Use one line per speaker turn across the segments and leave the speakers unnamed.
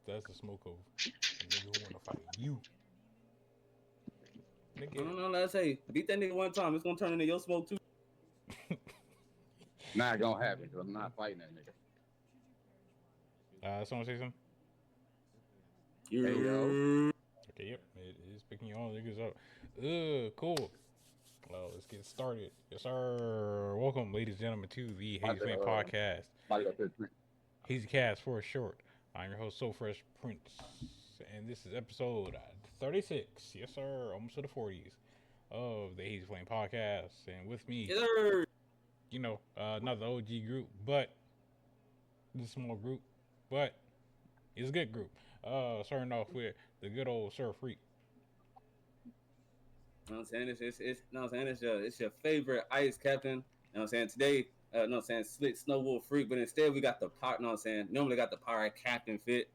that's the smoke of a nigga who wanna fight you.
I
Nigga,
don't know. Let's say beat that nigga one time. It's gonna turn into your smoke too.
Not gonna happen because I'm not fighting that nigga.
someone say something?
Hey yo,
You.
Okay, yep, it is picking all niggas up. Cool. Well, let's get started. Yes, sir. Welcome, ladies and gentlemen, to the
about
Hazy
to
Flame Podcast.
body up here.
Hazy Cast for short. I'm your host, So Fresh Prince, and this is episode 36. Yes, sir. Almost to the 40s of the Hazy Flame Podcast. And with me,
Yes, sir.
not the OG group, but the small group, but it's a good group. Starting off with the good old Sir Freak.
You know what I'm saying? It's you know what I'm saying? It's your favorite ice captain. You know what I'm saying? Today, you know what I'm saying, split snow wolf freak, but instead we got the pirate, you know what I'm saying? Normally got the pirate captain fit.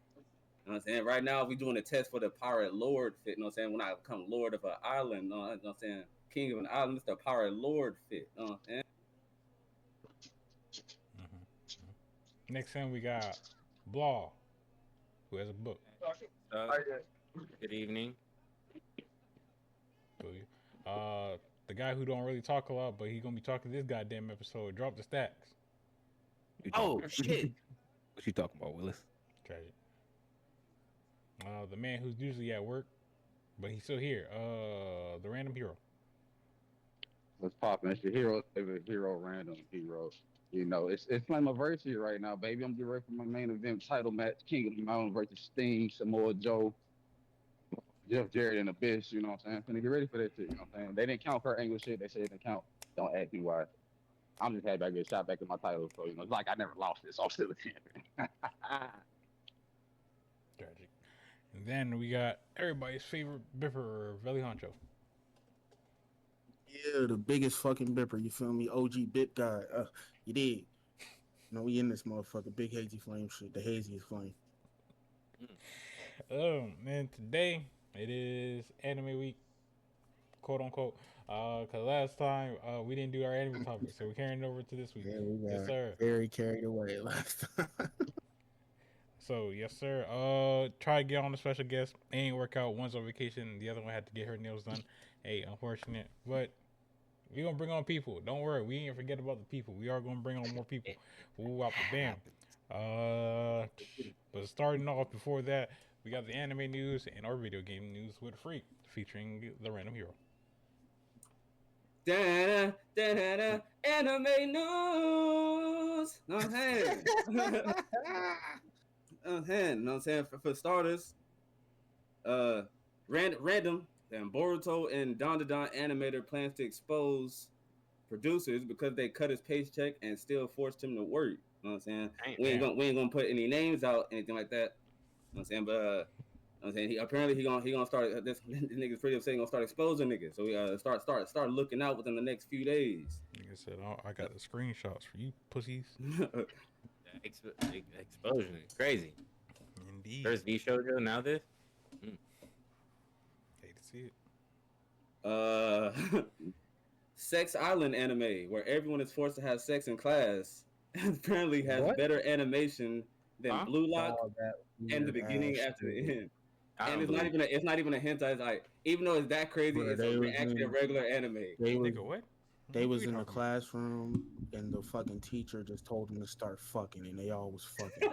You know what I'm saying? Right now we doing a test for the pirate lord fit. You know what I'm saying? When I become lord of an island, you know what I'm saying? King of an island, it's the pirate lord fit. You know what I'm saying?
Next thing we got Blah, who has a book.
Uh, Good evening.
Feel you. The guy who don't really talk a lot, but he gonna be talking this goddamn episode. Drop the stacks.
Oh shit! What you talking about, Willis?
Tragic. The man who's usually at work, but he's still here. The random hero.
Let's pop in. It's your hero, favorite hero, random hero. You know, it's Flamiversary right now, baby. I'm getting ready for my main event title match, King of the Mountain versus Sting, Samoa Joe, Jeff Jarrett, and Abyss. You know what I'm saying? Finna get ready for that shit. You know what I'm saying? They didn't count her angle shit. They said it didn't count. Don't ask me why. I'm just happy I get shot back in my title. So, you know, it's like I never lost this. So I'm still a champion.
Tragic. And then we got everybody's favorite biffer, Veli Honcho.
Yeah, the biggest fucking bipper, you feel me? OG bip guy. You did. You know, we in this motherfucker. Big hazy flame shit. The haziest flame.
Man, today it is anime week, quote unquote. Cause last time we didn't do our anime topic, so we're carrying it over to this week.
Yeah, we got
Yes, sir.
very carried away last time.
So yes, sir. Try to get on a special guest. It ain't work out. One's on vacation, the other one had to get her nails done. Hey, unfortunate, but we gonna bring on people. Don't worry, we ain't forget about the people. We are gonna bring on more people. Ooh, out the bam. But starting off before that, we got the anime news and our video game news with Freak, featuring the random hero.
Da da da da anime news. No, hey. You know what I'm saying? For starters, random, and Boruto and Don animator plans to expose producers because they cut his paycheck and still forced him to work. You know what I'm saying? We ain't gonna put any names out, anything like that. You know what I'm saying? But you know what I'm saying, he gonna start this nigga's pretty upset. He gonna start exposing niggas. So we start looking out within the next few days.
Like I said, I got the screenshots for you pussies.
Explosion is crazy.
Indeed.
First V shoujo, now this.
Hate to see it.
Sex Island anime, where everyone is forced to have sex in class, apparently has
What?
better animation than Blue Lock
All that
and the
weird
beginning
ass
after the
shit.
end.
I
And
don't believe
it's not even a hentai. It's like, even though it's that crazy,
Bruh,
it's
they was
actually a
in-
regular anime.
They was,
Nigga, what?
they
What
was
you
in the
talking about?
classroom and the fucking teacher just told them to start fucking and they all was fucking.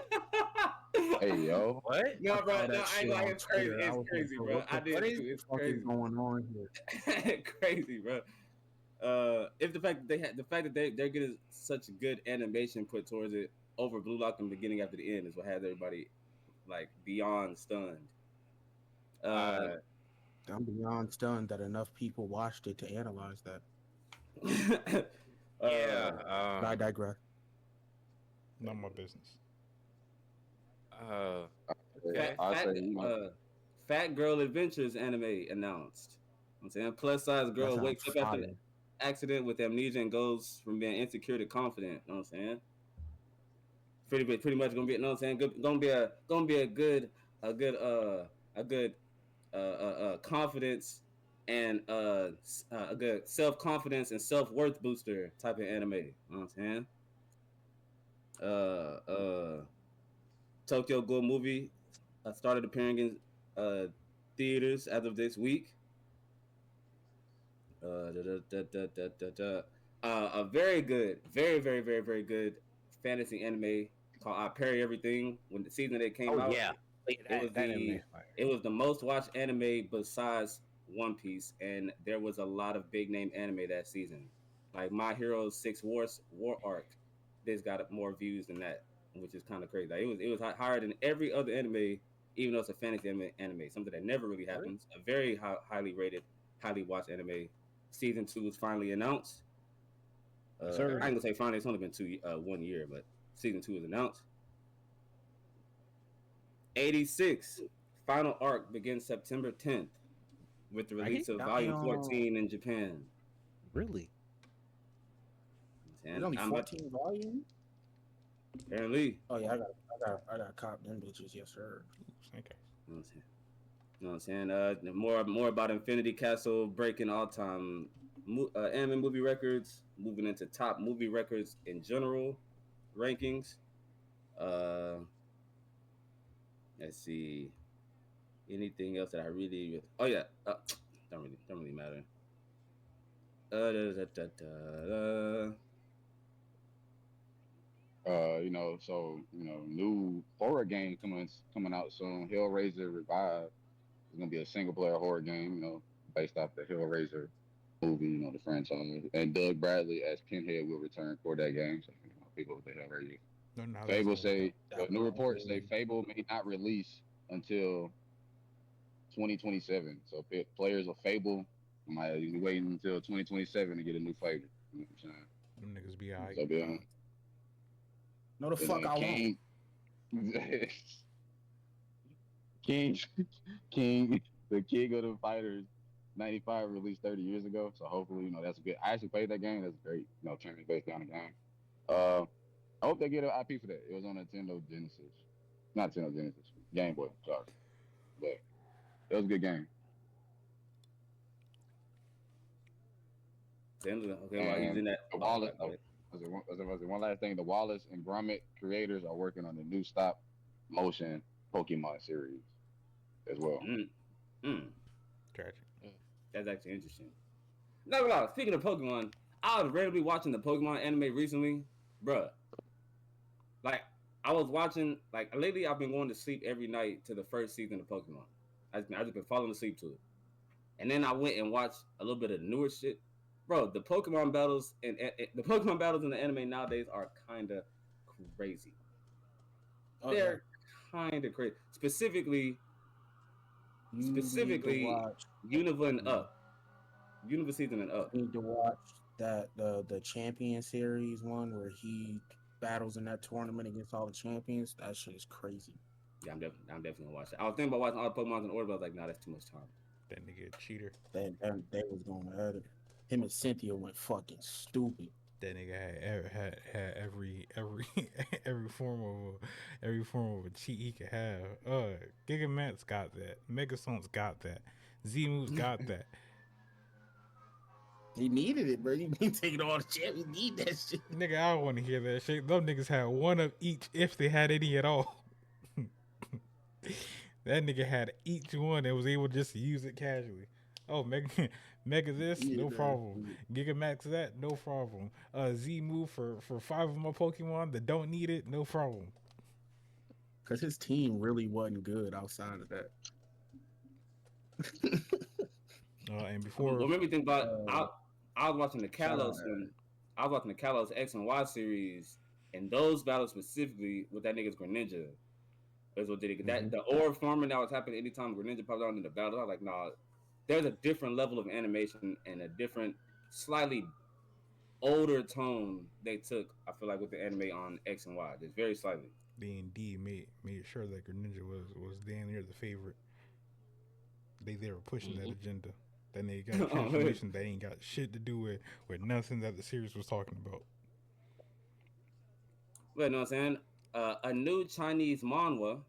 Hey yo,
what?
No, bro,
saw
no,
that
I
shit
ain't like
on
it's crazy.
Twitter. I
It's
was like,
crazy,
bro,
bro.
what the
I did
fuck
too. It's
fuck is
crazy.
going on here?
Crazy, bro. If the fact that they're getting such good animation put towards it over Blue Lock in the beginning after the end is what has everybody like beyond stunned.
I'm beyond stunned that enough people watched it to analyze that.
Yeah.
But I digress.
Not my business.
Okay.
I say you know,
Fat Girl Adventures anime announced. I'm saying plus size girl
That
wakes
sounds
up after
fire.
accident with amnesia and goes from being insecure to confident. You know what I'm saying? Pretty much gonna be, you know what I'm saying? Gonna be a good confidence and a good self confidence and self worth booster type of anime. You know what I'm saying? Tokyo Ghoul movie started appearing in theaters as of this week. A very good, very good fantasy anime called I Parry Everything. When the season that came out,
yeah.
it was the most watched anime besides One Piece, and there was a lot of big name anime that season. Like My Hero's Six War Arc, this got more views than that, which is kind of crazy. Like it was higher than every other anime, even though it's a fantasy anime, something that never really happens. A very highly rated, highly watched anime. Season 2 was finally announced. I ain't gonna say finally; it's only been 1 year, but season 2 is announced. 86 final arc begins September 10th with the release of Volume 14 in Japan.
Really?
There's only 14 volumes.
Apparently.
Oh yeah, I got cop them bitches. Yes sir.
Okay.
You know what I'm saying? More about Infinity Castle breaking all-time anime movie records, moving into top movie records in general rankings. Let's see. Anything else that I really? Oh yeah, don't really matter.
New horror game coming out soon. Hellraiser Revive is gonna be a single player horror game, based off the Hellraiser movie, the franchise. And Doug Bradley as Pinhead will return for that game. So people with the Hellraiser. Fable say new reports say Fable may not release until 2027. So players of Fable might be waiting until 2027 to get a new Fable. You know what I'm saying?
Them niggas be alright.
So,
no, the fuck I
King, King, the King of the Fighters, 95 released 30 years ago. So hopefully, that's a good. I actually played that game. That's great. Turning based down the game. I hope they get an IP for that. It was on Nintendo Genesis, not Nintendo Genesis, Game Boy. Sorry, but it was a good game.
Okay, while he's in that,
Wallace. Was it one last thing? The Wallace and Gromit creators are working on the new stop motion Pokemon series as well.
Tragic.
That's actually interesting. Not gonna lie, speaking of Pokemon, I was randomly watching the Pokemon anime recently, bruh. Like I was watching, like lately I've been going to sleep every night to the first season of Pokemon. I just been falling asleep to it, and then I went and watched a little bit of newer shit. Bro, the Pokemon battles and the Pokemon battles in the anime nowadays are kind of crazy. They're kind of crazy. Specifically, Unova and Up. Unova season and Up.
You need to watch that the champion series one where he battles in that tournament against all the champions. That shit is crazy.
Yeah, I'm definitely gonna watch that. I was thinking about watching all the Pokemon in order, but I was like, nah, that's too much time.
That nigga a cheater.
They was going at it. Him and Cynthia went fucking stupid.
That nigga had every form of a cheat he could have. Gigamat's got that. Megason's got that. Z-Move's got that.
He needed it, bro. He been taking all the shit. He need that shit.
Nigga, I don't want to hear that shit. Them niggas had one of each if they had any at all. That nigga had each one and was able just to use it casually. Oh, Mega this, no problem. Gigamax that, no problem. Z-Move for 5 of my Pokemon that don't need it, no problem.
Because his team really wasn't good outside of that.
And before...
What made me think about... I was watching the Kalos X and Y series, and those battles specifically with that nigga's Greninja. That's what did it. That the orb forming that was happening anytime Greninja popped out in the battle. I was like, nah, there's a different level of animation and a different, slightly older tone they took. I feel like with the anime on X and Y, just very slightly.
They indeed made sure that Greninja was damn near the favorite. They were pushing that agenda. Then they got a transformation that ain't got shit to do with nothing that the series was talking about.
Well, you know what I'm saying? A new Chinese manhwa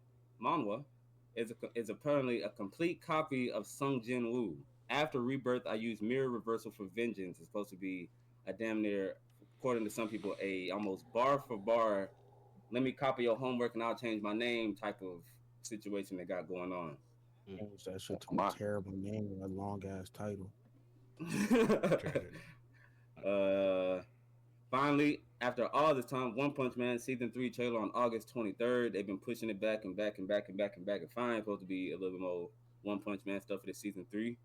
is apparently a complete copy of Sung Jin Woo. After rebirth, I use mirror reversal for vengeance. It's supposed to be a damn near, according to some people, a almost bar for bar let me copy your homework and I'll change my name type of situation they got going on.
Change that shit to a terrible name and a long ass title.
Finally, after all this time, One Punch Man season 3 trailer on August 23rd. They've been pushing it back and back and back and back and back and finally supposed to be a little bit more One Punch Man stuff for the season 3.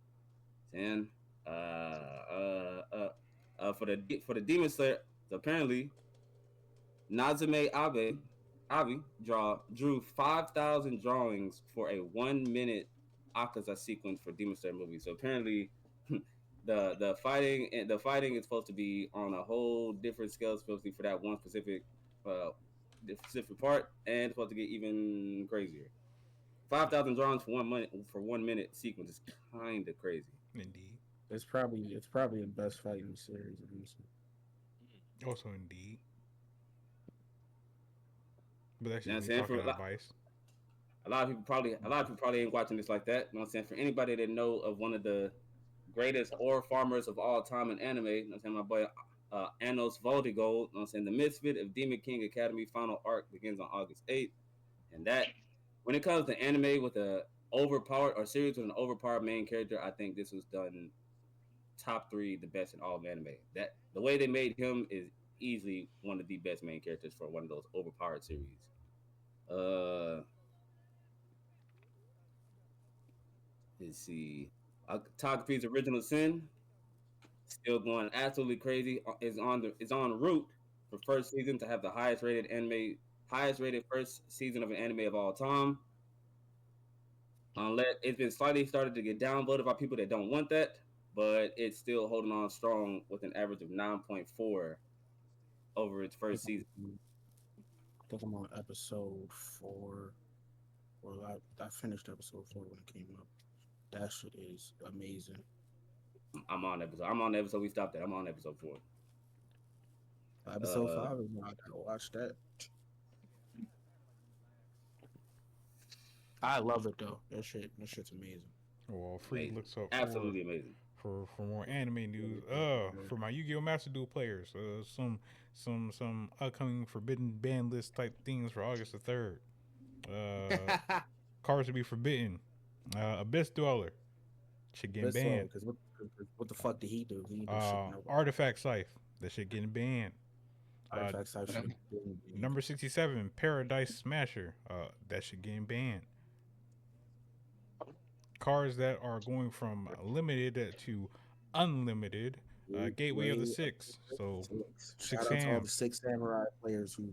And for the Demon Slayer, apparently Nazume Abe drew 5,000 drawings for a 1-minute Akaza sequence for Demon Slayer movie. So apparently, the fighting is supposed to be on a whole different scale, supposedly for that one specific part, and it's supposed to get even crazier. 5,000 drawings for 1 minute sequence is kind of crazy.
Indeed.
It's probably the best fight in the series.
Also, indeed. But that's just me talking about bias.
A lot of people probably ain't watching this like that. You know what I'm saying? For anybody that know of one of the greatest ore farmers of all time in anime, you know what I'm saying, my boy Anos Valdigold, you know what I'm saying, the Misfit of Demon King Academy final arc begins on August 8th. And that, when it comes to anime with a overpowered or series with an overpowered main character, I think this was done top 3 the best in all of anime. That the way they made him is easily one of the best main characters for one of those overpowered series. Let's see. Takafi's Original Sin still going absolutely crazy. Is on route for first season to have the highest rated first season of an anime of all time. Unless it's been slightly started to get downvoted by people that don't want that, but it's still holding on strong with an average of 9.4 over its first season.
I think I'm on episode 4. Well, I finished episode 4 when it came up. That shit is amazing.
I'm on the episode we stopped at. I'm on episode 4.
Episode 5 is I gotta watch that. I love it though. That shit's amazing.
Well, Free looks up
absolutely amazing.
For more anime news. For my Yu-Gi-Oh! Master Duel players, some upcoming forbidden ban list type things for August the 3rd. Cards to be forbidden. Abyss Dweller should get banned.
Because what the fuck did he do?
Artifact Scythe, that shit getting banned.
Artifact Scythe
number 67, Paradise Smasher, that shit getting banned. Cards that are going from limited to unlimited. Gateway of the Six. So
shout out to all the 6 Samurai players who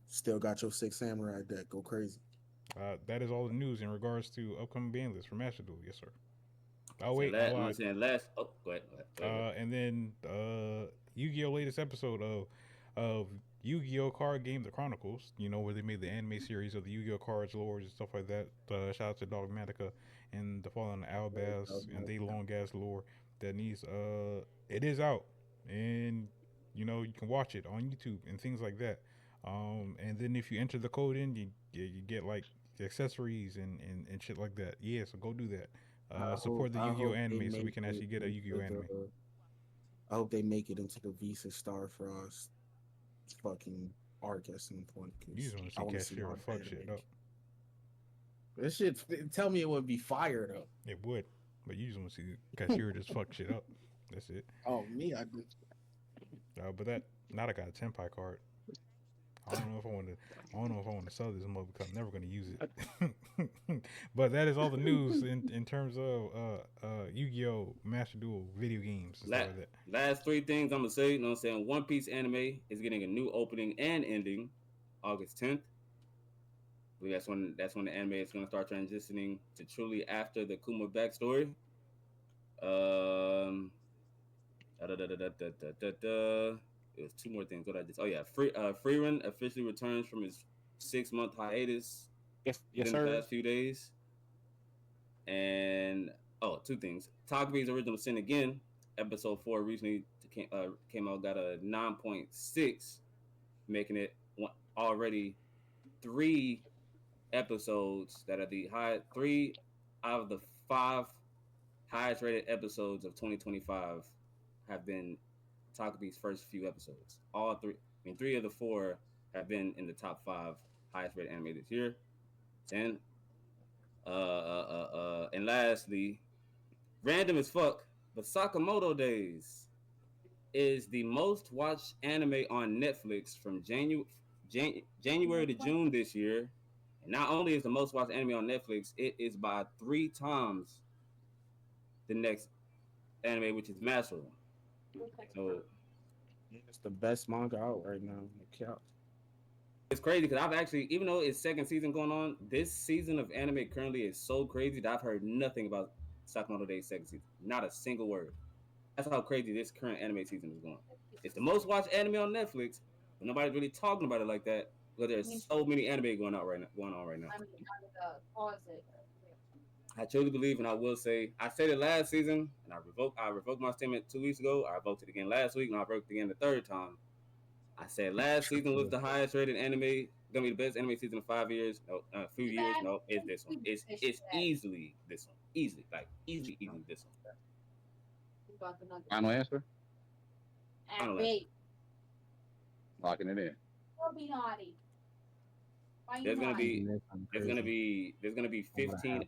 still got your 6 Samurai deck. Go crazy.
That is all the news in regards to upcoming ban lists for Master Duel. Yes, sir.
Oh, wait. Go ahead.
And then Yu-Gi-Oh! Latest episode of Yu-Gi-Oh! Card Game The Chronicles, where they made the anime series of the Yu-Gi-Oh! Cards, lores, and stuff like that. Shout out to Dogmatica and the Fallen Albaz and they long ass lore that needs it is out, and you can watch it on YouTube and things like that. And then if you enter the code in, you get like accessories and shit like that. Yeah, so go do that. Support the Yu-Gi-Oh! Anime so we can actually get a Yu-Gi-Oh! Anime.
I hope they make it into the Visa Star Frost fucking arc at some point.
You just want to see Cashier fuck shit up.
This shit, tell me it would be fire though.
It would, but you just want to see Cashier just fuck shit up. That's it.
Oh, me, I do.
But that, now I got a Tenpai card. I don't know if I want to sell this mother because I'm never going to use it. But that is all the news in terms of Yu-Gi-Oh! Master Duel video games and stuff like that.
Last 3 things I'm going to say, One Piece anime is getting a new opening and ending August 10th. I believe that's when the anime is going to start transitioning to truly after the Kuma backstory. It was 2 more things. What I just Freerun officially returns from his 6-month hiatus.
Yes,
in the past few days. And 2 things. Takafi's Original Sin again, episode 4 recently came out, got a 9.6, making it already 3 episodes that are the 3 out of the 5 highest rated episodes of 2025 have been Takafi's first few episodes. 3 of the 4 have been in the top 5 highest rated anime this year. 10. And lastly, random as fuck, but Sakamoto Days is the most watched anime on Netflix from January to June this year. And not only is the most watched anime on Netflix, it is by 3 times the next anime, which is Master. So
It's the best manga out right now.
it's crazy because I've actually, even though it's second season going on, this season of anime currently is so crazy that I've heard nothing about Sakamoto Days second season. Not a single word. That's how crazy this current anime season is going. It's the most watched anime on Netflix, but nobody's really talking about it like that. But there's so many anime going on right now. I truly believe, and I will say, I said it last season, and I revoked my statement 2 weeks ago. I revoked it again last week, and I revoked it again the third time. I said last season was the highest rated anime, gonna be the best anime season in 5 years. No, a few years. No, it's this one. It's easily this one. Easily this one.
Final answer?
Final answer.
Locking it in.
There's gonna be 15.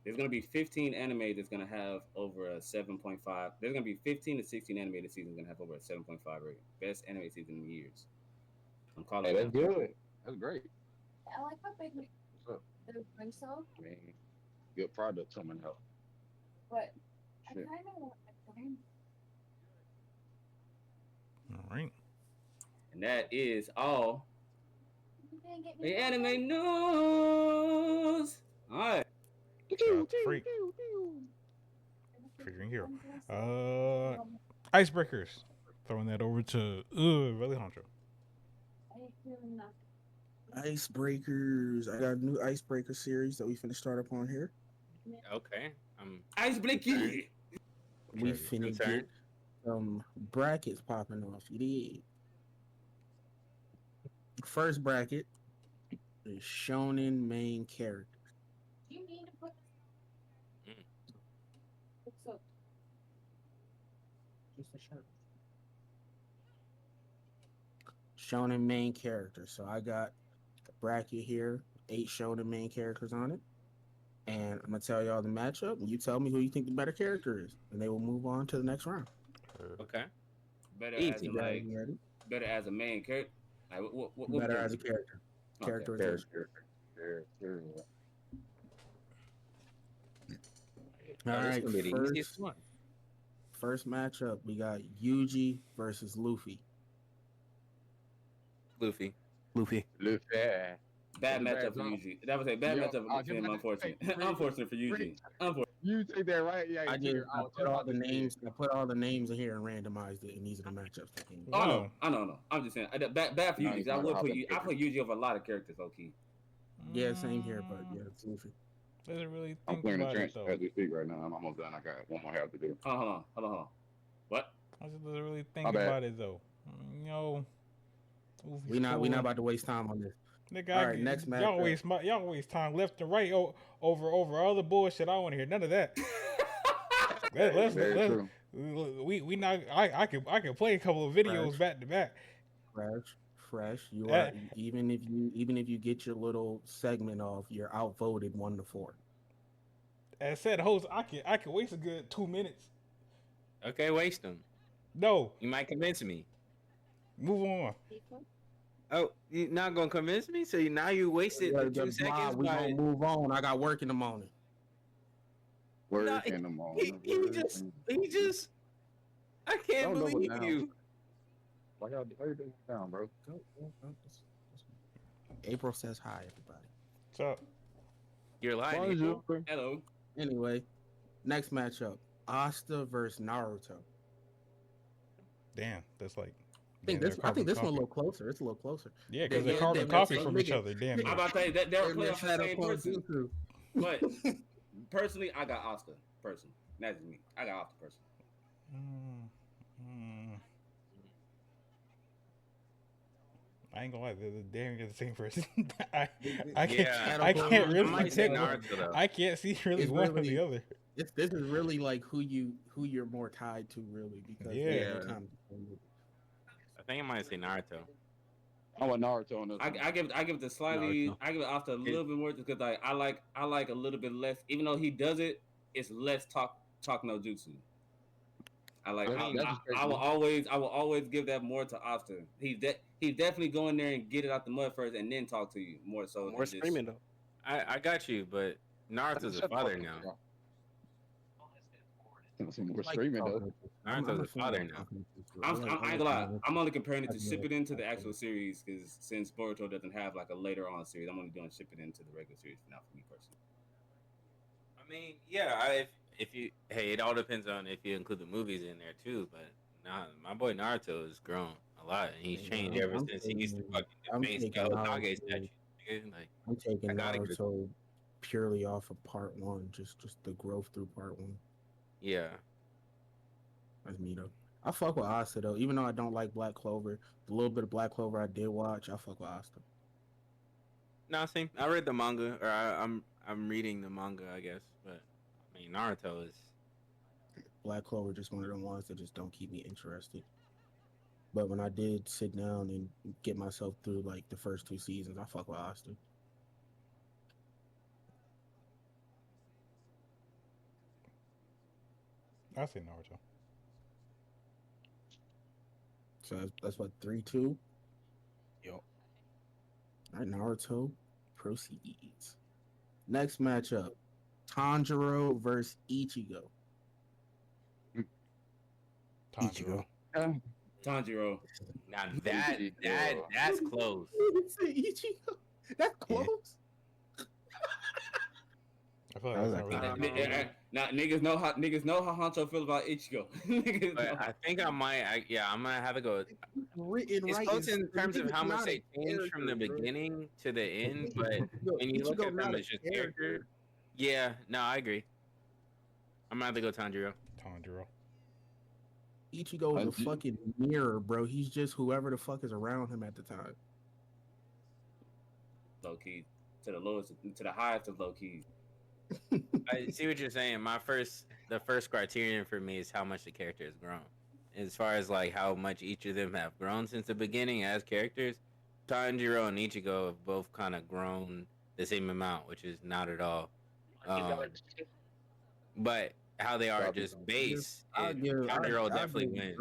There's gonna be 15 anime that's gonna have over a 7.5. There's gonna be 15 to 16 anime this season gonna have over a 7.5 rating. Best anime season in years. I'm calling
Hey,
it.
that's good. That's great.
I like how big
What's up?
the so,
I mean, good product coming out.
but I
Shit.
kind of want to
All right.
And that is all the
the
anime news. All right.
Freak. Featuring Hero. Icebreakers. Throwing that over to really Honcho.
Icebreakers. I got a new icebreaker series that we finna start up on here.
Okay.
Icebreaker.
We finna get some brackets popping off. You did. First bracket is shonen main character.
You need to put so
Just a shirt. Shonen main character. So I got the bracket here, 8 shonen main characters on it. And I'm gonna tell y'all the matchup, and you tell me who you think the better character is, and they will move on to the next round.
Okay.
Better
Easy.
as a
You ready?
better as a main character. Like, what
Better as a character.
Okay.
Characterization. All
Oh, this
right,
gonna be the easiest one.
first matchup, we got Yuji versus Luffy.
Luffy.
Luffy.
Bad matchup for Eugene. That was a bad matchup for him. Unfortunate. Unfortunate for Eugene. Unfortunate.
You take that right? Yeah.
I put all the names. I put all the names in here and randomized it, and these are the matchups that came.
Oh no, I know. I'm just saying. Bad for
No,
Eugene.
he's
I
not
would put
hopping.
I put Eugene over a lot of characters. Low key.
Yeah, same here, but yeah, it's Luffy.
Doesn't really
I'm
think
clearing the
about it
trench
though.
as we speak right now. I'm almost done. I got one more half to do.
Hold on. What?
I just doesn't really think
My bad.
about it though. You know,
We not about to waste time on this.
Nigga,
All right, next
y'all
matchup.
y'all waste time left and right over other bullshit. I want to hear none of that. let's
Very true.
we not. I can play a couple of videos back to back.
Fresh. You are even if you get your little segment off, you're outvoted 1-4.
As said, host, I can waste a good 2 minutes.
Okay, waste them.
No,
You might convince me.
move on.
Oh, you're not gonna convince me? So now you wasted the 2 seconds.
We gonna move on. I got work in the morning.
Work
No,
in the morning.
He just. I can't
Don't double
believe
down.
you.
Why y'all this down, bro?
April says hi, everybody.
So
You're lying. April.
Hello.
Anyway, next matchup: Asta versus Naruto.
damn, that's like.
I think this one a little closer. It's a little closer.
Yeah, because
They-
they're carbon
they-
copies
they-
from
they-
each other. Damn.
I'm
near.
about to tell you that they're playing for the
Shadow
same
Clone
person.
Jutsu.
But personally, I got Oscar. Personally, that's just me. I got Oscar personally.
I ain't gonna lie, they're damn near the same person. I
Yeah.
can't
I
really
might say
pick one.
Naruto, though.
I can't see really
It's
one or
really-
the other.
This is really like who you're more tied to, really, because
Yeah.
they're kind of-
I think I might say Naruto.
I want Naruto on this.
I give it the slightly.
Naruto.
I give it after a little bit more because like I like a little bit less. Even though he does it, it's less talk no jutsu. I like. I will always give that more to Asta. He's definitely going there and get it out the mud first, and then talk to you more so.
More screaming though.
I got you, but Naruto's a father now.
We're screaming though.
Naruto's a father now.
I ain't gonna lie. I'm only comparing it to Shippuden to the actual series because since Boruto doesn't have like a later on series, I'm only doing Shippuden to the regular series now for me personally.
I mean, yeah, if you it all depends on if you include the movies in there too. But my boy Naruto has grown a lot, and he's changed ever since he used to fucking face Kage statue. Like,
I'm taking Naruto purely off of part 1, just the growth through part 1.
Yeah.
That's me though. I fuck with Asta though, even though I don't like Black Clover. The little bit of Black Clover I did watch, I fuck with Asta.
No, same. I read the manga, or I'm reading the manga, I guess. But I mean, Naruto is
Black Clover just one of them ones that just don't keep me interested. But when I did sit down and get myself through like the first 2 seasons, I fuck with Asta.
I say Naruto.
So that's what 3-2.
Yo.
All right, Naruto proceeds. Next matchup: Tanjiro versus Ichigo.
Tanjiro.
Tanjiro.
now that's close.
Ichigo. That's close.
I feel like that's not really
Now niggas know how Hancho feel about Ichigo.
But I think I might. I'm gonna have to go.
Written
It's
right
close in terms of how much
not
they
a
changed from the
character, bro.
beginning to the end. But when you look
Ichigo
at them
not a
as just character, yeah, no, I agree. I'm gonna have to go Tanjiro.
Tanjiro.
Ichigo is a fucking mirror, bro. He's just whoever the fuck is around him at the time.
Low key to the lowest, to the highest of low key.
I see what you're saying. The first criterion for me is how much the character has grown. As far as like how much each of them have grown since the beginning as characters, Tanjiro and Ichigo have both kind of grown the same amount, which is not at all. But how they are just base, Tanjiro definitely wins.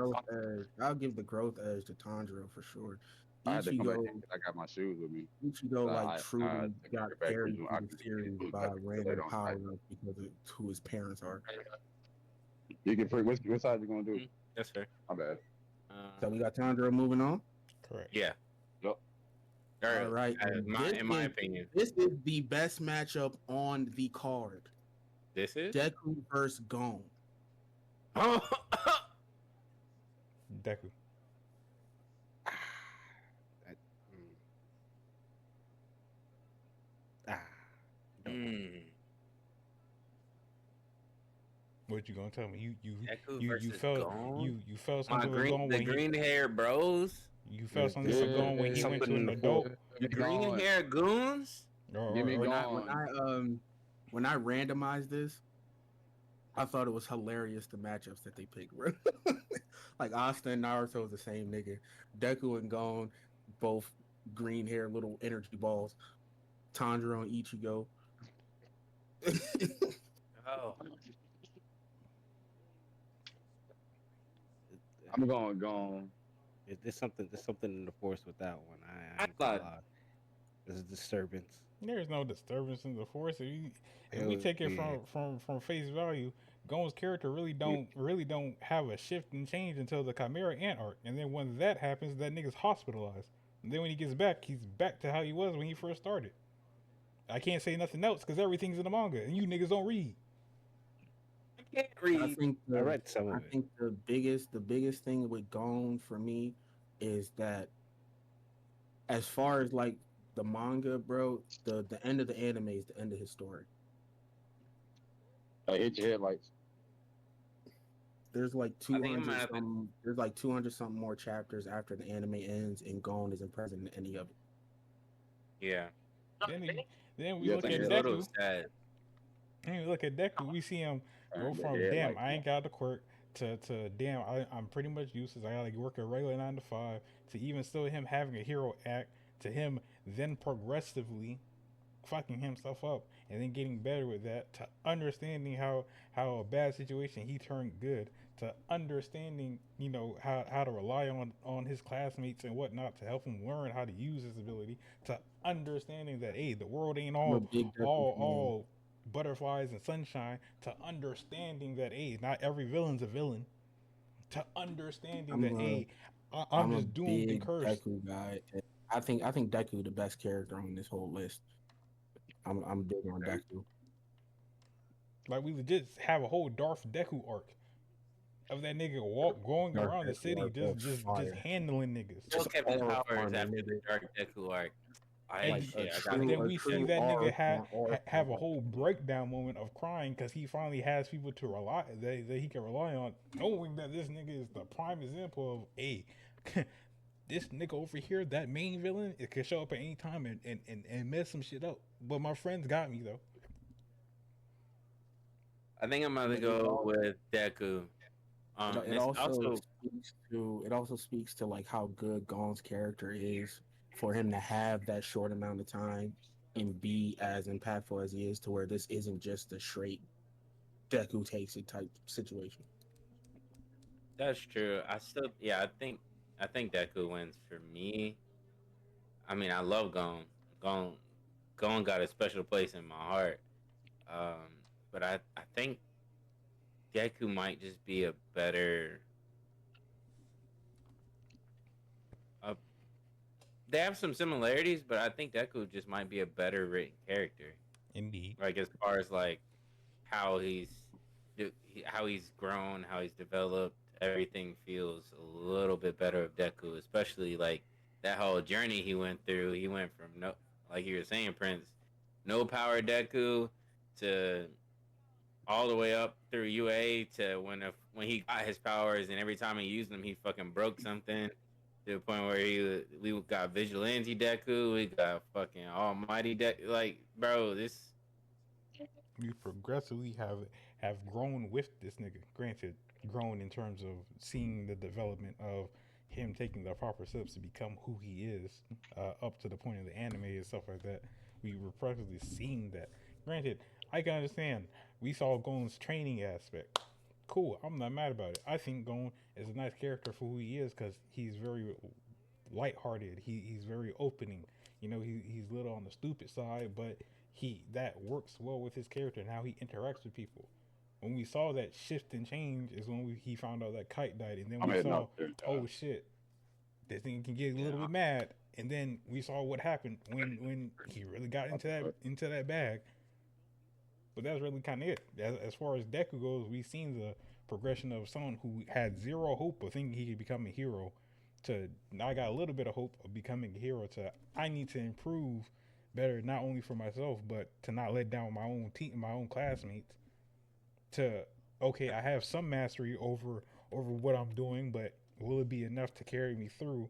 I'll give the growth edge to Tanjiro for sure.
I had to come back
Ichigo,
in 'cause I got my shoes with me.
Ichigo like truly got
get back
carried
when
through
I
the
could
series
get
by
back
random
later on.
power up because of who his parents are.
You can free. What side you gonna do?
That's fair.
My bad.
So we got Tanjiro moving on.
Correct.
Yeah.
Yep.
All right.
In my opinion,
this is the best matchup on the card.
this is
Deku versus Gon.
Deku. What you gonna tell me? You felt something was going
the
when
green hair bros.
you felt something was going when he went to an adult.
The green hair goons.
Give me
When I randomized this, I thought it was hilarious the matchups that they picked. Bro. Like Asta and Naruto is the same nigga. Deku and Gon, both green hair, little energy balls. Tanjiro and Ichigo.
Oh.
I'm going Gon.
There's something in the force with that one. I
I
ain't gonna
thought-
lie. There's a disturbance.
There's no disturbance in the force. If
It
we
was
take it
weird.
from face value, Gon's character really don't have a shift and change until the Chimera Ant arc, and then when that happens, that nigga's hospitalized. And then when he gets back, he's back to how he was when he first started. I can't say nothing else because everything's in the manga, and you niggas don't read.
I can't read.
I read some of
I
it.
think the biggest thing with Gon for me is that as far as like the manga, bro, the end of the anime is the end of his story.
I hit your headlights.
There's like
I think I'm
200
gonna have to-
something, there's like 200 something more chapters after the anime ends, and Gon isn't present in any of it.
Yeah.
Then we
Yeah,
look at
it's
A little
Deku.
sad.
And we look at Deku. We see him go from
Yeah,
damn,
like-
I ain't got the quirk to damn, I'm pretty much useless. I gotta work a regular 9 to 5 to even still him having a hero act to him then progressively fucking himself up and then getting better with that to understanding how a bad situation he turned good to understanding how to rely on his classmates and whatnot to help him learn how to use his ability to understanding that hey the world ain't
I'm a big Deku fan.
all butterflies and sunshine to understanding that hey not every villain's a villain to understanding
I'm
that
a
hey I'm
I'm a
just doomed and
big
cursed.
Deku guy. I think Deku the best character on this whole list. I'm big on Deku.
Like we legit have a whole Darth Deku arc of that nigga walk going
Dark
around the
Deku
city
arc was
just
fire.
handling niggas.
Still
Just
kept his
aura
powers
farming,
after the
nigga.
Dark Deku arc.
Like
And
a
I got
and
you.
then
true a
we see
true
that nigga
aura aura
have a
farmer.
whole breakdown moment of crying because he finally has people to rely that he can rely on, knowing that this nigga is the prime example of a this nigga over here, that main villain, it could show up at any time and mess some shit up. But my friends got me though.
I think I'm gonna
And it
go
all
with Deku. And
it
it's
also
also
speaks to like how good Gon's character is for him to have that short amount of time and be as impactful as he is to where this isn't just a straight Deku takes it type situation.
that's true. I think Deku wins for me. I mean, I love Gon. Gon, Gon got a special place in my heart. Um, but I think Deku might just be a better. Uh, they have some similarities, but I think Deku just might be a better written character.
Indeed.
Like as far as like how how he's grown, how he's developed, everything feels a little bit better of Deku, especially like that whole journey he went through. He went from no, like you were saying, Prince, no power Deku to all the way up through UA to when he got his powers and every time he used them he fucking broke something to the point where we got Vigilante Deku, we got fucking Almighty Deku. Like, bro, this.
We progressively have grown with this nigga. Granted, grown in terms of seeing the development of him taking the proper steps to become who he is, up to the point of the anime and stuff like that. We were practically seeing that. Granted, I can understand. We saw Gon's training aspect. Cool, I'm not mad about it. I think Gon is a nice character for who he is because he's very lighthearted. He's very opening. He's a little on the stupid side, but he that works well with his character and how he interacts with people. When we saw that shift and change is when he found out that Kite died, and then
I'm
we
heading
saw,
out there.
oh shit, this thing can get a little
Yeah.
bit mad, and then we saw what happened when he really got into that bag. But that's really kind of it. As far as Deku goes, we've seen the progression of someone who had zero hope of thinking he could become a hero to now I got a little bit of hope of becoming a hero to I need to improve better not only for myself but to not let down my own team, my own classmates. To okay, I have some mastery over what I'm doing, but will it be enough to carry me through?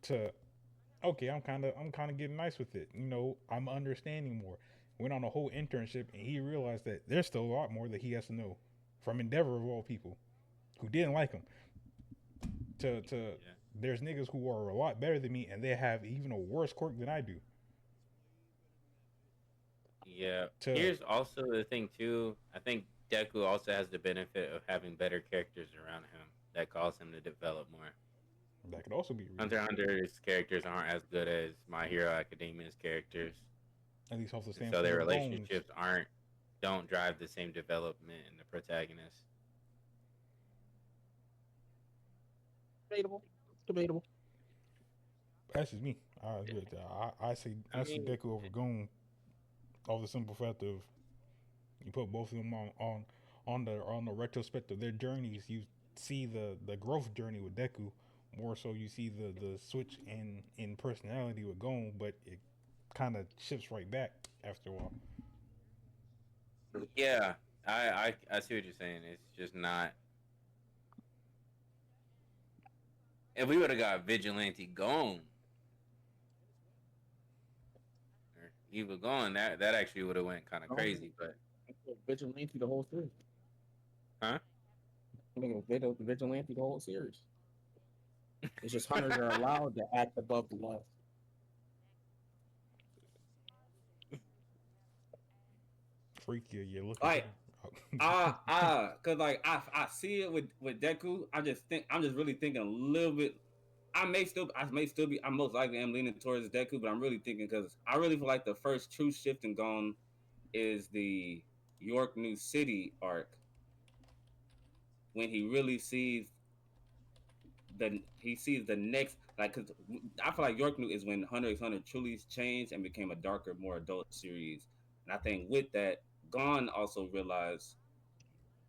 To okay, I'm kind of getting nice with it. I'm understanding more. Went on a whole internship and he realized that there's still a lot more that he has to know from Endeavor of all people who didn't like him. To
Yeah.
there's niggas who are a lot better than me and they have even a worse quirk than I do.
Yeah.
To
Here's also the thing too. I think Deku also has the benefit of having better characters around him that cause him to develop more.
that could also be a reason.
Hunter x Hunter's characters aren't as good as My Hero Academia's characters,
At least off the
and so
standpoint
their
of Bones.
relationships don't drive the same development in the protagonist.
Debatable. Debatable.
That's just me. I agree with that. I see
mean,
Deku over Goon off the simple fact of you put both of them on the retrospect of their journeys. You see the growth journey with Deku. More so, you see the switch in personality with Gon, but it kind of shifts right back after a while.
yeah, I see what you're saying. It's just not. If we would have got Vigilante Gone or Eva Gone, that actually would have went kind of crazy. But
Vigilante the whole thing.
huh?
Nigga, vigilante the whole series. It's just hunters are allowed to act above the law.
Freaky, you look
Like,
at
cause like I see it with Deku. I'm just really thinking a little bit. I may still be. I most likely am leaning towards Deku, but I'm really thinking because I really feel like the first true shift in Gon is the York New City arc when he sees the next, like, because I feel like York New is when Hunter x Hunter truly changed and became a darker, more adult series, and I think with that, Gon also realized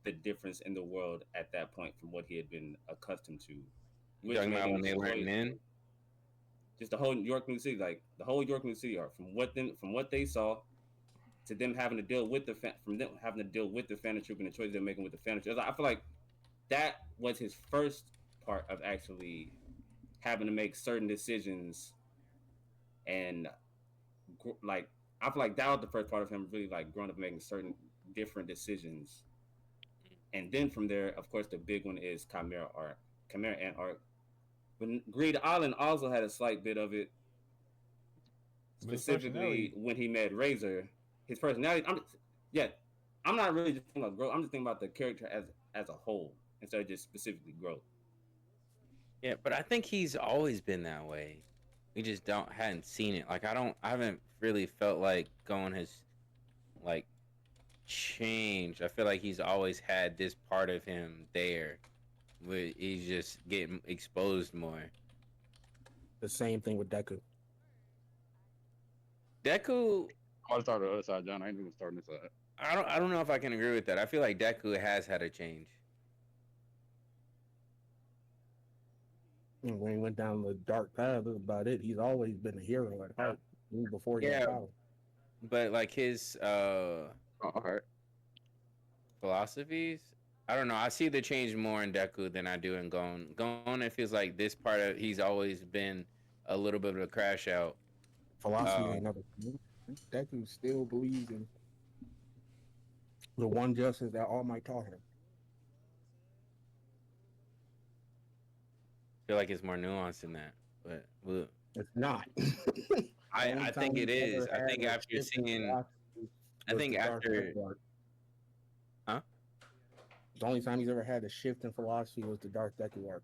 the difference in the world at that point from what he had been accustomed to,
You
which
talking
made
about
him
when they went
destroy
in?
just the whole York New City, like the whole York New City arc, from what they saw to them having to deal with from them having to deal with the Phantom Troop and the choices they're making with the Phantom Troop. I feel like that was his first part of actually having to make certain decisions, and like I feel like that was the first part of him really like growing up making certain different decisions. And then from there, of course, the big one is Chimera Ant arc. But Greed Island also had a slight bit of it, specifically when he met Razor. His personality, I'm not really just thinking about growth. I'm just thinking about the character as a whole instead of just specifically growth.
Yeah, but I think he's always been that way. We just hadn't seen it. Like I haven't really felt like Gon has like changed. I feel like he's always had this part of him there, but he's just getting exposed more.
The same thing with Deku.
Deku,
I'll start the other side, John. I ain't even starting this side.
I don't know if I can agree with that. I feel like Deku has had a change.
And when he went down the dark path, that's about it. He's always been a hero at heart, even before he had power.
But like his
Okay.
philosophies, I don't know. I see the change more in Deku than I do in Gon. Gon, it feels like this part of he's always been a little bit of a crash out.
Philosophy ain't another thing. Deku still believes in the one justice that All Might taught him.
I feel like it's more nuanced than that, but well,
It's not.
I think it is. I think after seeing, I think after, huh?
The only time he's ever had a shift in philosophy was the Dark Deku arc.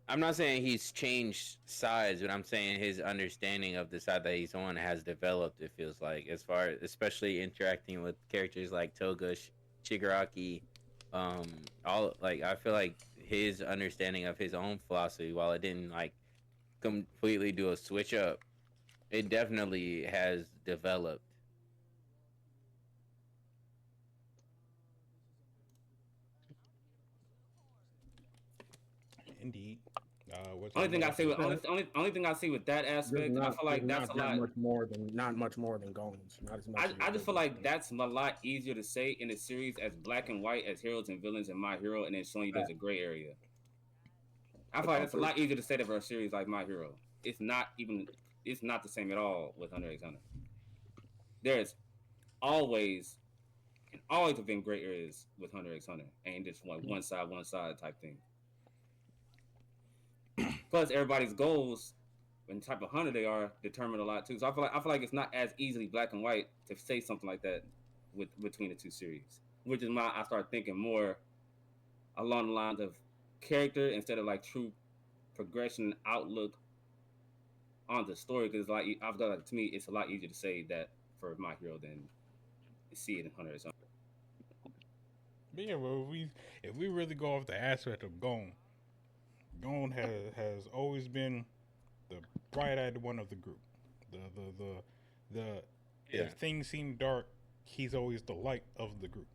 I'm not saying he's changed sides, but I'm saying his understanding of the side that he's on has developed. It feels like, as far as especially interacting with characters like Toga, Shigaraki, all like I feel like his understanding of his own philosophy, while it didn't like completely do a switch up, it definitely has developed.
Indeed.
Only thing I see with that aspect, I feel like that's a lot.
Not much more than Gon's. Not as much.
I just feel like that's a lot easier to say in a series as black and white as heroes and villains in My Hero, and then showing you there's a gray area. I feel like that's a lot easier to say that for a series like My Hero. It's not the same at all with Hunter x Hunter. There's always have been gray areas with Hunter x Hunter, and just one side type thing. Plus, everybody's goals and type of hunter they are determine a lot too. So I feel like it's not as easily black and white to say something like that between the two series, which is why I start thinking more along the lines of character instead of like true progression outlook on the story. Because like I feel like to me, it's a lot easier to say that for My Hero than to see it in Hunter x Hunter.
But yeah, well, if we really go off the aspect of Gon has always been the bright-eyed one of the group. If things seem dark, he's always the light of the group.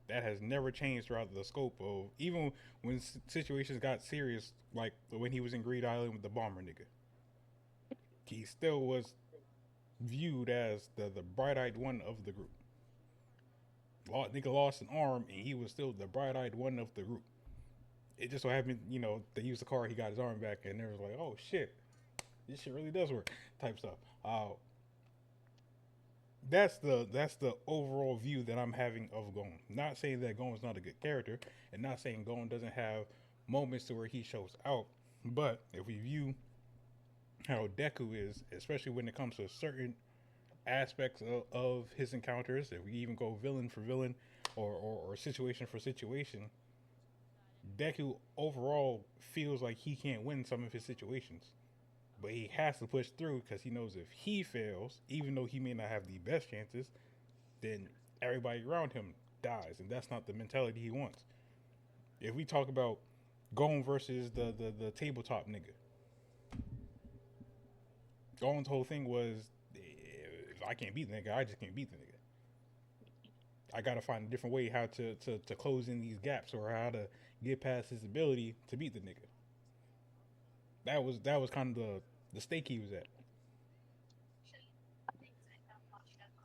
That has never changed throughout the scope of, even when situations got serious, like when he was in Greed Island with the bomber nigga. He still was viewed as the bright-eyed one of the group. Nigga lost an arm, and he was still the bright-eyed one of the group. It just so happened, they used the car, he got his arm back, and they was like, oh shit, this shit really does work, type stuff. that's the overall view that I'm having of Gon. Not saying that Gon's not a good character, and not saying Gon doesn't have moments to where he shows out. But if we view how Deku is, especially when it comes to certain aspects of his encounters, if we even go villain for villain or situation for situation, Deku overall feels like he can't win some of his situations. But he has to push through because he knows if he fails, even though he may not have the best chances, then everybody around him dies. And that's not the mentality he wants. If we talk about Gon versus the tabletop nigga, Gon's whole thing was if I can't beat the nigga, I just can't beat the nigga. I gotta find a different way how to close in these gaps or how to get past his ability to beat the nigga. That was kind of the stake he was at.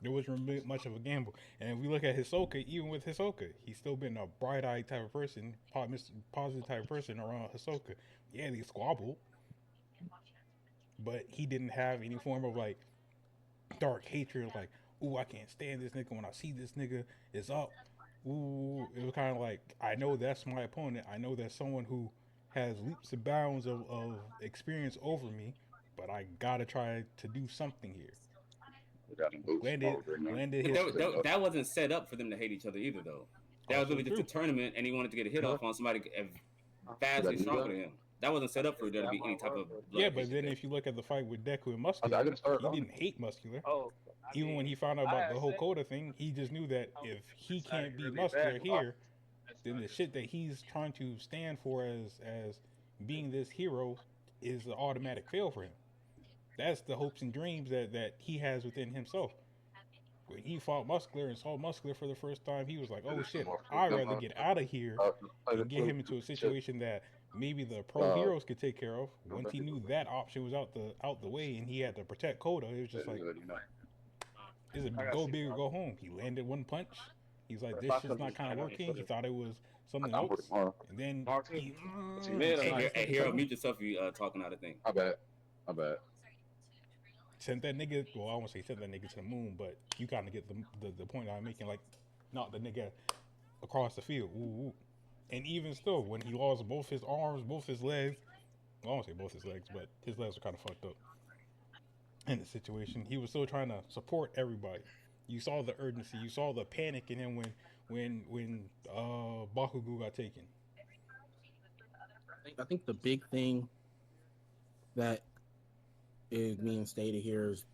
There wasn't really much of a gamble. And if we look at Hisoka, even with Hisoka, he's still been a bright-eyed type of person, positive type of person around Hisoka. Yeah, they squabbled, but he didn't have any form of like dark hatred, like, ooh, I can't stand this nigga when I see this nigga is up. Ooh, it was kind of like, I know that's my opponent. I know that's someone who has leaps and bounds of experience over me, but I gotta try to do something here.
We got to move
Landed, landed his.
That wasn't set up for them to hate each other either, though. That was really just a tournament, and he wanted to get a hit off on somebody vastly stronger than him. That wasn't set up for there to be any type of blood.
Yeah, but then if you look at the fight with Deku and Muscular, he didn't hate Muscular. Even when he found out about the whole Coda thing, he just knew that if he can't beat Muscular here, then the shit that he's trying to stand for as being this hero is an automatic fail for him. That's the hopes and dreams that he has within himself. When he fought Muscular and saw Muscular for the first time, he was like, oh shit, I'd rather get out of here and get him into a situation that maybe the pro heroes could take care of. Once he knew that option was out the way and he had to protect Coda, it was just like, is it go big or go home? He landed one punch. He's like, this shit's not kind of working. He thought it was something else, and then he,
hey, Hero, mute yourself if you talking out of thing.
I bet.
Sent that nigga. Well, I won't say sent that nigga to the moon, but you kind of get the point I'm making. Like, not the nigga across the field. Ooh, ooh. And even still, when he lost both his arms, both his legs, well, I won't say both his legs, but his legs were kind of fucked up in the situation. He was still trying to support everybody. You saw the urgency. You saw the panic in him when Bakugo got taken.
I think the big thing that is being stated here is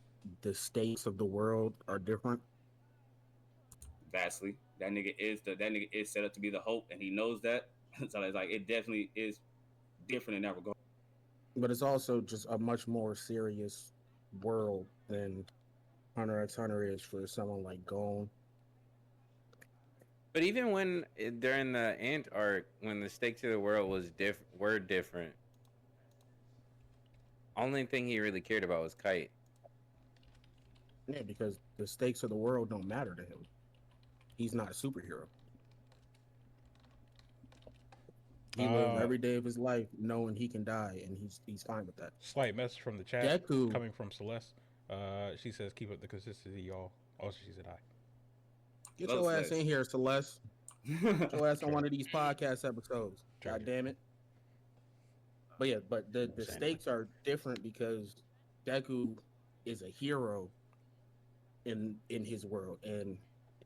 the states of the world are different.
Vastly. That nigga is set up to be the hope, and he knows that. So it's like it definitely is different in that regard.
But it's also just a much more serious world than Hunter x Hunter is for someone like Gon.
But even when during the Ant arc, when the stakes of the world were different, only thing he really cared about was Kite.
Yeah, because the stakes of the world don't matter to him. He's not a superhero. He lives every day of his life knowing he can die, and he's fine with that.
Slight message from the chat
Deku,
coming from Celeste. She says, "Keep up the consistency, y'all." Also, she said, "I."
Get your ass in here, Celeste. Get your ass on one of these podcast episodes. God damn it. But yeah, but the stakes are different because Deku is a hero in his world, and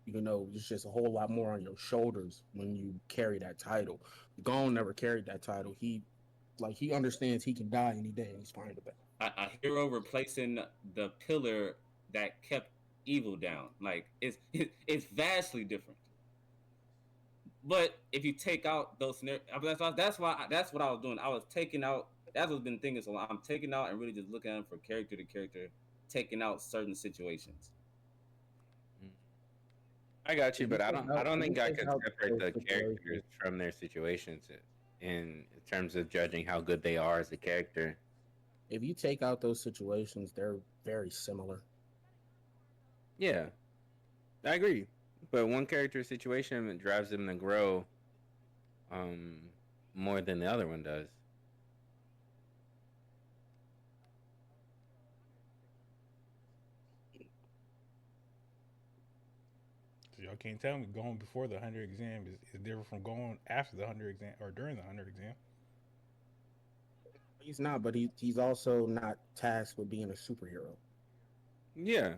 you know it's just a whole lot more on your shoulders when you carry that title. Gon never carried that title. He understands he can die any day, and he's fine with that.
A hero replacing the pillar that kept evil down, like it's vastly different. But if you take out those scenarios, that's what I was doing. I was taking out. That's what's been thinking so long. I'm taking out and really just looking at them from character to character, taking out certain situations.
I got you, but I don't think I can separate the characters from their situations in terms of judging how good they are as a character.
If you take out those situations, they're very similar.
Yeah, I agree. But one character situation drives them to grow more than the other one does.
Y'all can't tell me going before the 100 exam is different from going after the 100 exam or during the 100 exam.
He's not, but he's also not tasked with being a superhero.
Yeah,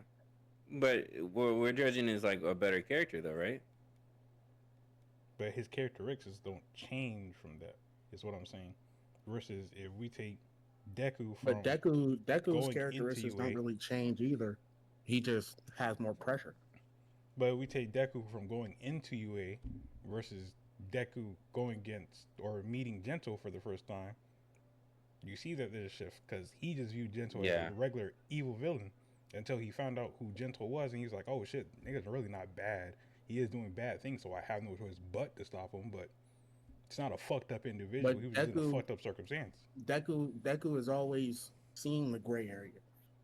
but we're judging as like a better character though, right?
But his characteristics don't change from that. Is what I'm saying. Versus if we take Deku from
But Deku's
going
characteristics
into
don't
UA,
really change either. He just has more pressure.
but we take Deku from going into UA versus Deku going against or meeting Gentle for the first time. You see that there's a shift because he just viewed Gentle as a regular evil villain until he found out who Gentle was, and he's like, "Oh shit, nigga's really not bad. He is doing bad things, so I have no choice but to stop him." But it's not a fucked up individual.
But
He was just in a fucked up circumstance.
Deku has always seen the gray area.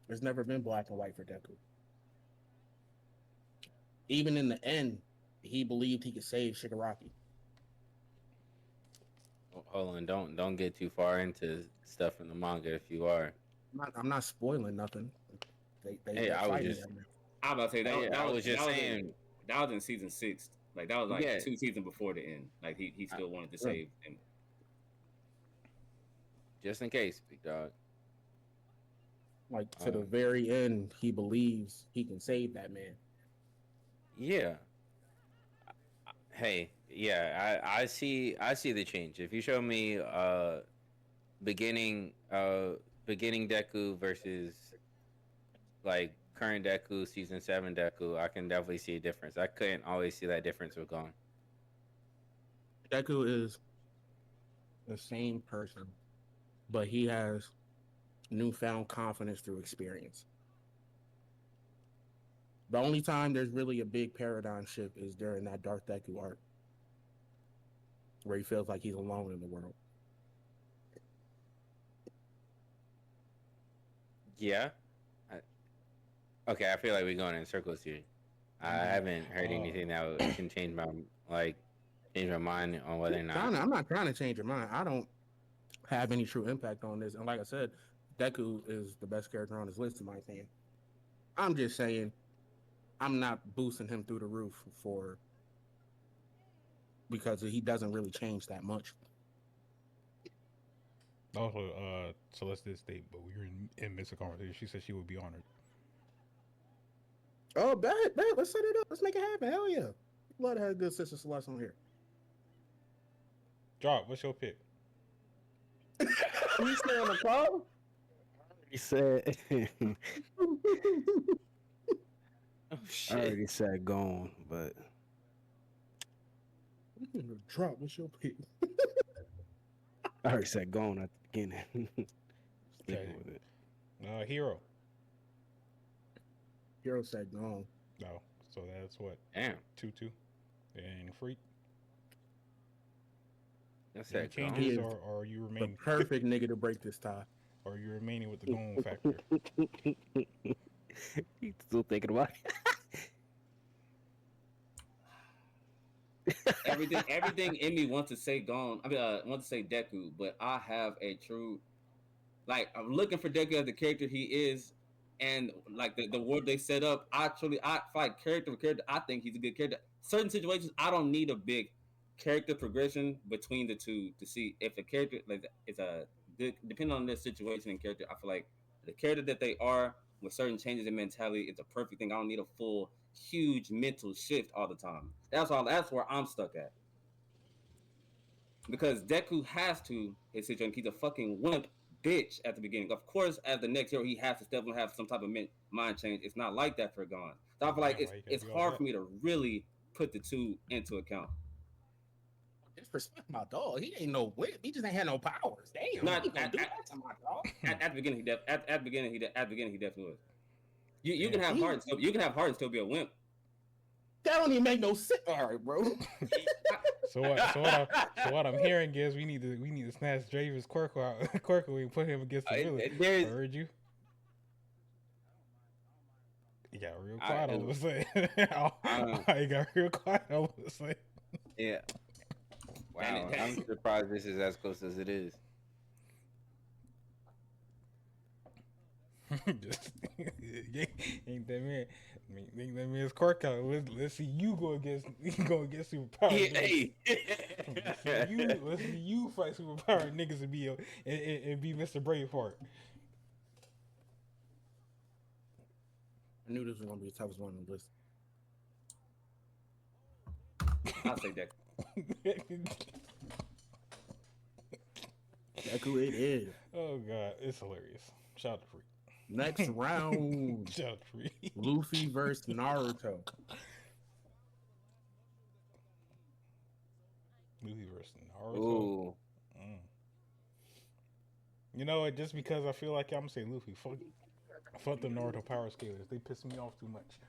There's never been black and white for Deku. Even in the end, he believed he could save Shigaraki.
Hold on, don't get too far into stuff in the manga if you are.
I'm not spoiling nothing.
Hey, I was just.
I'm about to say that.
I was just saying
that was in season 6. Like that was like 2 seasons before the end. Like he still wanted to save him.
Just in case, big dog.
Like to the very end, he believes he can save that man.
Yeah. Hey, yeah, I see the change. If you show me beginning Deku versus like current Deku, season 7 Deku, I can definitely see a difference. I couldn't always see that difference with Gon.
Deku is the same person, but he has newfound confidence through experience. The only time there's really a big paradigm shift is during that Dark Deku arc, where he feels like he's alone in the world.
Yeah. Okay, I feel like we're going in circles here. I haven't heard anything that can change my mind on whether or not.
I'm not trying to change your mind. I don't have any true impact on this, and like I said, Deku is the best character on this list in my opinion. I'm just saying, I'm not boosting him through the roof because he doesn't really change that much.
Also, Celeste did state, but we were in midst of conversation. She said she would be honored.
Oh, bet. Let's set it up. Let's make it happen. Hell yeah. Love to have good sister Celeste on here.
Drop. What's your pick?
You stay on the call?
He said.
Oh shit!
I already said gone, but
Drop. What's your pick?
I already said gone at the beginning. Sticking
Okay.
with it.
Hero.
Hero said gone.
No. So that's what?
Damn.
2-2. And Freak.
That's
Any
that
changes,
Gone.
or are you
The
remaining?
perfect nigga to break this tie.
Or are you remaining with the Gone factor?
He's still thinking about it.
Everything in me wants to say Gon. Want to say Deku, but I have a true, like, I'm looking for Deku as the character he is, and like the world they set up. I fight character for character. I think he's a good character. Certain situations, I don't need a big character progression between the two to see if a character is a good. Depending on their situation and character, I feel like the character that they are with certain changes in mentality, it's a perfect thing. I don't need a full huge mental shift all the time. That's where I'm stuck at. Because Deku has to his situation. He's a fucking wimp bitch at the beginning. Of course, as the next hero, he has to definitely have some type of mind change. It's not like that for Gon. So I feel like it's hard for me to really put the two into account.
Disrespect my dog. He ain't no whip. He just ain't had no powers. Damn.
Not
He gonna do that to my dog.
At the beginning, he definitely was. You can have heart. You can have heart and still be a wimp.
That don't even make no sense. All right, bro.
So what I'm hearing is we need to snatch Draven's Quirkle out. Quirkle and put him against the villain. I heard you. You got real quiet all of a sudden. You got real quiet all of a sudden.
Yeah. Wow, I'm surprised this is as close as it is.
Just, ain't that man? Ain't that man's cork out? Let's see you go against superpower.
Hey.
Let's see you fight superpower niggas and be Mr. Braveheart.
I knew this was gonna be the toughest one on the list.
I'll say Deku.
Deku, it is.
Oh god, it's hilarious. Shout out to Free.
Next round,
Shout out to Free.
Luffy versus Naruto.
Luffy versus Naruto.
Ooh.
You know what? Just because I feel like I'm gonna say Luffy. Fuck the Naruto power scalers. They piss me off too much.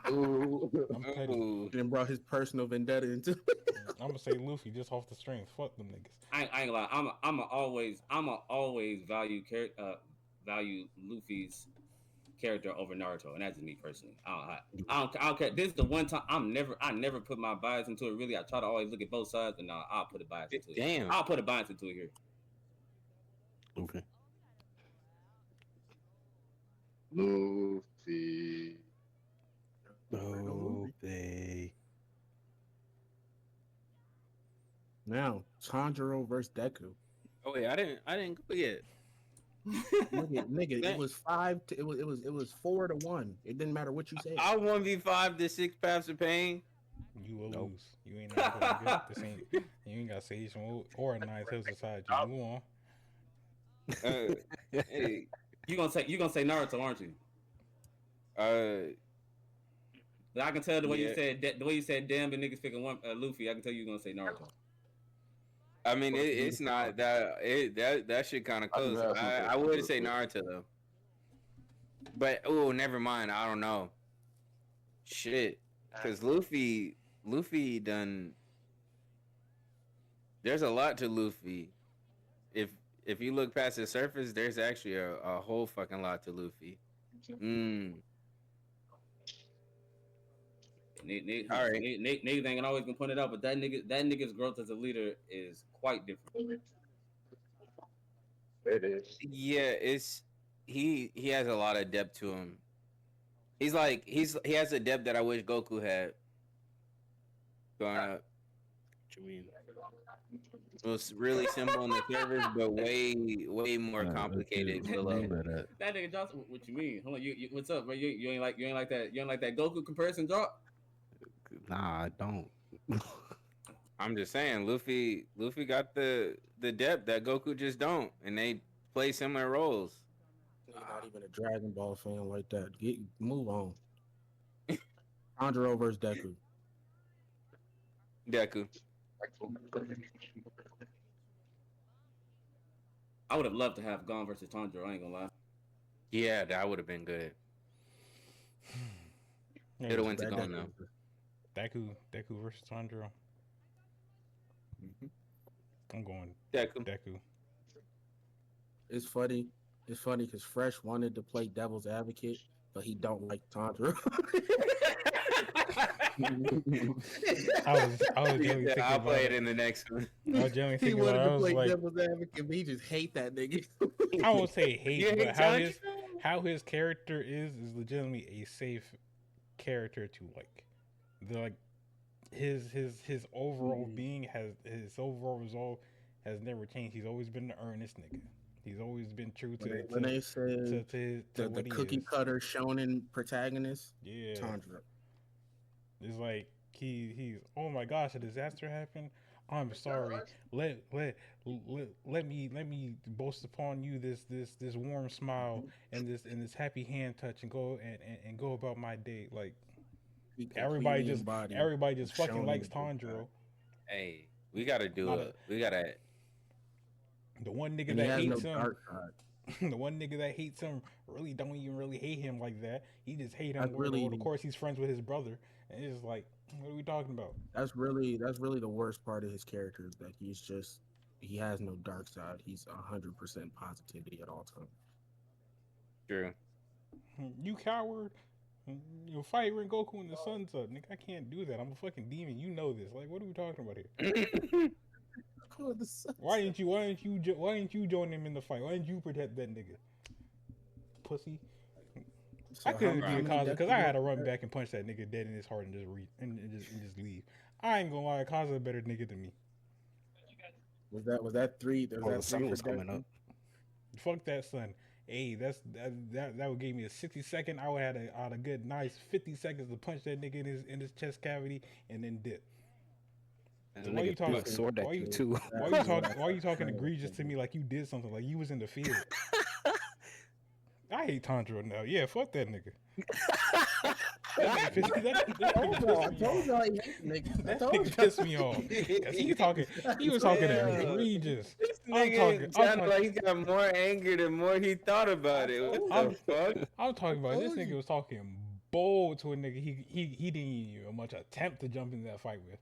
I'm petty.
And brought his personal vendetta into.
I'm gonna say Luffy just off the strength. Fuck them niggas.
I ain't gonna lie. I'm always value Luffy's character over Naruto, and that's just me personally. I don't care. This is the one time I never put my bias into it. Really, I try to always look at both sides, and I'll put a bias into it.
Damn.
I'll put a bias into it here.
Okay.
Luffy.
Luffy.
Now, Tanjiro versus Deku.
Oh wait, I didn't go yet.
Nigga, it was 5 to, it was 4-1. It didn't matter what you said.
I 1v5 the 6 paths of pain.
You will lose. You ain't not gonna get this. You ain't got Sage Mode or a Nine Tails beside you. Move on.
Hey,
You gonna say Naruto, aren't you? But I can tell the way you said damn, and niggas picking one Luffy. I can tell you're gonna say Naruto.
I mean, it's not that shit kind of close. I would say Naruto though, but never mind. I don't know. Shit, because Luffy done. There's a lot to Luffy. If you look past the surface, there's actually a whole fucking lot to Luffy.
All right, niggas ain't always been pointed out, but that nigga's growth as a leader is quite different.
It is.
Yeah, he has a lot of depth to him. He has a depth that I wish Goku had. Growing up.
What you mean?
It was really simple in the servers, but way more complicated below.
That nigga Johnson, what you mean? Hold on, you what's up, bro? You ain't like that Goku comparison drop?
Nah, I don't.
I'm just saying, Luffy got the depth that Goku just don't, and they play similar roles.
You're not even a Dragon Ball fan like that. Move on. Tanjiro versus Deku.
Deku.
I would have loved to have Gon versus Tanjiro. I ain't gonna lie.
Yeah, that would have been good. It would have went to Gon though.
Deku versus Tanjiro. I'm going Deku.
It's funny because Fresh wanted to play devil's advocate, but he don't like Tanjiro.
I'll play it in the next one.
I was generally
He
thinking
wanted
about it. I
to
was
play
like,
devil's advocate, but he just hate that nigga.
I won't say hate,
You
but
hate
how his character is legitimately a safe character to like. They're like his overall being his overall resolve has never changed. He's always been the earnest nigga. He's always been true to
when they say the
what he
cookie
is.
cutter shonen protagonist.
Yeah,
Tanjiro.
it's like he's oh my gosh, a disaster happened. I'm sorry. Let me boast upon you this warm smile and this happy hand touch and go and go about my day. Like everybody just fucking likes Tanjiro.
Hey, we gotta do it. We gotta.
The one nigga
And
that
he has
hates
no
him,
dark side.
the one nigga that hates him really don't even really hate him like that. He just hate him.
That's really-
Of course, he's friends with his brother, and it's just like, what are we talking about?
That's really the worst part of his character is that he has no dark side. He's 100% positivity at all times.
True.
You coward! You fight Rengoku in the sun's up, nigga. I can't do that. I'm a fucking demon. You know this. Like, what are we talking about here? Why didn't you join him in the fight? Why didn't you protect that nigga? pussy.
So
I couldn't
how
be a
many
Kaza because
Deku
I had to
was
run
there?
back and punch that nigga dead in his heart and just leave. I ain't gonna lie, Kaza a better nigga than me.
Was that three? Was
Oh,
that
the
three
sun
for
was coming
Deku?
up.
Fuck that son. Hey, that would give me a 60-second. I would have a good nice 50 seconds to punch that nigga in his chest cavity and then dip.
And
So
the
why you
nigga threw
talking?
a sword at
Why
you
you
too.
why you talking egregious to me like you did something like you was in the field? I hate Tanjiro now. Yeah, fuck that nigga. That nigga pissed me off.
y'all he hates niggas.
That nigga pissed me off. Cause he was talking
Yeah.
egregious.
This
I'm
nigga
talking,
sounded like he got more anger the more he thought about it. What
I'm-
the fuck?
I'm talking about this
told
nigga
you.
was talking bold to a nigga he didn't even much attempt to jump into that fight with.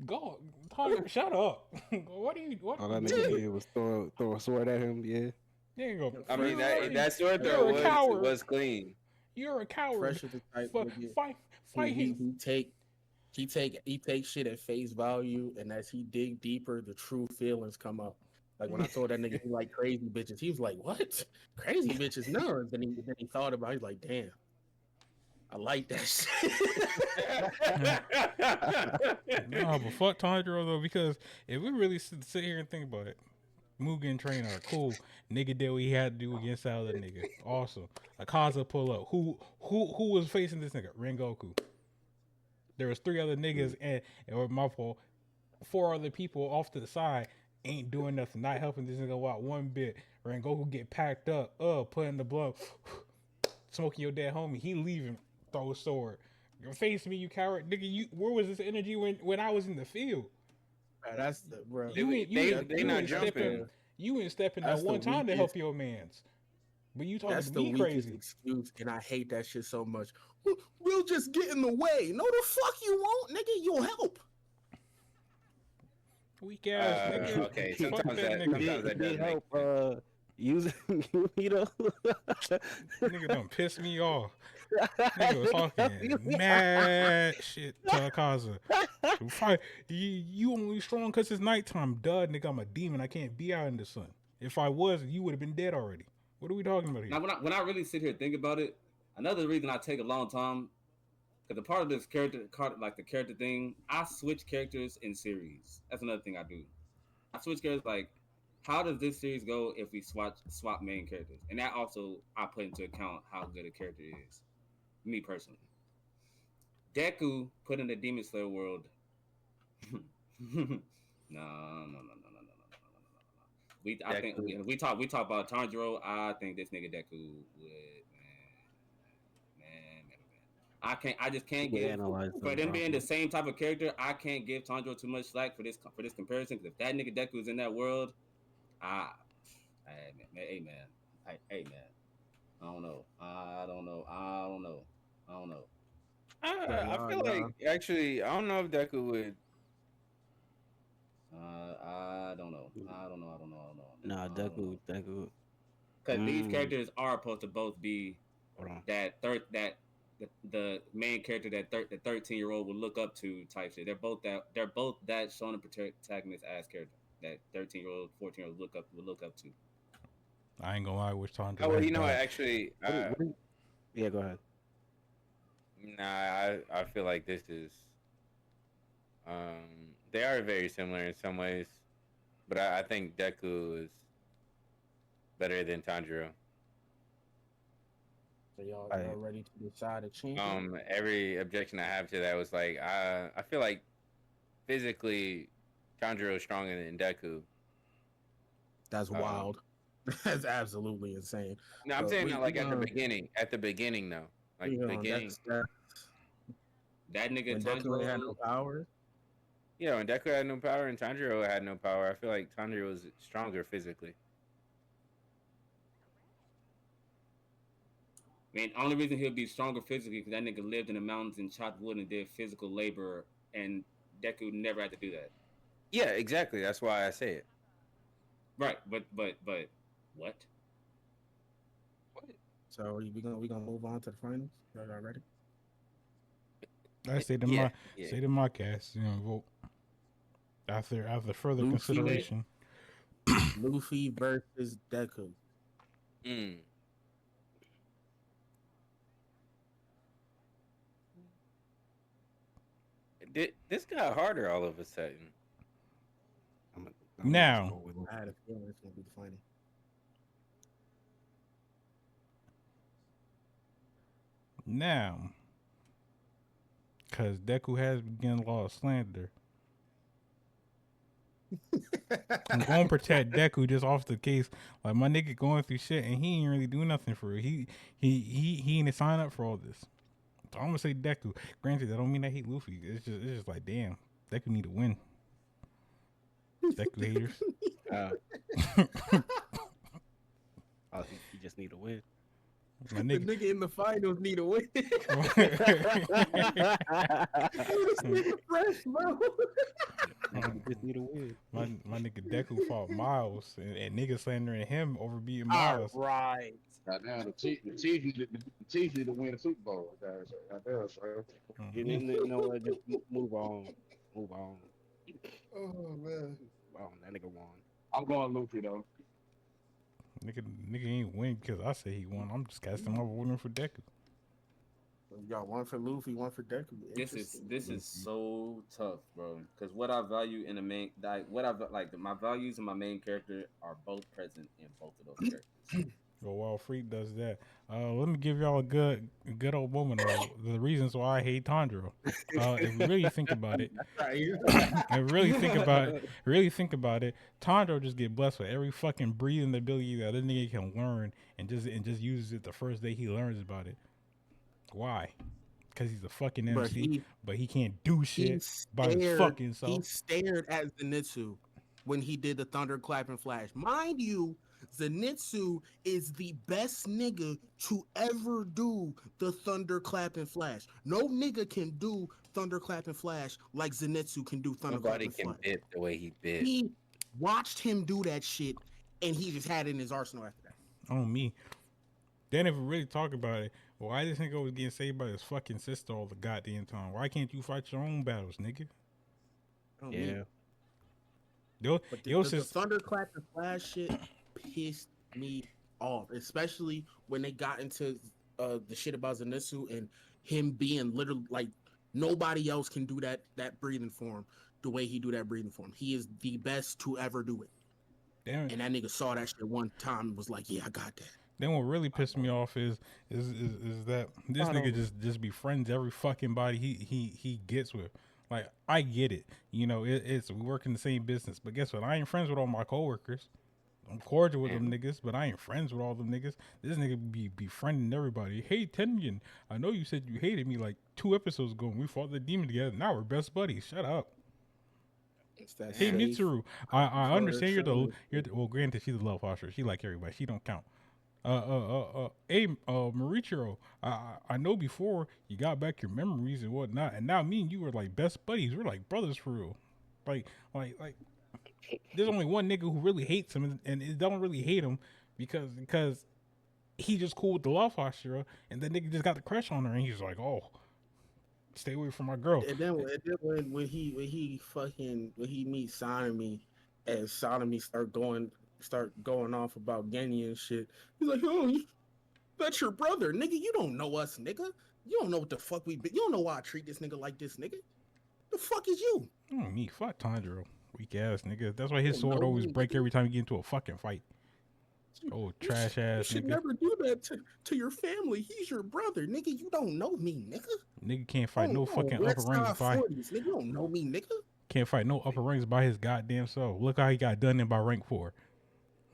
Go, Tanjiro, shut up. What
All that
you
nigga
doing?
did was throw a sword at him. Yeah.
You ain't go.
I mean,
You're
that sword
you're
throw
a coward.
was clean.
You're a coward.
Fresh as the type nigga.
Fight him.
He take shit at face value, and as he dig deeper, the true feelings come up. Like when I told that nigga he like crazy bitches, he was like, "What? Crazy bitches? No." And then he thought about it. He's like, "Damn, I like that shit."
No, but fuck Tanjiro though, because if we really sit here and think about it, Mugen Trainer, cool. Nigga did what he had to do against that other nigga. Awesome. Akaza pull up. Who was facing this nigga? Rengoku. There was 3 other niggas and or my fault, 4 other people off to the side ain't doing nothing, not helping this nigga out one bit. Rengoku get packed up, put in the blood, smoking your dead homie. He leaving, throw a sword. Face me, you coward, nigga. Where was this energy when I was in the field?
That's the bro.
They not jumping.
You ain't stepping
That's
that
the
one time to help
weakest-
your mans. But you talking
That's
to
the
me
weakest
crazy.
excuse, and I hate that shit so much. We'll just get in the way. No, the fuck you won't, nigga. You'll help.
Weak ass nigga.
Okay,
Fuck
sometimes
that
that
nigga.
does
Need
make
help using Yumito.
Nigga done piss me off. Nigga was talking mad shit to Akaza. Fight. You only strong because it's nighttime. Duh, nigga, I'm a demon. I can't be out in the sun. If I was, you would have been dead already. What are we talking about here?
Now, when I really sit here and think about it, another reason I take a long time, because a part of this character, like the character thing, I switch characters in series. That's another thing I do. I switch characters like, how does this series go if we swap main characters? And that also I put into account how good a character is. Me personally. Deku put in the Demon Slayer world. No. I think we talk about Tanjiro. I think this nigga Deku would man. I just can't give for them being the same type of character. I can't give Tanjiro too much slack for this comparison. Because if that nigga Deku is in that world, hey man, I don't know. I
feel like actually, I don't know if Deku would.
I don't know.
Nah, Deku.
Because these characters are supposed to both be the main character that the 13-year-old will look up to type shit. They're both that shonen protagonist ass character that 13-year-old, 14-year-old will look up to.
I ain't gonna lie, which Tanjiro.
Oh, well, you know what? Actually,
yeah, go ahead.
Nah, I feel like this is. They are very similar in some ways, but I think Deku is better than Tanjiro.
So y'all ready to decide a change?
Every objection I have to that was like, I feel like physically, Tanjiro is stronger than Deku.
That's wild. That's absolutely insane.
No, I'm saying at the beginning. At the beginning, though, like the beginning.
That nigga
when Deku had no power.
Yeah, when Deku had no power and Tanjiro had no power, I feel like Tanjiro was stronger physically.
Man, only reason he'll be stronger physically because that nigga lived in the mountains and chopped wood and did physical labor, and Deku never had to do that.
Yeah, exactly. That's why I say it.
Right, but what?
So we gonna move on to the finals. Y'all ready?
I say to my cast, vote after further consideration.
Luffy versus Deku.
This got harder all of a sudden.
Now.
I had a feeling it's gonna be the final.
Now, because Deku has begun law of slander, I'm going to protect Deku just off the case. Like, my nigga going through shit and he ain't really do nothing for it. He ain't sign up for all this. So I'm going to say Deku. Granted, that don't mean I hate Luffy. It's just like, damn, Deku need to win. Deku haters.
He just need to win.
My
The
nigga.
nigga in the finals need a win. This nigga fresh, bro.
He just need to win.
My nigga Deku fought Miles and niggas slandering him over beating
All
Miles.
right.
Goddamn, the Chiefs need to win the Super Bowl. Goddamn, bro.
You know what? Just move on. Move on.
Oh man.
Wow, that nigga won.
I'm going Luffy though.
Nigga ain't win because I say he won. I'm just casting my vote in for Deku.
Y'all one for Luffy, one for Deku.
This is so tough, bro. Because what I value in the main, my values in my main character are both present in both of those characters.
Well, while Freak does that, let me give y'all a good old moment of the reasons why I hate Tanjiro. If you really think about it, really think about it, Tanjiro just get blessed with every fucking breathing ability that a nigga can learn, and just uses it the first day he learns about it. Why? Because he's a fucking MC, but he can't do shit by his fucking self.
He stared at Zenitsu when he did the thunderclap and flash. Mind you, Zenitsu is the best nigga to ever do the thunderclap and flash. No nigga can do thunderclap and flash like Zenitsu can do thunderclap
Nobody
and
can
flash.
bit the way he bit.
He watched him do that shit, and he just had it in his arsenal after that.
On me. Then if we really talk about it, why this nigga was getting saved by his fucking sister all the goddamn time? Why can't you fight your own battles, nigga?
Yeah.
But the thunderclap and flash shit pissed me off, especially when they got into the shit about Zenitsu and him being literally like nobody else can do that breathing form the way he do that breathing form. He is the best to ever do it.
Damn it.
And that nigga saw that shit one time and was like, "Yeah, I got that."
Then what really pissed me off is that this nigga just befriends every fucking body he gets with. Like, I get it, you know, it's we work in the same business, but guess what? I ain't friends with all my coworkers. I'm cordial with them niggas, but I ain't friends with all them niggas. This nigga be befriending everybody. Hey, Tengen, I know you said you hated me like 2 episodes ago when we fought the demon together. Now we're best buddies. Shut up. Hey, Mitsuru, I understand you're the well, granted she's the love posture. She like everybody. She don't count. Hey, Mauricio, I know before you got back your memories and whatnot, and now me and you were like best buddies. We're like brothers for real. Like, there's only one nigga who really hates him, and it don't really hate him because he just cool with the love posture, and the nigga just got the crush on her, and he's like, oh, stay away from my girl.
And then when he meets Sonomy, and Sonomy start going off about Genny and shit. He's like, "Oh, that's your brother, nigga. You don't know us, nigga. You don't know what the fuck we been. You don't know why I treat this nigga like this, nigga. The fuck is you?"
Oh, me, fuck Tanjiro, weak ass nigga. That's why his sword always break every time you get into a fucking fight. Oh, trash ass
You should
nigga.
never do that to your family. He's your brother, nigga. You don't know me, nigga.
Nigga can't fight no fucking upper ranks by.
Nigga, you don't know me, nigga.
Can't fight no upper ranks by his goddamn self. Look how he got done in by rank 4.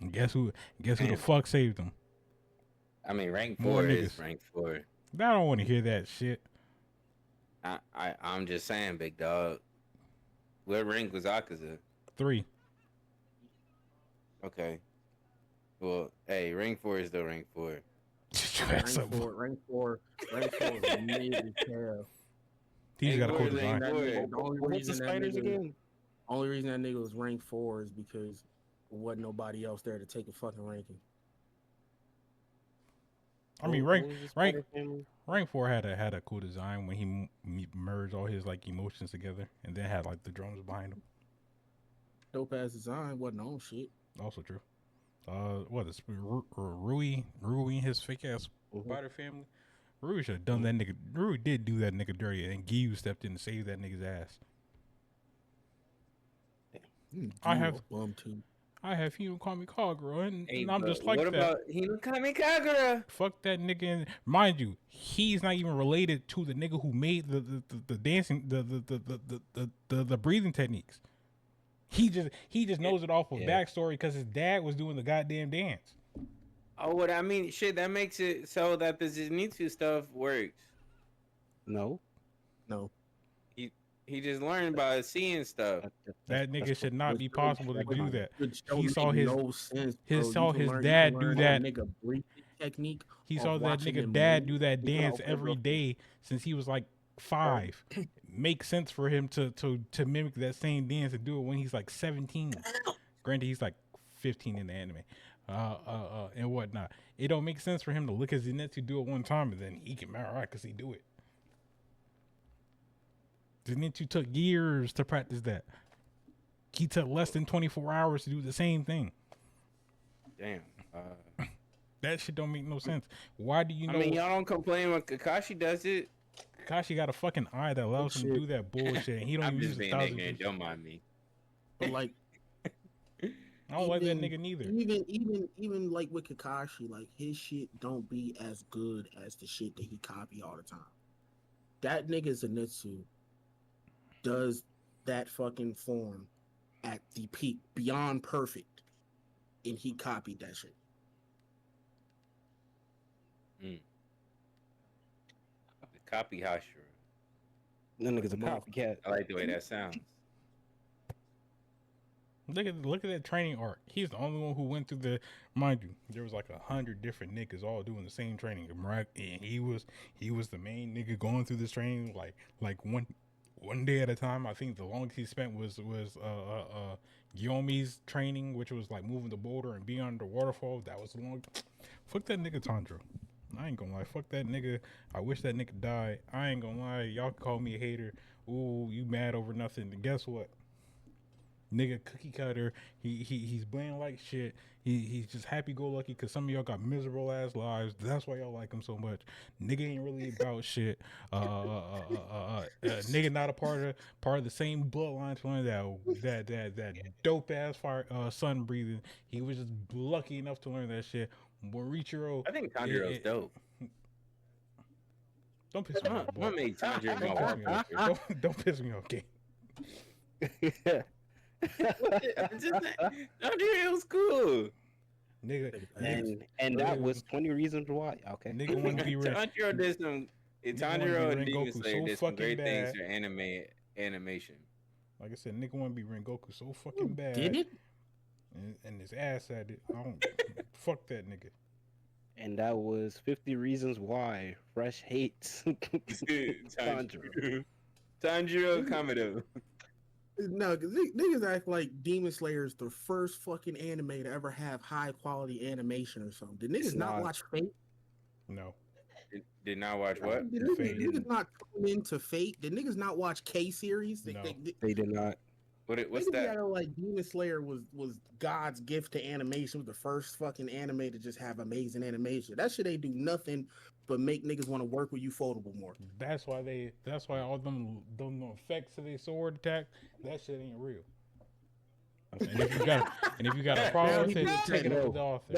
And guess who the fuck saved him?
I mean, rank
More
4 is
niggas.
rank 4.
I don't want to hear that shit.
I'm just saying, big dog. What rank was Akaza?
3.
Okay. Well, hey, rank 4 is still rank 4.
Rank four is mid as hell.
He's got a cool
Rank
design.
four.
The only
What's the
reason that
spiders
nigga,
again?
only reason that nigga was rank 4 is because there wasn't nobody else there to take a fucking ranking.
I mean,
What was the spider family?
rank 4 had a cool design when he merged all his like emotions together, and then had like the drums behind him.
Dope ass design, wasn't on shit.
Also true. What is Rui and his fake ass
Mhm.
spider family? Rui should have done that nigga. Rui did do that nigga dirty, and Giyu stepped in and saved that nigga's ass. I have Hinokami Kagura, and I'm just like
what
that.
What about Hinokami Kagura?
Fuck that nigga. And mind you, he's not even related to the nigga who made the dancing the breathing techniques. He just knows it off of backstory because his dad was doing the goddamn dance.
Oh, what I mean, shit, that makes it so that the Zenitsu stuff works.
No.
He just learned by seeing stuff.
That nigga should not be possible to do that.
He
saw his
dad
dad do that
technique.
He saw that nigga dad do that dance every day since he was like 5. Makes sense for him to mimic that same dance and do it when he's like 17. Granted, he's like 15 in the anime, and whatnot. It don't make sense for him to look at Zenitsu do it one time and then he can marry right because he do it. Zenitsu took years to practice that. He took less than 24 hours to do the same thing.
Damn.
That shit don't make no sense. Why do you know?
I mean, y'all don't complain when Kakashi does it.
Kakashi got a fucking eye that allows him to do that bullshit. And he don't
I'm
even
just
use
being
his
ignorant. Don't mind me.
But like,
I don't like that nigga neither.
Even like with Kakashi, like his shit don't be as good as the shit that he copy all the time. That nigga Zenitsu does that fucking form at the peak, beyond perfect, and he copied that shit.
The copy Hashira.
That nigga's a copycat.
I like the way that sounds.
Look at that training arc. He's the only one who went through the. Mind you, there was like 100 different niggas all doing the same training, and he was the main nigga going through this training like one day at a time. I think the longest he spent was Yomi's training, which was like moving the boulder and being under the waterfall. That was long. Fuck that nigga Tanjiro. I ain't gonna lie. Fuck that nigga. I wish that nigga died. I ain't gonna lie. Y'all call me a hater. Ooh, you mad over nothing. And guess what? Nigga cookie cutter. He's playing like shit. He's just happy go lucky because some of y'all got miserable ass lives. That's why y'all like him so much. Nigga ain't really about shit. Nigga not a part of the same bloodline to learn that dope ass fire sun breathing. He was just lucky enough to learn that shit. Morichiro,
I think Tanjiro's dope.
Don't piss me off, boy.
What made Tanjiro my work?
Don't piss me off, King.
Tanjiro was cool.
Nigga,
and that was 20 reasons why. Okay.
Nigga want to be rich.
Tanjiro did some. Tanjiro and Demon Slayer did some great things for animation.
Like I said, nigga want to be Rengoku so fucking bad.
Did it?
And his ass at it. I don't fuck that nigga.
And that was 50 reasons why Fresh hates Tanjiro.
Tanjiro Kamado.
No, because niggas act like Demon Slayer is the first fucking anime to ever have high quality animation or something. Did niggas not watch Fate?
No.
Did not watch what?
Did niggas not tune into Fate? Did niggas not watch K-Series?
No.
They did not.
What's that?
Like Demon Slayer was God's gift to animation. Was the first fucking anime to just have amazing animation. That shit ain't do nothing but make niggas want to work with Ufotable more.
That's why all them effects of their sword attack, that shit ain't real. And if you got a problem with it, take it up with the author.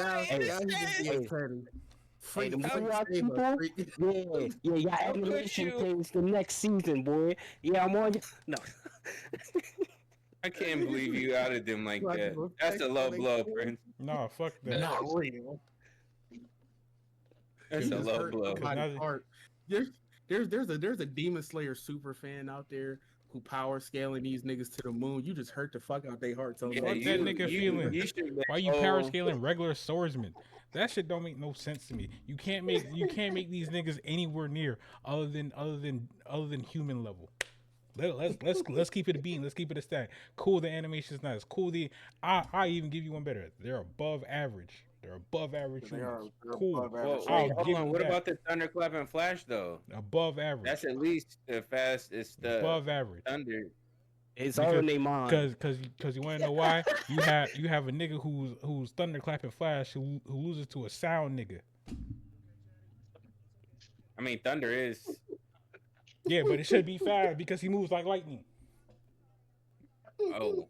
Y'all animation things the next season, boy. Yeah, I'm on. No.
I can't believe you outed them like that. That's a low blow, Prince.
Nah, fuck that.
Not real.
That's a low blow.
There's a Demon Slayer super fan out there who power scaling these niggas to the moon. You just hurt the fuck out their hearts.
Fuck that nigga feeling. Why you power scaling regular swordsmen? That shit don't make no sense to me. You can't make these niggas anywhere near other than human level. Let's keep it a beam. Let's keep it a stack. Cool, the animation's nice. Cool, I even give you one better. They're above average. They're above average. Cool.
Well, hold on. What about the Thunderclap and Flash though?
Above average.
That's at least the fastest.
Above average.
Thunder.
It's all in their mind.
Because you want to know why? You have a nigga who's Thunderclap and Flash who loses to a sound nigga.
I mean, Thunder is.
Yeah, but it should be fast because he moves like lightning.
Oh,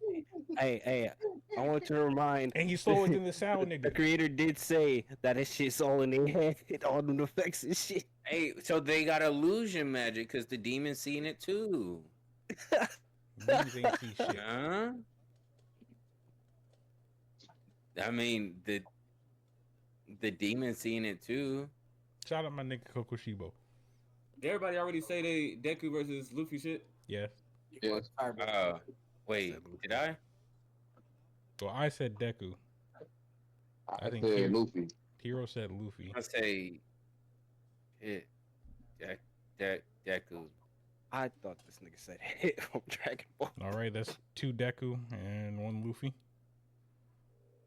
Hey, I want to remind.
And he's slower than the sound
The
nigga.
creator did say that his shit's all in their head, all the effects and shit.
hey, so they got illusion magic because the demon's seen it too.
These ain't see shit.
Huh? I mean, the demon's seen it too.
Shout out my nigga Kokushibo.
Did everybody already say they Deku versus Luffy shit?
Yes.
Yes.
Wait, did I?
Well, I said Deku.
I
think
said
here-
Luffy.
Hero said Luffy.
I say it. Deku.
I thought this nigga said hit from Dragon Ball.
All right, that's 2 Deku and 1 Luffy.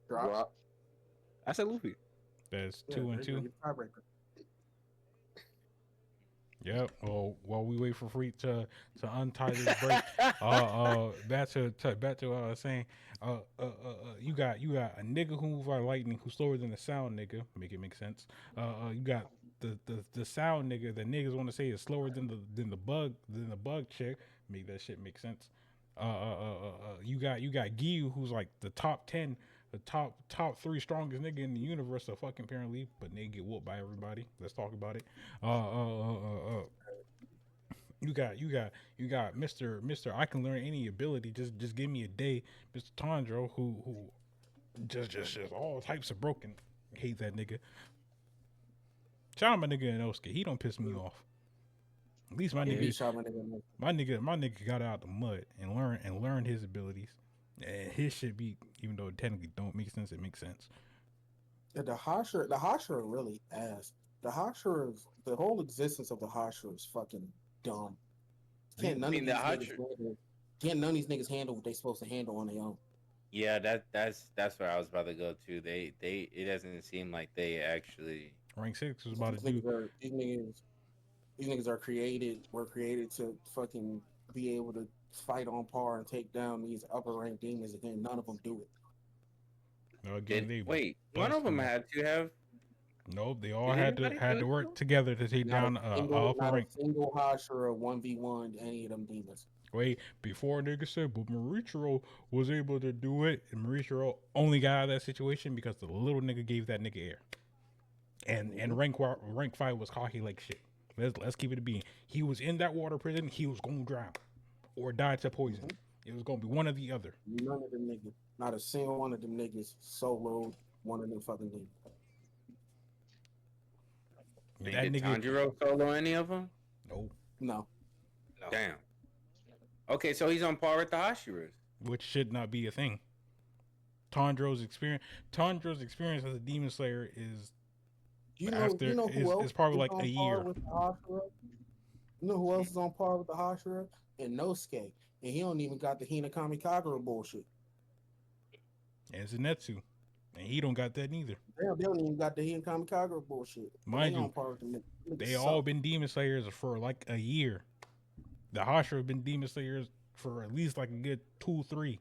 Drop.
I said Luffy.
That's
Yeah,
2 and
there
2.
you go, tiebreaker.
Yep. Well, while we wait for Freak to untie this break, back to what I was saying. You got a nigga who moves like lightning, who's slower than the sound nigga. Make it make sense. You got the sound nigga that niggas want to say is slower than the bug chick. Make that shit make sense. You got Giyu, who's like the top 10. The top 3 strongest nigga in the universe, so fucking apparently, but they get whooped by everybody. Let's talk about it. You got Mr. I can learn any ability. Just give me a day, Mr. Tanjiro, who just all types of broken. Hate that nigga. Shout out my nigga Inosuke. He don't piss me off. At least my nigga got out the mud and learned his abilities. And his shit be, even though it technically don't make sense, it makes sense.
Yeah, the Hashira really ass. The whole existence of the Hashira is fucking dumb. Can't none of these niggas handle what they supposed to handle on their own.
Yeah, that's where I was about to go to. They it doesn't seem like they actually.
Rank 6 was about to do.
These niggas were created to fucking be able to fight on par and take down these upper rank demons. Again, none of them do it.
No, again,
One of them had to have.
Nope, they all had to work together to take down upper rank.
Single Hashira 1v1 any of them demons.
Wait, before nigga said, but Marichiro was able to do it, and Marichiro only got out of that situation because the little nigga gave that nigga air. And rank 5 was cocky like shit. Let's keep it a being. He was in that water prison. He was gonna drown or die to poison. It was gonna be one or the other.
None of them niggas, not a single one of them niggas soloed one of them fucking demons.
Did Tanjiro solo any of them?
No.
Damn. Okay, so he's on par with the Hashiras,
which should not be a thing. Tanjiro's experience as a demon slayer is it's probably like a year.
You know who else is on par with the Hashira? Inosuke, and he don't even got the Hinakami Kagura bullshit.
And Zenitsu, and he don't got that neither.
They don't even got the Hinakami Kagura bullshit.
Mind you, they all been demon slayers for like a year. The Hashira have been demon slayers for at least like a good 2-3.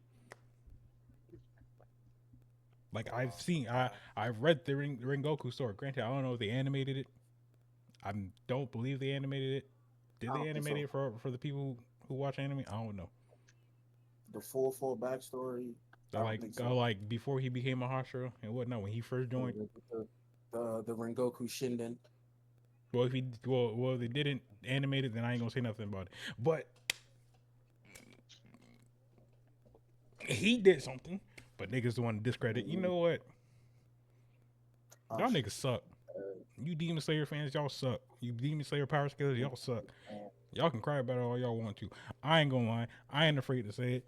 Like I've read the Rengoku story. Granted, I don't know if they animated it. I don't believe they animated it. Did they animate it for the people who watch anime? I don't know.
The full backstory.
Like before he became a Hashira and whatnot when he first joined.
The Rengoku Shinden.
Well, if they didn't animate it, then I ain't gonna say nothing about it. But he did something. But niggas want to discredit. You know what? Y'all niggas suck. You Demon Slayer fans, y'all suck. You Demon Slayer power scalers, y'all suck. Y'all can cry about it all y'all want to. I ain't gonna lie. I ain't afraid to say it.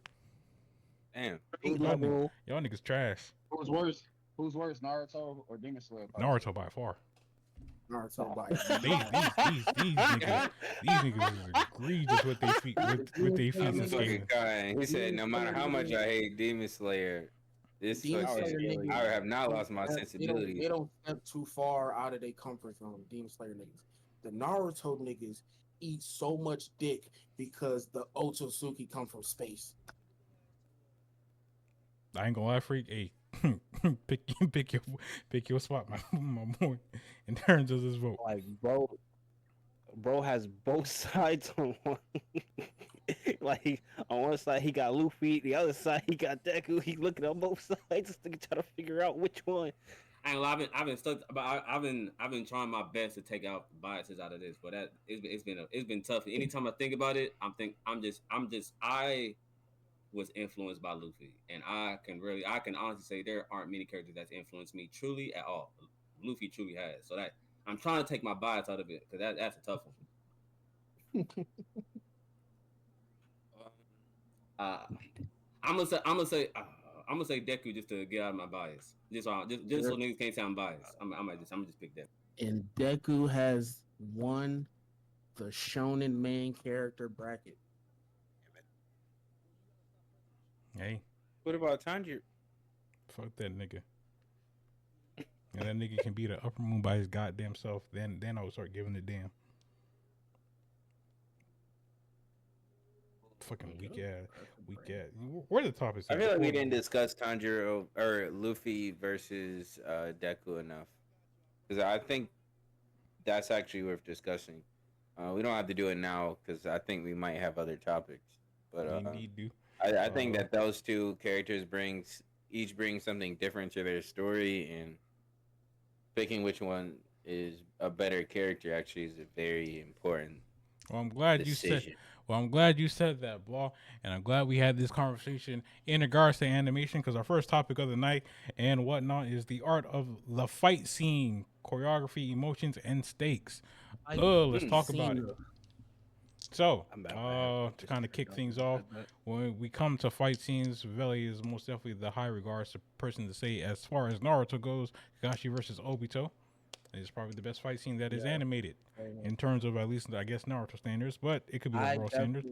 Damn.
Y'all niggas trash.
Who's worse, Naruto or Demon Slayer?
Naruto by far.
Naruto by
these niggas is egregious with their feet and skating.
He said, no matter how much I hate Demon Slayer, I have not lost my sensibility.
They don't step too far out of their comfort zone. Demon Slayer niggas. The Naruto niggas eat so much dick because the Otsutsuki come from space.
I ain't gonna lie, Freak. Hey, pick your spot, my boy. In terms of this vote,
like bro, bro has both sides on one. Like on one side he got Luffy, the other side he got Deku. He looking on both sides to try to figure out which one.
I ain't gonna lie, I've been stuck, but I've been trying my best to take out biases out of this, but it's been tough. Anytime I think about it, I was influenced by Luffy, and I can honestly say there aren't many characters that's influenced me truly at all. Luffy truly has, so that I'm trying to take my bias out of it because that's a tough one. Uh, I'm gonna say Deku just to get out of my bias. Just so niggas can't say I'm biased. I'm gonna just pick Deku.
And Deku has won the shonen main character bracket.
Hey,
What about Tanjiro?
fuck that nigga. And that nigga can be the upper moon by his goddamn self. Then I would start giving a damn. Fucking weak ass. Where are the topics?
I feel like we didn't discuss Tanjiro or Luffy versus Deku enough, because I think that's actually worth discussing. We don't have to do it now because I think we might have other topics. But
Indeed, do.
I think that those two characters each bring something different to their story, and picking which one is a better character actually is a very important
Well, I'm glad
decision.
you said that, Blah. And I'm glad we had this conversation in regards to animation, because our first topic of the night and whatnot is the art of the fight scene, choreography, emotions, and stakes. Let's talk about it. So, to kind of kick things off, when we come to fight scenes, Veli is most definitely the high regards person to say as far as Naruto goes. Kakashi versus Obito is probably the best fight scene that is animated in terms of, at least, I guess, Naruto standards, but it could be overall standards.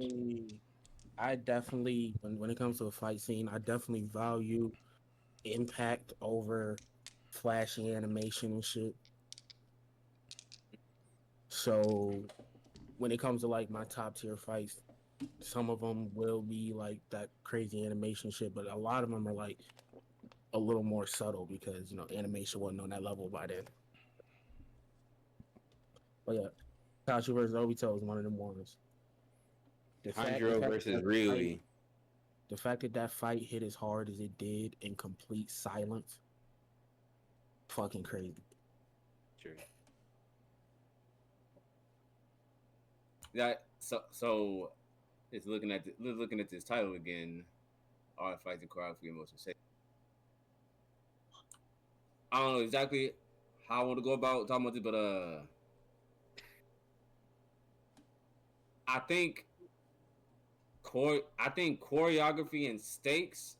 I definitely, when it comes to a fight scene, I definitely value impact over flashy animation and shit. So when it comes to like my top tier fights, some of them will be like that crazy animation shit, but a lot of them are like a little more subtle because, you know, animation wasn't on that level by then. But yeah, Kakashi versus Obito is one of them ones.
Tanjiro versus Ryui.
The fact that fight hit as hard as it did in complete silence, fucking crazy.
True.
Yeah. So it's looking at this title again. Art fights and choreography emotion. I don't know exactly how I want to go about talking about this, but I think choreography and stakes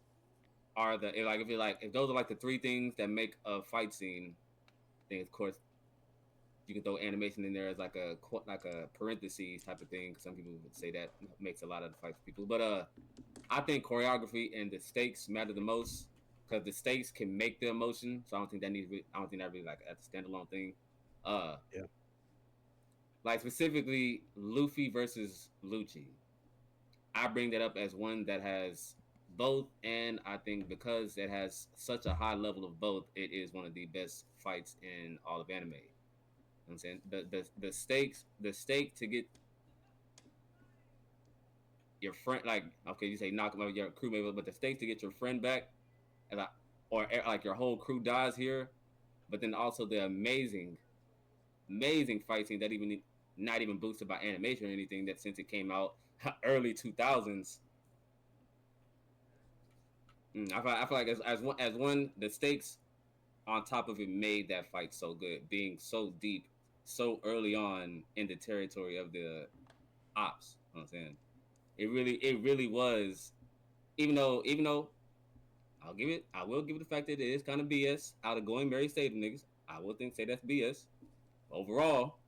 are if those are like the three things that make a fight scene. Then of course you can throw animation in there as like a parentheses type of thing. Some people would say that makes a lot of the fights for people, but I think choreography and the stakes matter the most because the stakes can make the emotion. So I don't think that really like a standalone thing.
Yeah.
Like specifically Luffy versus Lucci. I bring that up as one that has both, and I think because it has such a high level of both, it is one of the best fights in all of anime. You know what I'm saying the stake to get your friend, like, okay, you say knock him out your crewmate, but the stake to get your friend back, or like your whole crew dies here, but then also the amazing fight scene that not even boosted by animation or anything, that since it came out early 2000s. I feel like as one, the stakes on top of it made that fight so good, being so deep, so early on in the territory of the ops. You know what I'm saying? It really was. Even though I will give it the fact that it is kind of BS out of going Mary Stadium niggas. I will say that's BS. Overall,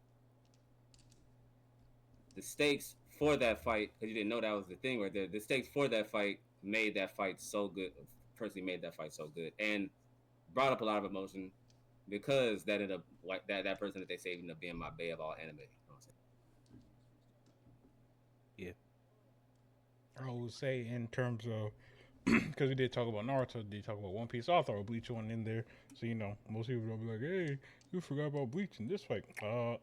the stakes for that fight, because you didn't know that was the thing right there. The stakes for that fight made that fight so good. Personally, made that fight so good and brought up a lot of emotion because that ended up like that person that they saved ended up being my bae of all anime. You know what I'm saying?
I would say in terms of, because we did talk about Naruto, did talk about One Piece, I'll throw Bleach one in there. So, most people will be like, hey, you forgot about Bleach in this fight.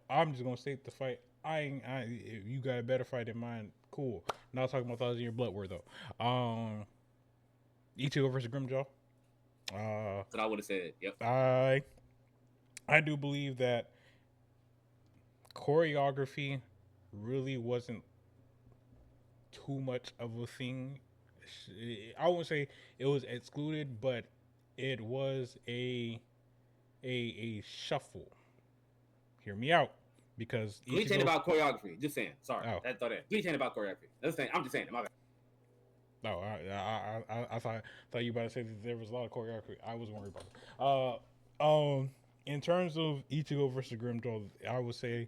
I'm just going to state the fight If you got a better fight in mind, cool. Not talking about 1,000 Year Blood War though. Ichigo versus Grimjaw.
That's what I would have said. Yep.
I do believe that choreography really wasn't too much of a thing. I won't say it was excluded, but it was a shuffle. Hear me out, because
Bleach ain't about choreography. Just saying. Sorry,
Oh.
that's all that. Bleach ain't about choreography. That's the thing. I'm just saying. My bad.
No, I thought you about to say that there was a lot of choreography. I wasn't worried about it. In terms of Ichigo versus Grimjaw, I would say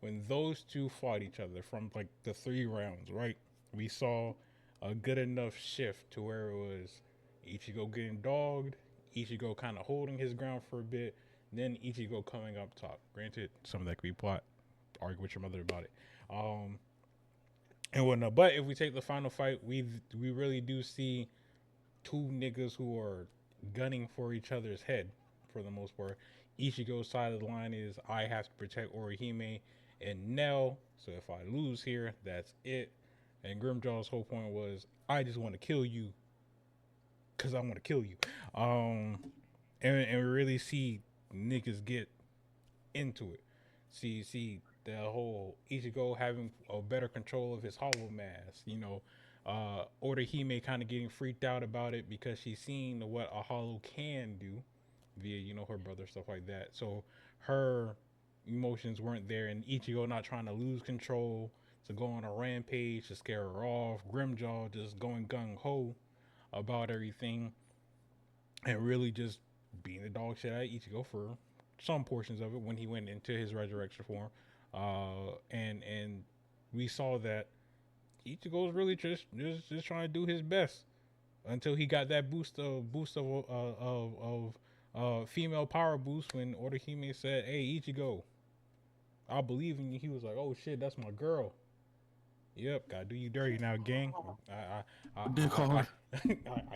when those two fought each other from like the 3 rounds, right? We saw a good enough shift to where it was Ichigo getting dogged, Ichigo kind of holding his ground for a bit, then Ichigo coming up top. Granted, some of that could be plot. Argue with your mother about it. And whatnot. But if we take the final fight, we really do see 2 niggas who are gunning for each other's head for the most part. Ichigo's side of the line is I have to protect Orihime and Nell, so if I lose here, that's it. And Grimjaw's whole point was I just want to kill you because I want to kill you. And we really see niggas get into it. See the whole Ichigo having a better control of his hollow mass, Orihime kind of getting freaked out about it because she's seen what a hollow can do via, her brother, stuff like that. So her emotions weren't there, and Ichigo not trying to lose control to go on a rampage to scare her off. Grimjaw just going gung-ho about everything and really just being the dog shit at Ichigo for some portions of it when he went into his resurrection form. And we saw that Ichigo was really just trying to do his best until he got that boost of female power boost when Orihime said, "Hey Ichigo, I believe in you." He was like, "Oh shit, that's my girl." Yep, gotta do you dirty now, gang. I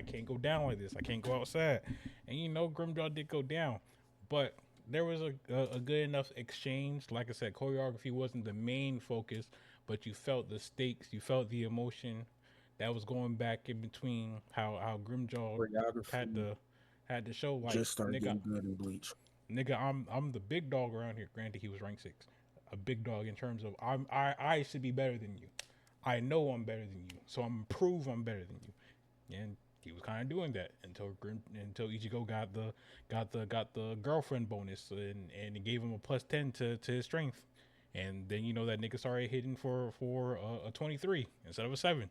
can't go down like this. I can't go outside. And Grimjaw did go down, but there was a good enough exchange. Like I said, choreography wasn't the main focus, but you felt the stakes, you felt the emotion that was going back in between. How Grimjaw had to show like,
just started
nigga,
getting good in Bleach.
Nigga, I'm the big dog around here. Granted, he was rank 6, a big dog in terms of I should be better than you. I know I'm better than you, so I'm prove I'm better than you. And he was kind of doing that until Ichigo got the girlfriend bonus and it gave him a +10 to his strength. And then that nigga started hitting for a 23 instead of a 7.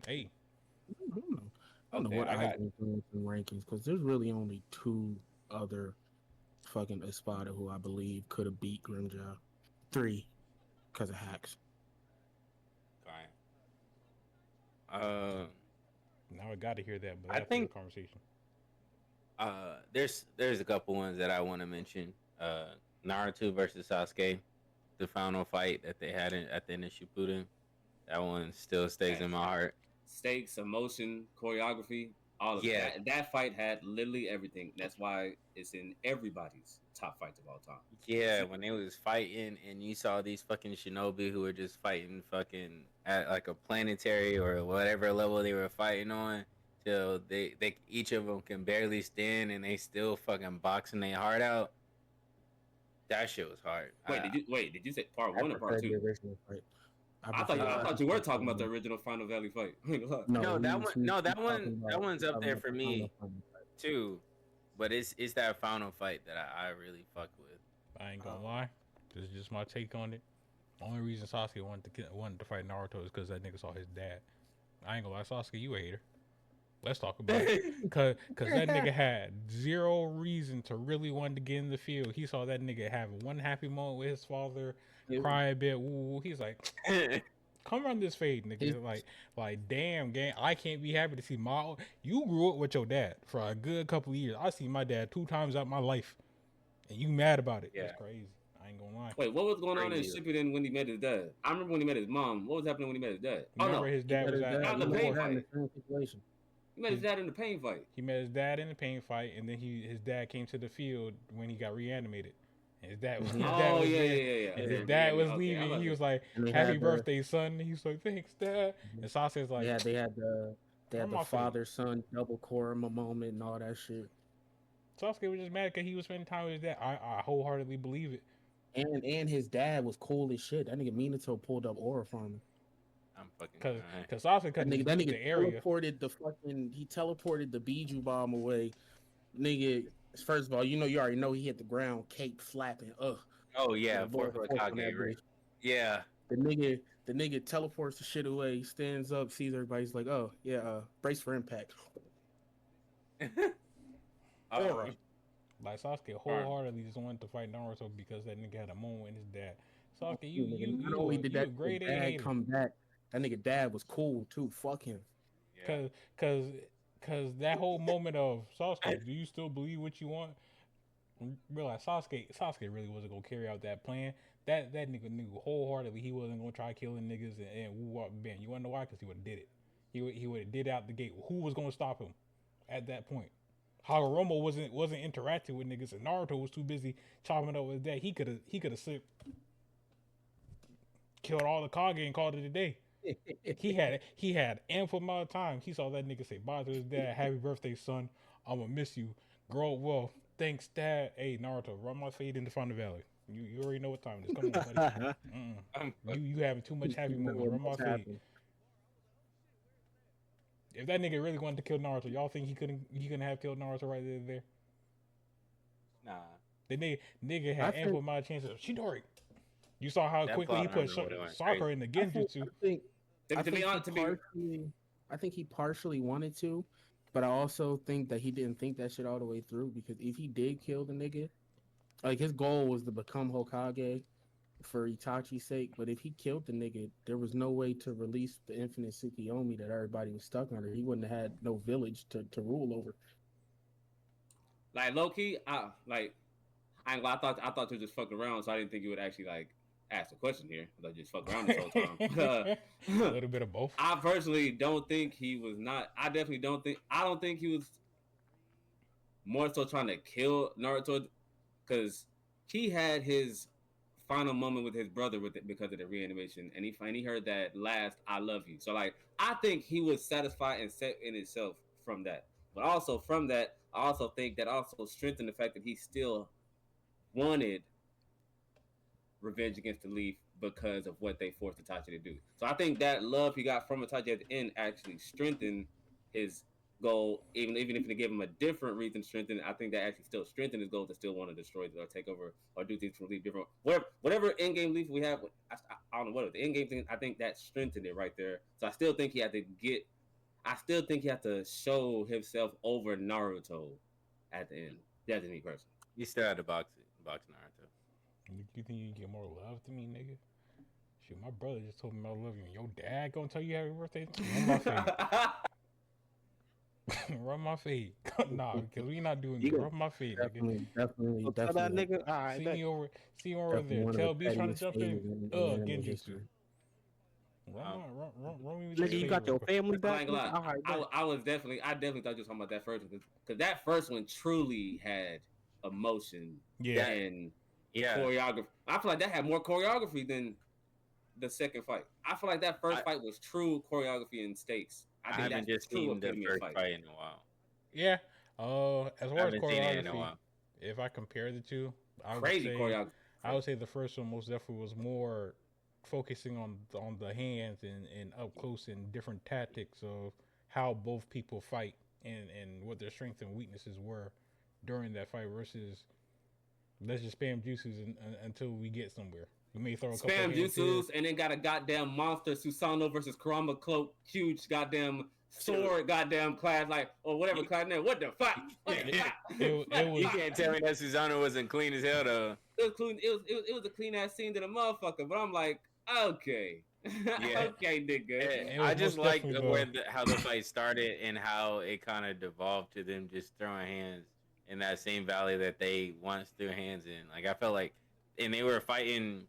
Hey.
I don't know what I got in rankings because there's really only 2 other fucking Espada who I believe could have beat Grimjaw. 3 because of hacks.
Fine.
Now I got to hear that, but
I think
the conversation.
There's a couple ones that I want to mention. Naruto versus Sasuke, the final fight that they had at the end of Shippuden. That one still stays in my heart.
Stakes, emotion, choreography, all of that. That fight had literally everything. That's why it's in everybody's top fights of all time.
Yeah, when they was fighting and you saw these fucking shinobi who were just fighting fucking at like a planetary or whatever level they were fighting on, till they each of them can barely stand and they still fucking boxing their heart out. That shit was hard.
Did you say part 1 or part 2?
The original fight.
I thought you were talking about the original Final Valley fight.
That one's up there for me too. But it's that final fight that I really fuck with.
I ain't gonna lie. This is just my take on it. The only reason Sasuke wanted to fight Naruto is because that nigga saw his dad. I ain't gonna lie, Sasuke, you a hater. Let's talk about it. Cause that nigga had 0 reason to really want to get in the field. He saw that nigga have one happy moment with his father, cry a bit. Woo. He's like, come run this fade, nigga. Like, damn, gang. I can't be happy to see you grew up with your dad for a good couple of years. I see my dad 2 times out my life, and you mad about it. That's crazy. I ain't gonna lie.
Wait, what was going on in Shippuden when he met his dad? I remember when he met his mom. What was happening when he met his dad?
His dad was
at the pain fight.
Situation.
He met his dad in the pain fight.
He met his dad in the pain fight, and then his dad came to the field when he got reanimated. His
Mhm.
dad
Oh
was
yeah,
there.
yeah, yeah.
And
yeah.
his dad was
Okay,
leaving. He was like,
And they
"Happy
had the
birthday, son." And he was like, "Thanks, dad." And Sasuke's like,
they
"Run
had the
my fade."
father son double Korama moment and all that shit.
Sasuke was just mad because he was spending time with his dad. I wholeheartedly believe it.
And his dad was cool as shit. That nigga Minato pulled up aura from him.
I'm fucking
Cause,
crying.
cause Sasuke
That
couldn't
nigga,
just
that
leave
nigga
the area.
teleported the Biju bomb away. Nigga, first of all, you already know he hit the ground, cape flapping. Ugh.
Oh yeah,
Nigga,
fourth
Lord, on that
Hokage, right?
bitch.
Yeah.
The nigga teleports the shit away, stands up, sees everybody's like, oh yeah, brace for impact. Aura.
Like Sasuke wholeheartedly just wanted to fight Naruto because that nigga had a moment with his dad. Sasuke,
Nigga, not only did
you a
that
grade A
dad
hater.
come back, that nigga dad was cool too. Fuck him.
Yeah.
Cause that whole moment of Sasuke, do you still believe what you want? Realize Sasuke really wasn't gonna carry out that plan. That nigga knew wholeheartedly he wasn't gonna try killing niggas and woo up Ben. You wanna know why? Cause he would have did it. He would have did out the gate. Who was gonna stop him at that point? Hagoromo wasn't interacting with niggas, and Naruto was too busy chopping up with that. He could have slipped, killed all the Kage and called it a day. He had ample amount of time. He saw that nigga say bye to his dad. Happy birthday, son. I'ma miss you. Grow up well. Thanks, dad. Hey, Naruto, run my fade into Fountain Valley. You already know what time it is. Come on, buddy. You having too much happy moments. Run my fade. If that nigga really wanted to kill Naruto, y'all think he couldn't have killed Naruto right there?
Nah.
The nigga had ample amount of chances. Chidori. You saw how
That
quickly he
plot
put
armor would've went
Sakura in the Genjutsu.
I think he partially wanted to, but I also think that he didn't think that shit all the way through, because if he did kill the nigga, like his goal was to become Hokage for Itachi's sake, but if he killed the nigga, there was no way to release the infinite Tsukiyomi that everybody was stuck under. He wouldn't have had no village to rule over.
Like low key, I thought you were just fucking around, so I didn't think you would actually like ask a question here. I thought you just fuck around this whole time.
A little bit of both.
I personally don't think he was not. I don't think he was more so trying to kill Naruto, because he had his final moment with his brother because of the reanimation, and he heard that last "I love you." So like, I think he was satisfied and set in himself from that. But also from that, I also think that also strengthened the fact that he still wanted revenge against the Leaf because of what they forced Itachi to do. So I think that love he got from Itachi at the end actually strengthened his goal, even if they gave him a different reason to strengthen. I think that actually still strengthened his goal to still want to destroy or take over or do things from Leaf different. Whatever in game Leaf we have, I don't know what the in game thing. I think that strengthened it right there. So I still think he had to show himself over Naruto at the end. That's me personally.
You still had to box Naruto.
You think you can get more love to me, nigga? Shoot, my brother just told me I love you, and your dad gonna tell you happy birthday? Run my fade. Run my fade. Nah, because we not doing good. Run my fade, nigga.
Definitely.
Tell that nigga. All right,
See me over there. Tell B trying to jump in. Genjutsu. Run me with
nigga, you got your family back.
I ain't gonna lie. I definitely thought you were talking about that first one, because that first one truly had emotion and choreography. I feel like that had more choreography than the second fight. I feel like that first fight was true choreography and stakes.
I haven't just seen the first fight in a while.
Yeah. As far as choreography, if I compare the two, I would say the first one most definitely was more focusing on the hands and up close and different tactics of how both people fight and what their strengths and weaknesses were during that fight versus let's just spam jutsus until we get somewhere. We may throw a couple
spam jutsus and then got a goddamn monster Susanoo versus Kurama cloak, huge goddamn sword, goddamn class, like or whatever class name. What the fuck?
You can't tell me that Susanoo wasn't clean as hell though.
It was clean. It was a clean ass scene to the motherfucker. But I'm like, okay, okay, nigga.
I just like how the fight started and how it kind of devolved to them just throwing hands in that same valley that they once threw hands in. Like I felt like, and they were fighting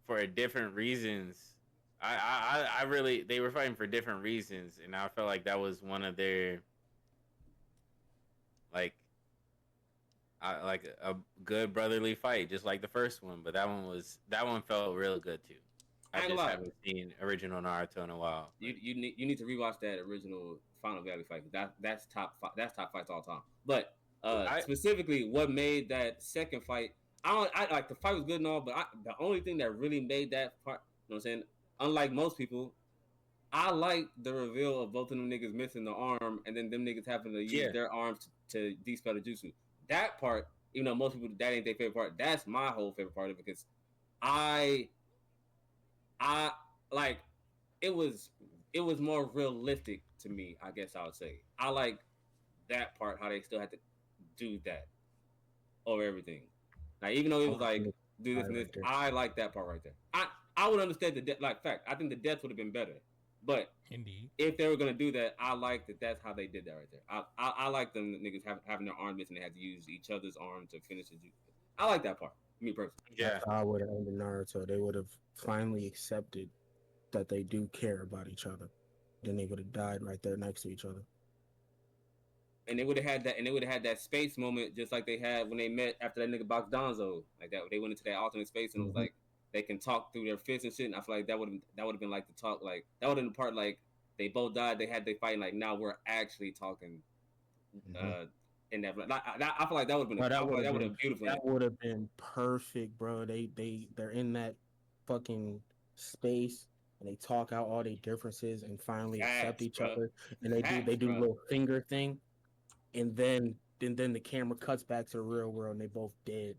for different reasons. They were fighting for different reasons, and I felt like that was one of their, like, I like a good brotherly fight, just like the first one. But that one felt real good too. I just haven't seen original Naruto in a while.
You need to rewatch that original Final Valley fight. That's top fights all time. But specifically, what made that second fight? I like the fight was good and all, but the only thing that really made that part, you know what I'm saying? Unlike most people, I like the reveal of both of them niggas missing the arm, and then them niggas having to use their arms to dispel the jutsu. That part, even though most people that ain't their favorite part, that's my whole favorite part of it because I like it was more realistic to me. I guess I would say I like that part how they still had to do that over everything. Like even though it was like do this and this, I like that part right there. I would understand the fact. I think the deaths would have been better. But
indeed,
if they were gonna do that, I like that. That's how they did that right there. I like them niggas having their arm missing. They had to use each other's arm to finish the jutsu. I like that part. Me personally.
Yeah,
that's how I would have ended Naruto. They would have finally accepted that they do care about each other. Then they would have died right there next to each other.
And they would have had that. And they would have had that space moment, just like they had when they met after that nigga boxed Donzo. Like that, they went into that alternate space and it was like. They can talk through their fists and shit, and I feel like that would have been like the talk, like that would have been the part like they both died, they had their fight, and like now we're actually talking. In that, I feel like that would have been beautiful.
That would have been perfect, bro. They're in that fucking space and they talk out all their differences and finally accept each other, and they do a little finger thing, and then the camera cuts back to the real world and they both dead.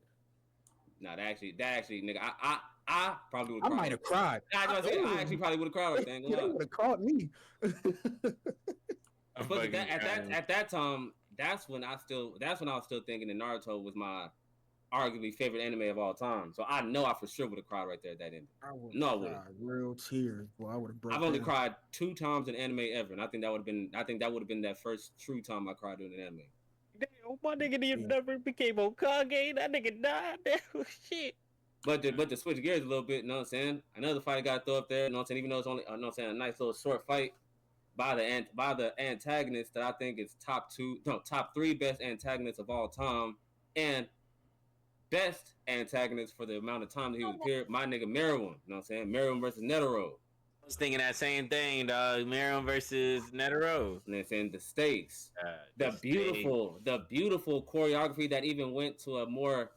No, that actually, nigga, I probably would.
I might have cried.
I actually probably would have cried. Right there.
They would have caught me.
But at that time, that's when I was still thinking that Naruto was my arguably favorite anime of all time. So I know I for sure would have cried right there at that end. I would have.
Real tears, boy. I would have.
I've only cried 2 times in anime ever, and I think that would have been that first true time I cried in an anime.
Damn, my nigga never became Hokage. That nigga died. Damn, shit.
But to switch gears a little bit, you know what I'm saying? Another fight I got to throw up there, you know what I'm saying? Even though it's only, you know what I'm saying, a nice little short fight by the antagonist that I think is top 3 best antagonists of all time, and best antagonist for the amount of time that he was appeared. My nigga Meruem, you know what I'm saying? Meruem versus Netero.
I was thinking that same thing, dog. Meruem versus Netero.
And then saying the stakes, the beautiful choreography that even went to a more,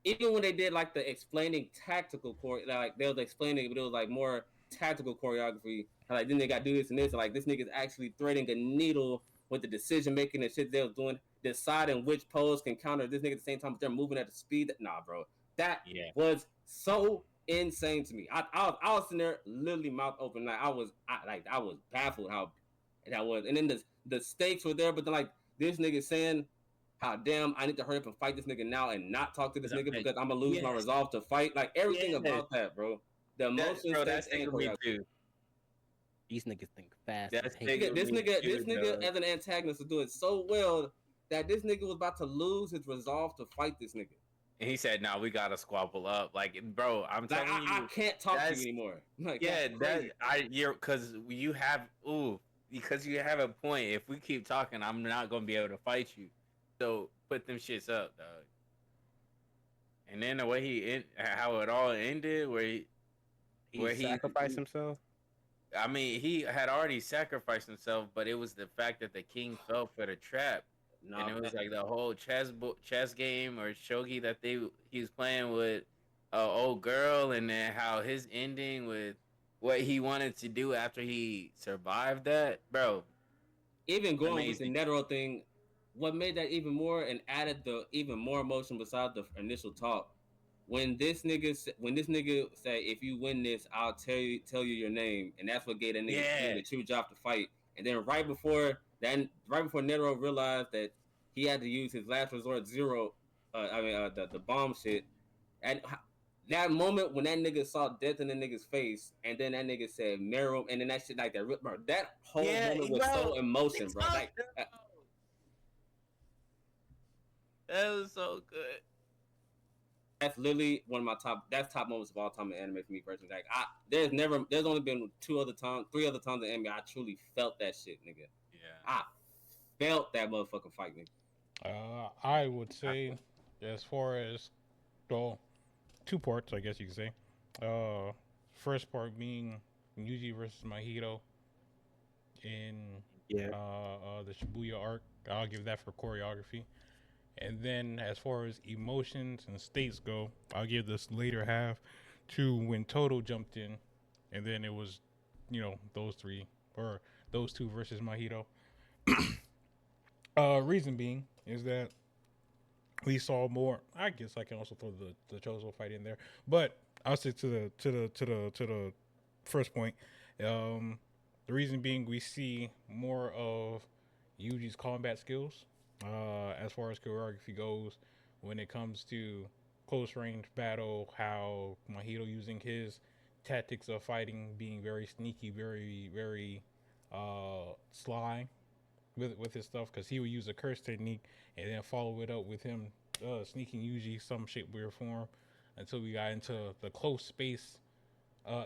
even when they did like the explaining tactical like they was explaining it, but it was like more tactical choreography. Like then they got to do this and this, and like this nigga's actually threading a needle with the decision making and shit they was doing, deciding which pose can counter this nigga at the same time, but they're moving at the speed. Nah, bro, that was so insane to me. I was sitting there literally mouth open, like I was baffled how that was. And then the stakes were there, but then like this nigga saying how damn I need to hurry up and fight this nigga now and not talk to this nigga because I'm gonna lose my resolve to fight. Like everything about that, bro. The emotions,
that's me too.
These niggas think fast.
This nigga as an antagonist was doing so well that this nigga was about to lose his resolve to fight this nigga.
And he said, "No, we gotta squabble up." Like, bro, I'm telling you,
I can't talk to you anymore. Like,
because you have a point. If we keep talking, I'm not gonna be able to fight you. So put them shits up, dog. And then the way how it all ended, where he
sacrificed himself.
I mean, he had already sacrificed himself, but it was the fact that the king fell for the trap. And it was like the whole chess game or shogi that he was playing with an old girl, and then how his ending with what he wanted to do after he survived that, bro.
Even going with the Netero thing, what made that even more and added the even more emotion besides the initial talk, when this nigga say, if you win this, I'll tell you your name, and that's what gave that nigga the true job to fight. And then right before Netero realized that he had to use his last resort the bomb shit, and that moment when that nigga saw death in the nigga's face, and then that nigga said Meruem, and then that shit like that, bro, that whole moment was so emotional, bro. Like,
that was so good.
That's literally one of my top moments of all time in anime for me personally. Like there's only been 3 other times in anime I truly felt that shit, nigga.
Yeah.
I felt that motherfucking fight, nigga.
I would say as far as, well, two parts, I guess you could say. Uh, First part being Yuji versus Mahito in
Yeah.
the Shibuya arc. I'll give that for choreography. And then as far as emotions and states go, I'll give this later half to when Toto jumped in, and then it was, those three or those two versus Mahito. Reason being is that we saw more. I guess I can also throw the Chozo fight in there, but I'll stick to the first point. Um, the reason being we see more of Yuji's combat skills, as far as choreography goes, when it comes to close range battle. How Mahito using his tactics of fighting, being very sneaky, very sly with his stuff, because he would use a curse technique and then follow it up with him sneaking Yuji some shape, weird form, until we got into the close space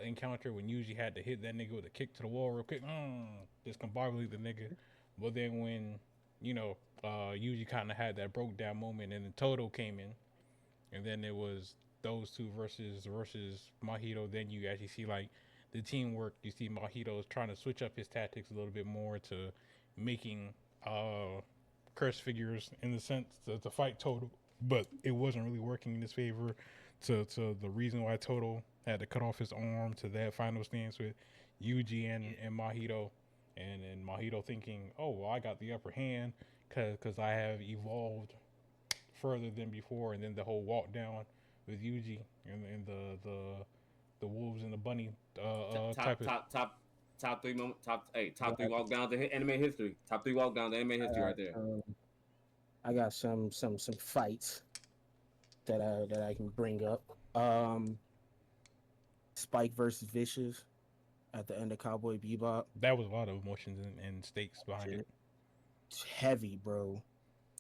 encounter when Yuji had to hit that nigga with a kick to the wall real quick, discombobulate the nigga. But then when Yuji kind of had that broke down moment, and then Toto came in, and then it was those two versus Mahito. Then you actually see like the teamwork. You see Mahito is trying to switch up his tactics a little bit more to making curse figures in the sense to fight Toto, but it wasn't really working in his favor. To the reason why Toto had to cut off his arm, to that final stance with Yuji and Mahito, and Mahito thinking, oh well, I got the upper hand because I have evolved further than before, and then the whole walk down with Yuji and the wolves and the bunny type of
Top three moment, top three walk downs in anime history. Top three walk downs in anime history right there.
I got some fights that I can bring up. Spike versus Vicious at the end of Cowboy Bebop.
That was a lot of emotions and stakes behind it.
It's heavy, bro.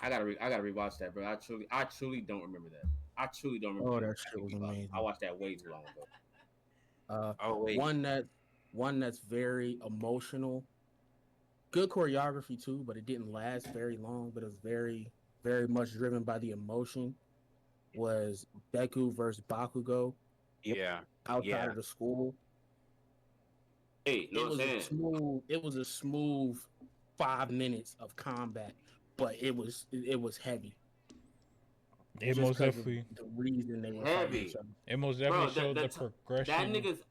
I gotta rewatch that, bro. I truly don't remember that. I truly don't remember.
Oh, that shit was amazing.
I watched that way too long ago.
One that's very emotional. Good choreography too, but it didn't last very long. But it was very, very much driven by the emotion. Was Deku versus Bakugo?
Yeah.
Outside of the school.
Hey,
it was a smooth 5 minutes of combat, but it was heavy.
It most definitely
the reason they were
heavy.
It most definitely showed the progression.
That nigga's.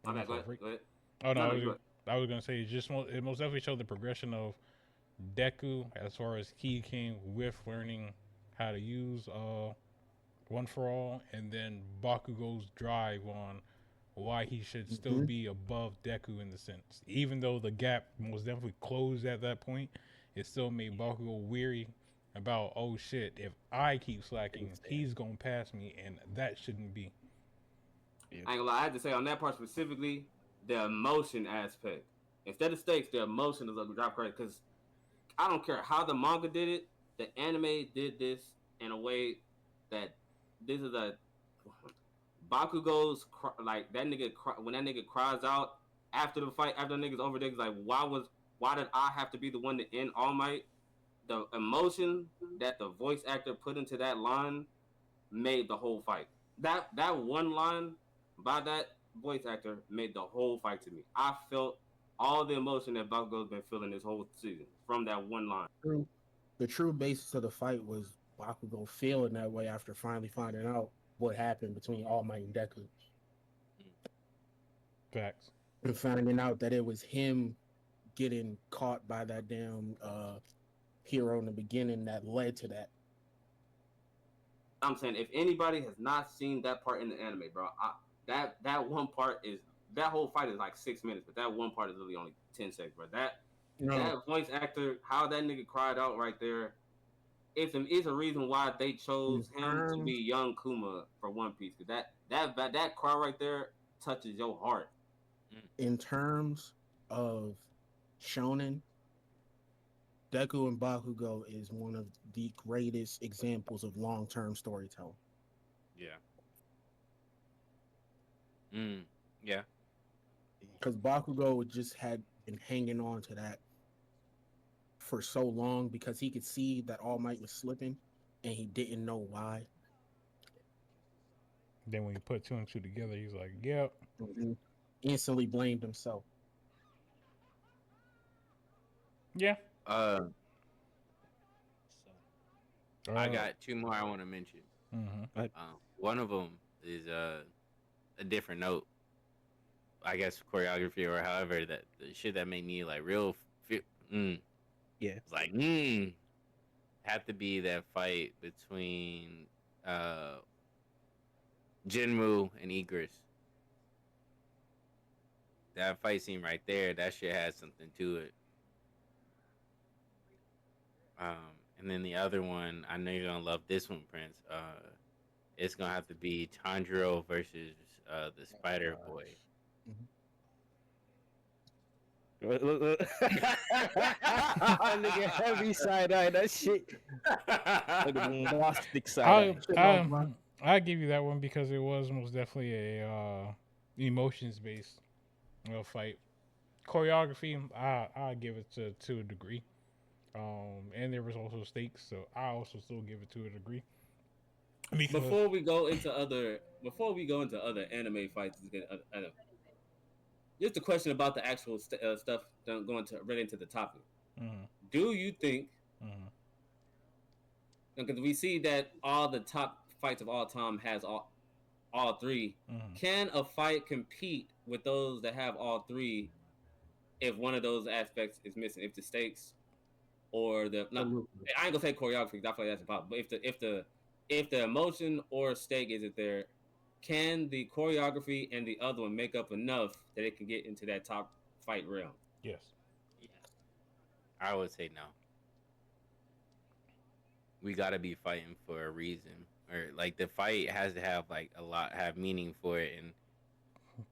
Okay, go ahead.
Oh no, I was gonna say it most definitely showed the progression of Deku as far as he came with learning how to use One for All, and then Bakugo's drive on why he should still be above Deku in the sense. Even though the gap most definitely closed at that point, it still made Bakugo weary about, oh shit, if I keep slacking, he's gonna pass me, and that shouldn't be.
I ain't gonna lie, I had to say on that part specifically, the emotion aspect. Instead of stakes, the emotion is a drop credit, because I don't care how the manga did it, the anime did this in a way that this is a Bakugo's like that nigga when that nigga cries out after the fight, after the nigga's over there, like why did I have to be the one to end All Might? The emotion that the voice actor put into that line made the whole fight. That one line by that voice actor made the whole fight to me. I felt all the emotion that Bakugo's been feeling this whole season from that one line.
The true basis of the fight was Bakugo feeling that way after finally finding out what happened between All Might and Deku.
Facts.
And finding out that it was him getting caught by that damn hero in the beginning that led to that.
I'm saying, if anybody has not seen that part in the anime, bro, that one part is, that whole fight is like 6 minutes, but that one part is really only 10 seconds, bro. That voice actor, how that nigga cried out right there, it's a reason why they chose him to be young Kuma for One Piece. Cause that cry right there touches your heart.
In terms of shonen, Deku and Bakugo is one of the greatest examples of long-term storytelling.
Yeah. Yeah.
Because Bakugo just had been hanging on to that for so long because he could see that All Might was slipping, and he didn't know why.
Then when you put two and two together, he's like, "Yep."
Mhm. Instantly blamed himself.
Yeah.
Uh, I
Uh,
got two more I want to mention.
mhm.
One of them is a different note. I guess choreography or however that the shit that made me like real.
Yeah.
It's like had to be that fight between Jinmu and Egress. That fight scene right there, that shit had something to it. And then the other one, I know you're gonna love this one, Prince. It's gonna have to be Tanjiro versus the Spider Boy.
Nigga, heavy side eye. That shit. Like a plastic side
I give you that one because it was most definitely a emotions based fight. Choreography, I give it to a degree. And there was also stakes, so I also still give it to a degree. Because
Before we go into other anime fights, just a question about the actual stuff going to right into the topic.
mhm,
Do you think?
mhm.
Because we see that all the top fights of all time has all three.
Mm-hmm.
Can a fight compete with those that have all three if one of those aspects is missing? If the stakes or the I ain't gonna say choreography. I feel like that's impossible. But if the emotion or stake isn't there, can the choreography and the other one make up enough that it can get into that top fight realm?
Yes.
Yeah, I would say no. We gotta be fighting for a reason, or like the fight has to have like have meaning for it, and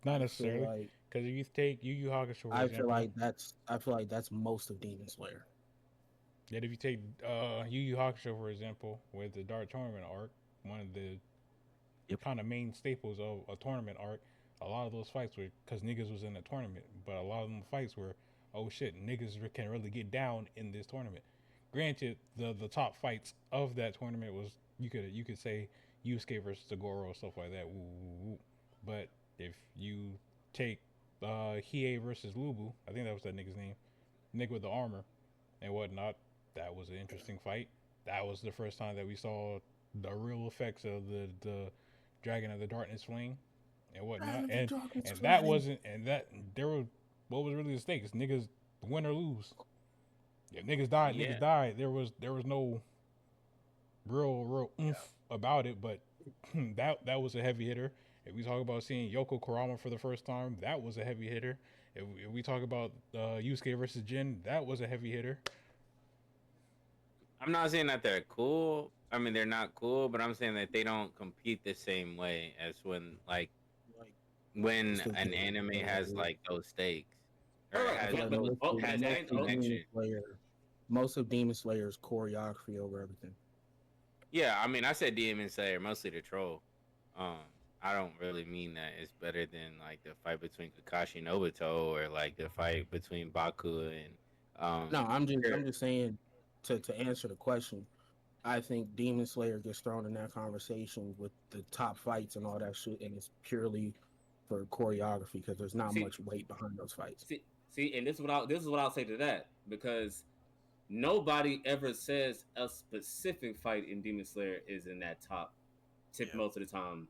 Not necessarily, because if you take Yu Yu Hakusho,
I feel like that's most of Demon Slayer.
Yet if you take Yu Yu Hakusho for example, with the Dark Tournament arc, one of the kind of main staples of a tournament arc, a lot of those fights were because niggas was in the tournament, but a lot of them fights were, oh shit, niggas can really get down in this tournament. Granted, the top fights of that tournament was you could say Yusuke versus Goro and stuff like that. Woo, woo, woo. But if you take Hiei versus Lubu, I think that was that nigga's name, nigga with the armor and whatnot, that was an interesting fight. That was the first time that we saw the real effects of the Dragon of the Darkness Flame and whatnot. And that wasn't and that there was what was really the stakes? Niggas win or lose. If niggas died, niggas died. There was no real oomph about it, but that was a heavy hitter. If we talk about seeing Yoko Kurama for the first time, that was a heavy hitter. If we talk about Yusuke versus Jin, that was a heavy hitter.
I'm not saying that they're cool. I mean, they're not cool, but I'm saying that they don't compete the same way as when an anime has like those stakes. Or
most of Demon Slayer's choreography over everything.
Yeah, I mean, I said Demon Slayer mostly the troll. I don't really mean that it's better than like the fight between Kakashi and Obito or like the fight between Baku and.
No, I'm just saying to answer the question. I think Demon Slayer gets thrown in that conversation with the top fights and all that shit, and it's purely for choreography because there's not much weight behind those fights.
See, and this is what I'll say to that, because nobody ever says a specific fight in Demon Slayer is in that top tip most of the time.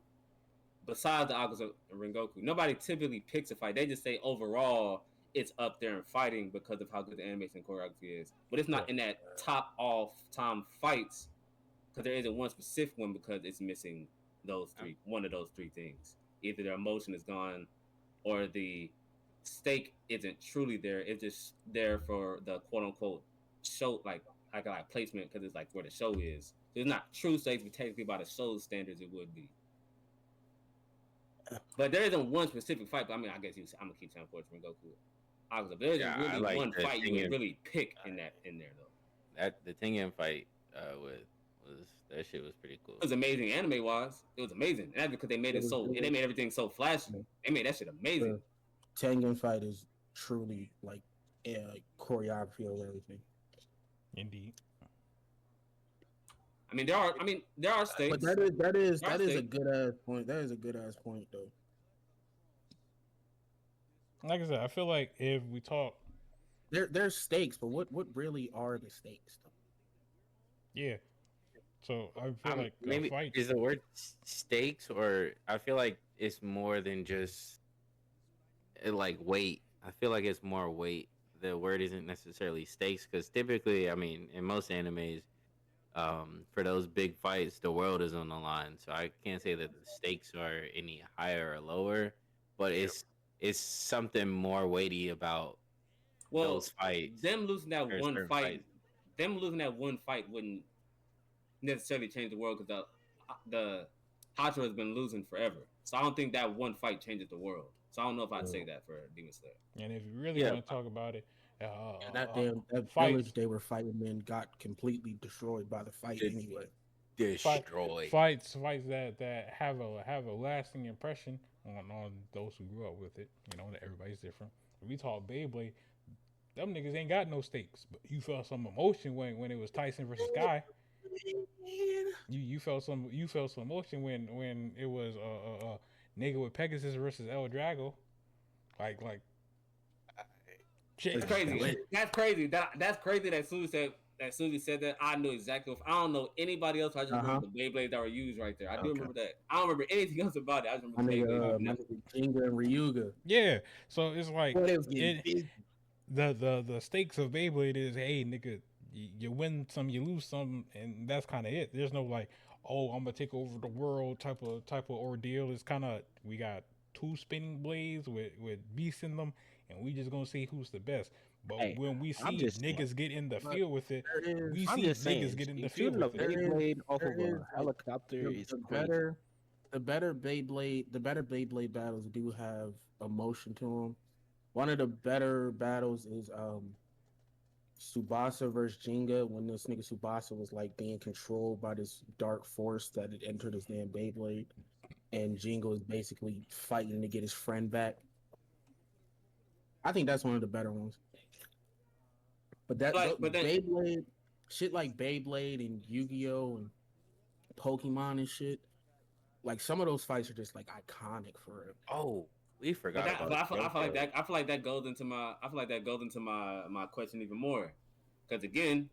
Besides the Akaza and Rengoku, nobody typically picks a fight. They just say overall it's up there in fighting because of how good the animation and choreography is. But it's not in that top all time fights because there isn't one specific one because it's missing one of those three things. Either their emotion is gone or the stake isn't truly there. It's just there for the quote unquote show, like placement because it's like where the show is. So it's not true stakes, but technically by the show's standards it would be. But there isn't one specific fight. But I mean, I guess I'm gonna keep saying for Goku. There isn't really one fight you would really pick in there though.
That the Tengen fight was that shit was pretty cool.
It was amazing anime wise. It was amazing, and that's because they made they made everything so flashy. They made that shit amazing.
The Tengen fight is truly like choreography over everything.
Indeed.
I mean, there are stakes.
But that is
There are
a
stakes.
good ass point. That is a good ass point though.
Like I said, I feel like if we talk,
There's stakes, but what really are the stakes though?
yeah. So I feel like
maybe
fights.
is the word stakes, or I feel like it's more than just like weight. I feel like it's more weight. The word isn't necessarily stakes because typically, I mean, in most animes, for those big fights, the world is on the line. So I can't say that the stakes are any higher or lower, but it's something more weighty about
Well,
those fights
them losing that
or
one
certain
fight,
fights.
wouldn't necessarily change the world because the Hydra has been losing forever. So I don't think that one fight changes the world. So I don't know if I'd say that for Demon Slayer.
And if you really
Yeah.
want to talk about it,
That
fights,
village they were fighting in got completely destroyed by the fight
Did-
anyway.
Destroyed.
fights that have a lasting impression on those who grew up with it. You know, everybody's different. If we talk Beyblade, them niggas ain't got no stakes, but you felt some emotion when it was Tyson versus Guy. You felt some emotion when it was nigga with Pegasus versus El Drago. Like shit.
It's crazy. That's crazy. That's crazy that Susie said that. I knew exactly. I don't know anybody else. I just remember the Beyblades that were used right there. I do remember that. I don't remember anything else about it. I just
My
remember the
nigga, Jinga and Ryuga.
Yeah. So it's like
Boy, they was getting busy.
the stakes of Beyblade is, hey nigga, you win some, you lose some, and that's kind of it. There's no like, oh, I'm gonna take over the world type of ordeal. It's kind of, we got two spinning blades with beasts in them, and we just gonna see who's the best. But
Hey,
when we see
just saying.
niggas get in the field with it, we
I'm
see
just saying,
niggas get in the field
shooting a
with it.
Beyblade off
There
of
is,
a helicopter is
the
crazy.
better Beyblade battles do have emotion to them. One of the better battles is Tsubasa versus Jinga, when this nigga Tsubasa was like being controlled by this dark force that had entered his damn Beyblade, and Jinga was basically fighting to get his friend back. I think that's one of the better ones. But Beyblade, shit like Beyblade and Yu-Gi-Oh and Pokemon and shit, like some of those fights are just like iconic for real.
Oh, we forgot
But
about.
I feel like that goes into my question even more, because again,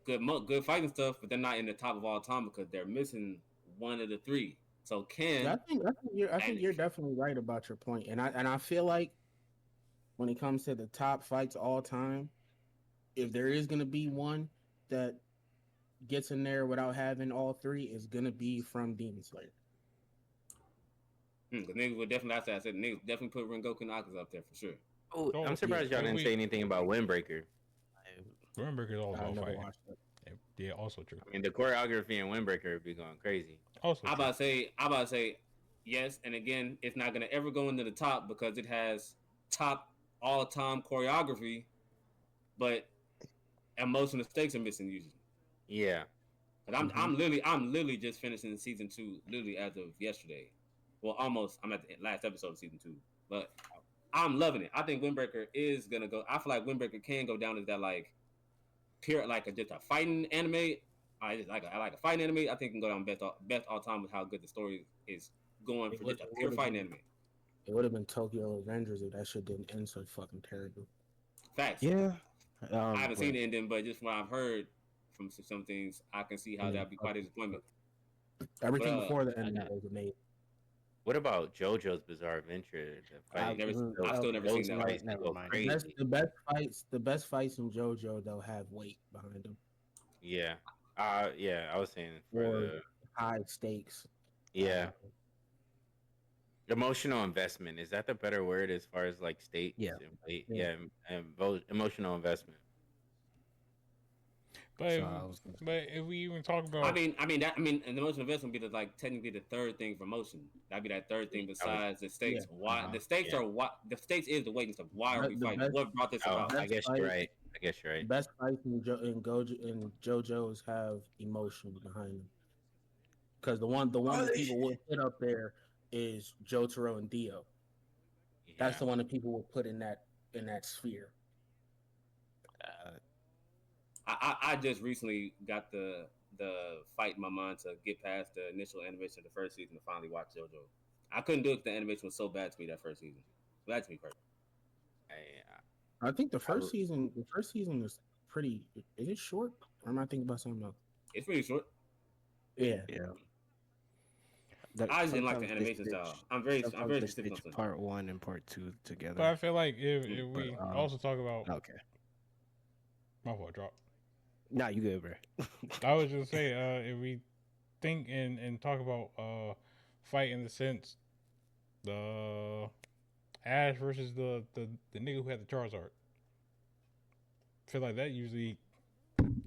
good fighting stuff, but they're not in the top of all time because they're missing one of the three. So
I think you're definitely right about your point, and I feel like when it comes to the top fights all time, if there is gonna be one that gets in there without having all three, is gonna be from Demon Slayer.
Because niggas would definitely, I said niggas definitely put Rengoku and Akaza up there for sure.
Oh, I'm surprised y'all didn't say anything about Windbreaker.
Windbreaker is all
I
about
never
fighting.
watched that.
Yeah, also true.
I mean, the choreography in Windbreaker would be going crazy.
Also,
I about to say yes, and again, it's not gonna ever go into the top because it has top all time choreography, but emotional stakes are missing usually.
Yeah.
But I'm literally just finishing season 2 literally as of yesterday. Well, almost. I'm at the last episode of season 2, but I'm loving it. I think Windbreaker is gonna go. I feel like Windbreaker can go down as that like pure just a fighting anime. I like a fighting anime. I think it can go down best all time with how good the story is going for just a pure fighting anime.
It would have been Tokyo Avengers if that shit didn't end so fucking terrible.
Facts.
Yeah.
I haven't seen the ending, but just what I've heard from some things, I can see how that'd be quite a disappointment.
Everything before the ending was amazing.
What about JoJo's Bizarre Adventure?
I've still never seen that one.
Never mind.
The best fights in JoJo though have weight behind them.
Yeah. Yeah, I was saying for
Or
the
high stakes.
yeah. Emotional investment, is that the better word as far as like stakes?
Yeah.
And weight? Yeah, and emotional investment.
But
So
but if we even talk about,
and the emotional investment would be technically the third thing for motion. That'd be that third thing besides the stakes. Why the stakes are what the stakes is the weight and stuff. Why are we fighting? What brought this about?
I guess you're right.
Best fights in JoJo's have emotion behind them. Because the one that people would put up there is Jotaro and Dio. That's the one that people would put in that sphere.
I just recently got the fight in my mind to get past the initial animation of the first season to finally watch JoJo. I couldn't do it. The animation was so bad to me that first season. Bad to me first.
I think the first season is pretty. Is it short? Or am I thinking about something else?
It's pretty short.
Yeah.
I just didn't like the animation style. I'm very specific on something.
Part 1 and part 2 together.
But I feel like if we also talk about my fault, drop.
Nah, you good, bro.
I was just say if we think and talk about fight in the sense the Ash versus the nigga who had the Charizard. I feel like that usually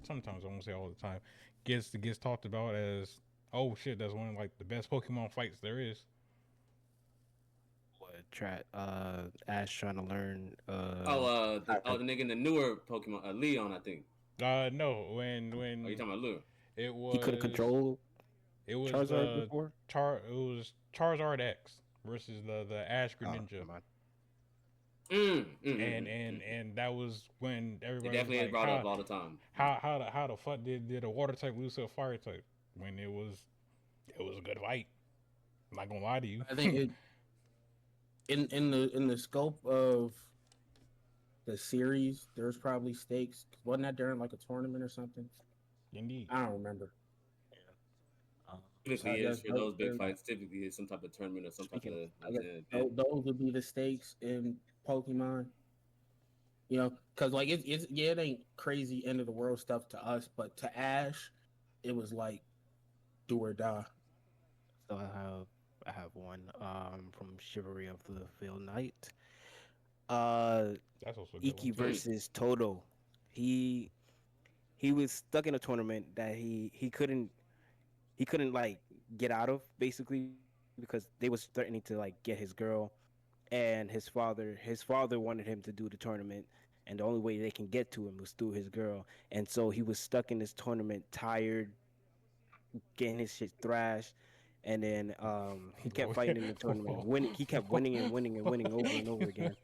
sometimes, I won't say all the time, gets talked about as, oh shit, that's one of like the best Pokemon fights there is.
Ash trying to learn
the nigga in the newer Pokemon, Leon, I think.
No, when
you talking about Lure?
It was
he could have controlled.
It was
Charizard before.
It was Charizard X versus the Ash Greninja. And that was when everybody
definitely
was like,
brought up all the time.
How the fuck did a water type lose to a fire type when it was a good fight? I'm not gonna lie to you.
I think in the scope of the series, there's probably stakes. Wasn't that during like a tournament or something?
Indeed.
I don't remember.
Typically, is for those big fights. Typically, it's some type of tournament or some type of.
Those would be the stakes in Pokemon. You know, because like it ain't crazy end of the world stuff to us, but to Ash, it was like do or die.
So I have one from Chivalry of the Veiled Knight.
That's also
Iki versus Toto. He was stuck in a tournament that he couldn't like get out of, basically, because they was threatening to like get his girl, and his father wanted him to do the tournament, and the only way they can get to him was through his girl, and so he was stuck in this tournament, tired, getting his shit thrashed. And then he kept fighting in the tournament. He kept winning and winning and winning over and over again.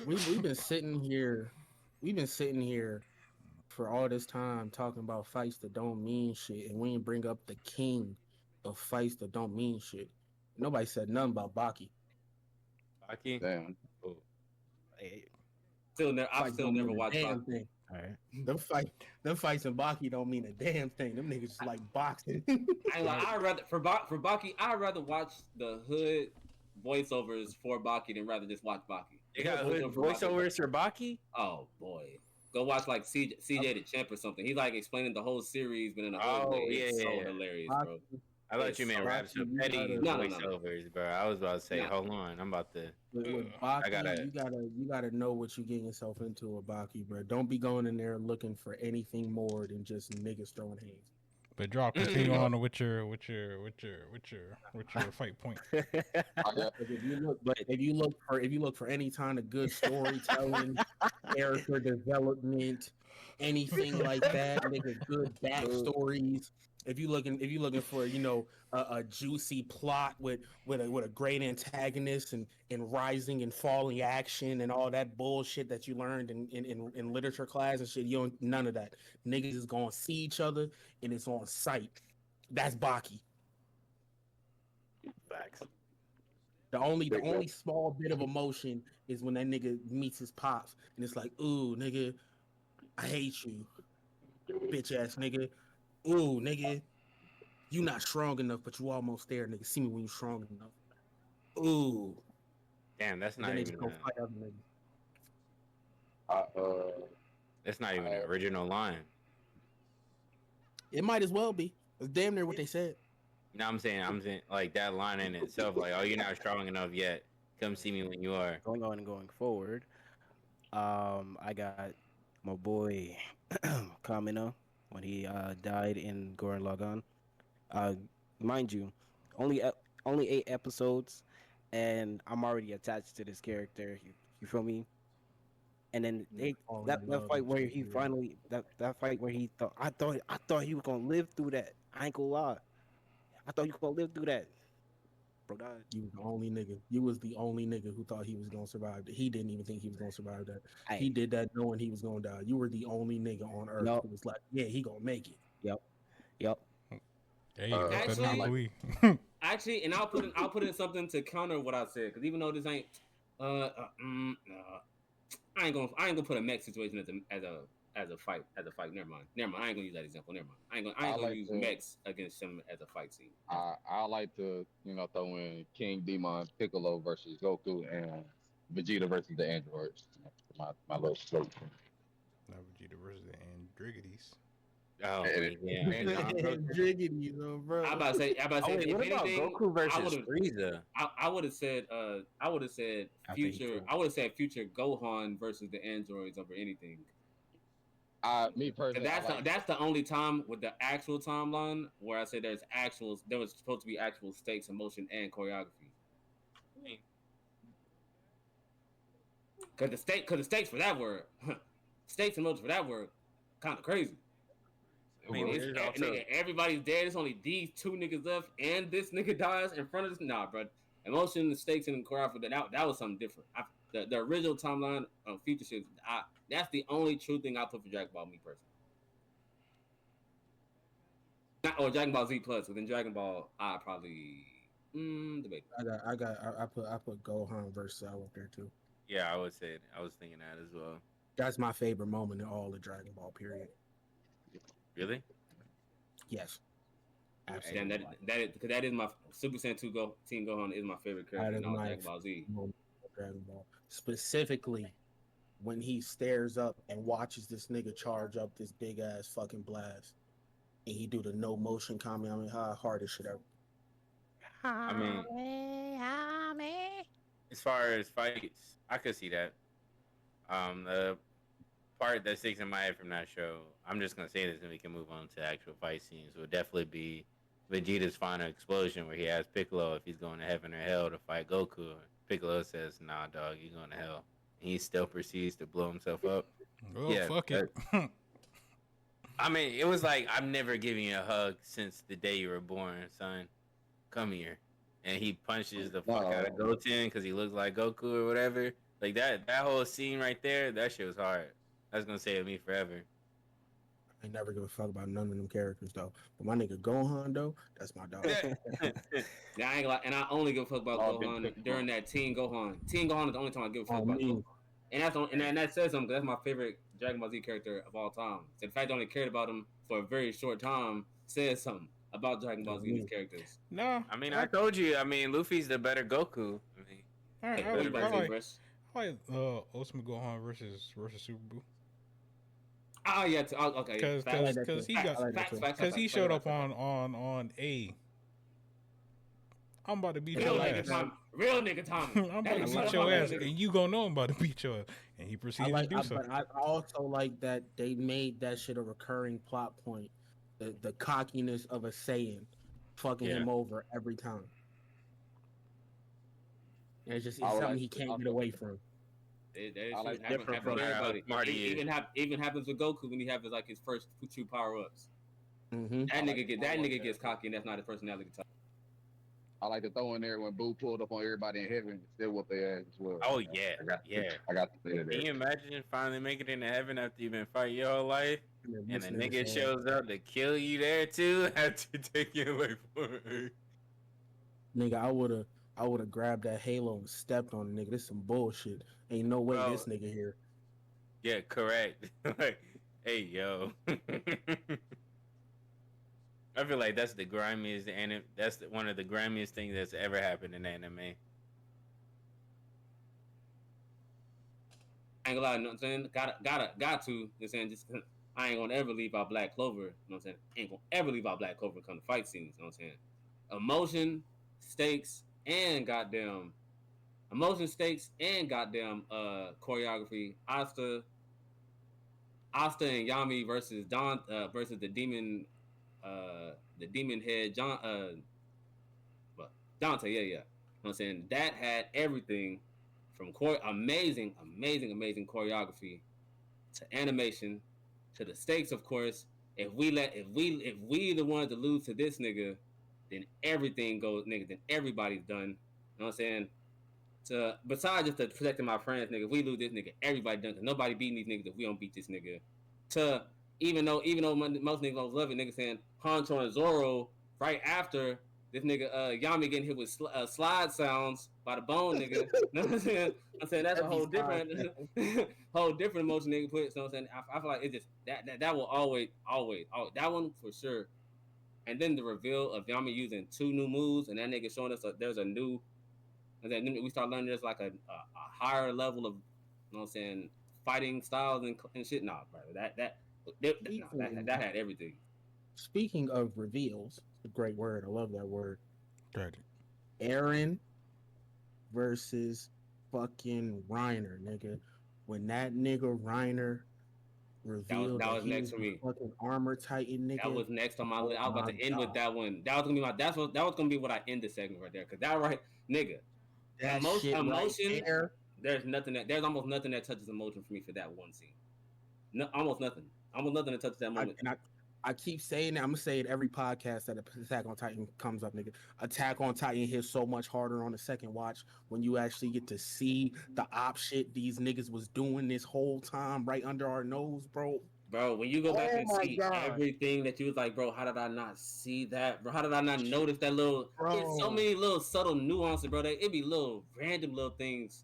We've been sitting here. We've been sitting here for all this time talking about fights that don't mean shit, and we didn't bring up the king of fights that don't mean shit. Nobody said nothing about Baki.
Baki?
Damn.
Oh.
I've still never watched Baki.
All right. Them fights in Baki don't mean a damn thing. Them niggas just like boxing.
I'd rather for Baki, I'd rather watch the hood voiceovers for Baki than rather just watch Baki.
You got hood voiceovers for Baki?
Oh boy, go watch like CJ the Champ or something. He's like explaining the whole series, but in a hood way. It's so hilarious, bro.
I thought you meant Rhapsody voiceovers, bro. I was about to say, hold on, I'm about to.
With Baki, you gotta know what you're getting yourself into with Baki, bro. Don't be going in there looking for anything more than just niggas throwing hands.
But drop, continue on with your fight point.
If you look for any kind of good storytelling, character development, anything like that, nigga, good backstories. If you looking for a juicy plot with a great antagonist and rising and falling action and all that bullshit that you learned in literature class and shit, you don't none of that. Niggas is gonna see each other and it's on sight. That's Baki.
Facts.
The only small bit of emotion is when that nigga meets his pops and it's like, ooh, nigga, I hate you, bitch ass nigga. Ooh, nigga, you not strong enough, but you almost there, nigga. See me when you strong enough. Ooh.
Damn, that's not even. That's not even an original line.
It might as well be. It's damn near what they said.
No, I'm saying like that line in itself, like, oh, you're not strong enough yet. Come see me when you are.
Going on and going forward, I got my boy Kamina when he died in Gurren Lagann. Mind you, only 8 episodes, and I'm already attached to this character. You feel me? And then that fight where he finally that fight where he thought I thought he was gonna live through that. I ain't gonna lie. I thought you were gonna live through that. Bro died.
You was the only nigga. You was the only nigga who thought he was gonna survive. He didn't even think he was gonna survive that. He
Hey,
did that knowing he was gonna die. You were the only nigga on Earth
Yup.
who was like, yeah, he gonna make it.
Yep.
There you go. That's
Actually-
not we.
Actually, and I'll put in something to counter what I said, because even though this ain't, I ain't gonna put a mech situation as a fight. Never mind. I ain't gonna use that example. Never mind. I ain't gonna
like
use
to-
mechs against him as a fight scene.
I like to, throw in King Demon Piccolo versus Goku and Vegeta versus the androids. My little slope.
Not Vegeta versus the Andriggities.
Oh,
And-
yeah.
and-
Jiggity, though, bro.
I about to say,
Oh, wait,
if
what about
anything,
Goku versus
I would've-
Frieza?
I would have said
After he
future.
killed.
I would have said future Gohan versus the androids over anything.
Me personally,
That's the only time with the actual timeline where I say there was supposed to be actual stakes, emotion, and choreography. Because the stakes for that were stakes and emotion for that were kind of crazy.
I mean,
It's,
there's also-
nigga, everybody's dead. It's only these two niggas left, and this nigga dies in front of this. Nah, bro. Emotion, the stakes, and choreography. That was something different. The original timeline of future shit. That's the only true thing I put for Dragon Ball. Me personally. Or Dragon Ball Z Plus. Within Dragon Ball, I probably debate.
I put Gohan versus Cell up there too.
Yeah, I would say it. I was thinking that as well.
That's my favorite moment in all the Dragon Ball period.
Really?
Yes.
And
Absolutely.
that is my Super Saiyan 2 Team Gohan is my favorite character
That
in
is
all
my
Dragon Ball Z.
Moment of Dragon Ball. Specifically when he stares up and watches this nigga charge up this big ass fucking blast. And he do the no motion Kamehameha, hardest shit ever.
I mean, as far as fights, I could see that. The part that sticks in my head from that show, I'm just gonna say this, and we can move on to actual fight scenes. Would definitely be Vegeta's final explosion, where he asks Piccolo if he's going to heaven or hell to fight Goku. Piccolo says, "Nah, dog, you're going to hell." And he still proceeds to blow himself up.
Well,
Yeah,
fuck it.
I mean, it was like, I'm never giving you a hug since the day you were born, son. Come here. And he punches the fuck out of Goten because he looks like Goku or whatever. Like, that whole scene right there, that shit was hard. That's going to stay with me forever.
I ain't never give a fuck about none of them characters though. But my nigga Gohan though, that's my dog.
Yeah, I ain't gonna lie, and I only give a fuck about Gohan during that Teen Gohan. Teen Gohan is the only time I give a fuck about Gohan. And that says something. 'Cause that's my favorite Dragon Ball Z character of all time. So the fact I only cared about him for a very short time says something about Dragon Ball Z characters.
No.
I mean, I told you. I mean, Luffy's the better Goku. I mean,
I like Ultimate Gohan versus Super Buu.
Oh yeah, okay.
Because he showed up on A. I'm about to beat your ass.
Real nigga Tommy.
I'm about to beat your ass, and you gonna know I'm about to beat your ass. And he proceeded to do so.
But I also like that they made that shit a recurring plot point. The cockiness of a Saiyan fucking him over every time. And it's something he can't get away from.
Different from everybody. Even happens with Goku when he has his first true power ups.
Mm-hmm.
That nigga gets cocky, and that's not his personality type.
I like to throw in there when Boo pulled up on everybody in heaven and still whoop their ass as well.
Oh yeah,
I got to say that.
Can you imagine finally making it into heaven after you've been fighting your whole life, and a nigga shows up to kill you there too after taking away from her?
Nigga, I would have grabbed that halo and stepped on the nigga. This some bullshit. Ain't no way this nigga here.
Yeah, correct. Like, hey yo. I feel like that's the grimiest one of the grimiest things that's ever happened in anime.
I ain't gonna lie, you know what I'm saying? Got to, you know what I'm saying? Just I ain't gonna ever leave out Black Clover, you know what I'm saying? Ain't gonna ever leave out Black Clover when it comes to fight scenes, you know what I'm saying? Emotion, stakes, and goddamn choreography. Asta and Yami versus versus the demon head Dante, yeah. You know what I'm saying? That had everything from amazing choreography to animation to the stakes, of course. If we the ones to lose to this nigga, then everything goes, nigga. Then everybody's done. You know what I'm saying? To besides just the protecting my friends, nigga. If we lose this nigga, everybody done. Cause nobody beating these niggas if we don't beat this nigga. To even though most niggas don't love it, nigga saying Honcho and Zoro right after this nigga Yami getting hit with slide sounds by the bone, nigga. Know what I'm saying? I'm saying that's a whole different, whole different emotion nigga put. So I'm saying I feel like it just that will always that one for sure. And then the reveal of Yami using 2 new moves, and that nigga showing us there's a new, and then we start learning there's like a higher level of, you know what I'm saying, fighting styles and shit. Nah, bro, that had everything.
Speaking of reveals, it's a great word. I love that word.
Right.
Aaron versus fucking Reiner, nigga. When that nigga Reiner revealed
That
that
was
he
next
was
for
the
me.
fucking armor titan, nigga.
That was next on my
Oh
list. I was about
my
to end with
God.
that one. That was gonna be that was gonna be what I end the segment right there. Cause that right, nigga.
That shit
Emotion.
right there.
There's almost nothing that touches emotion for me for that one scene. No, almost nothing. Almost nothing that touches that moment.
I keep saying that. I'm gonna say it every podcast that Attack on Titan comes up, nigga. Attack on Titan hits so much harder on the second watch when you actually get to see the op shit these niggas was doing this whole time right under our nose, bro.
Bro, when you go back and
my
see
God.
everything that you was like, bro, how did I not see that? Bro, how did I not notice that little? It's so
Bro.
many little subtle nuances, bro. It be little random little things,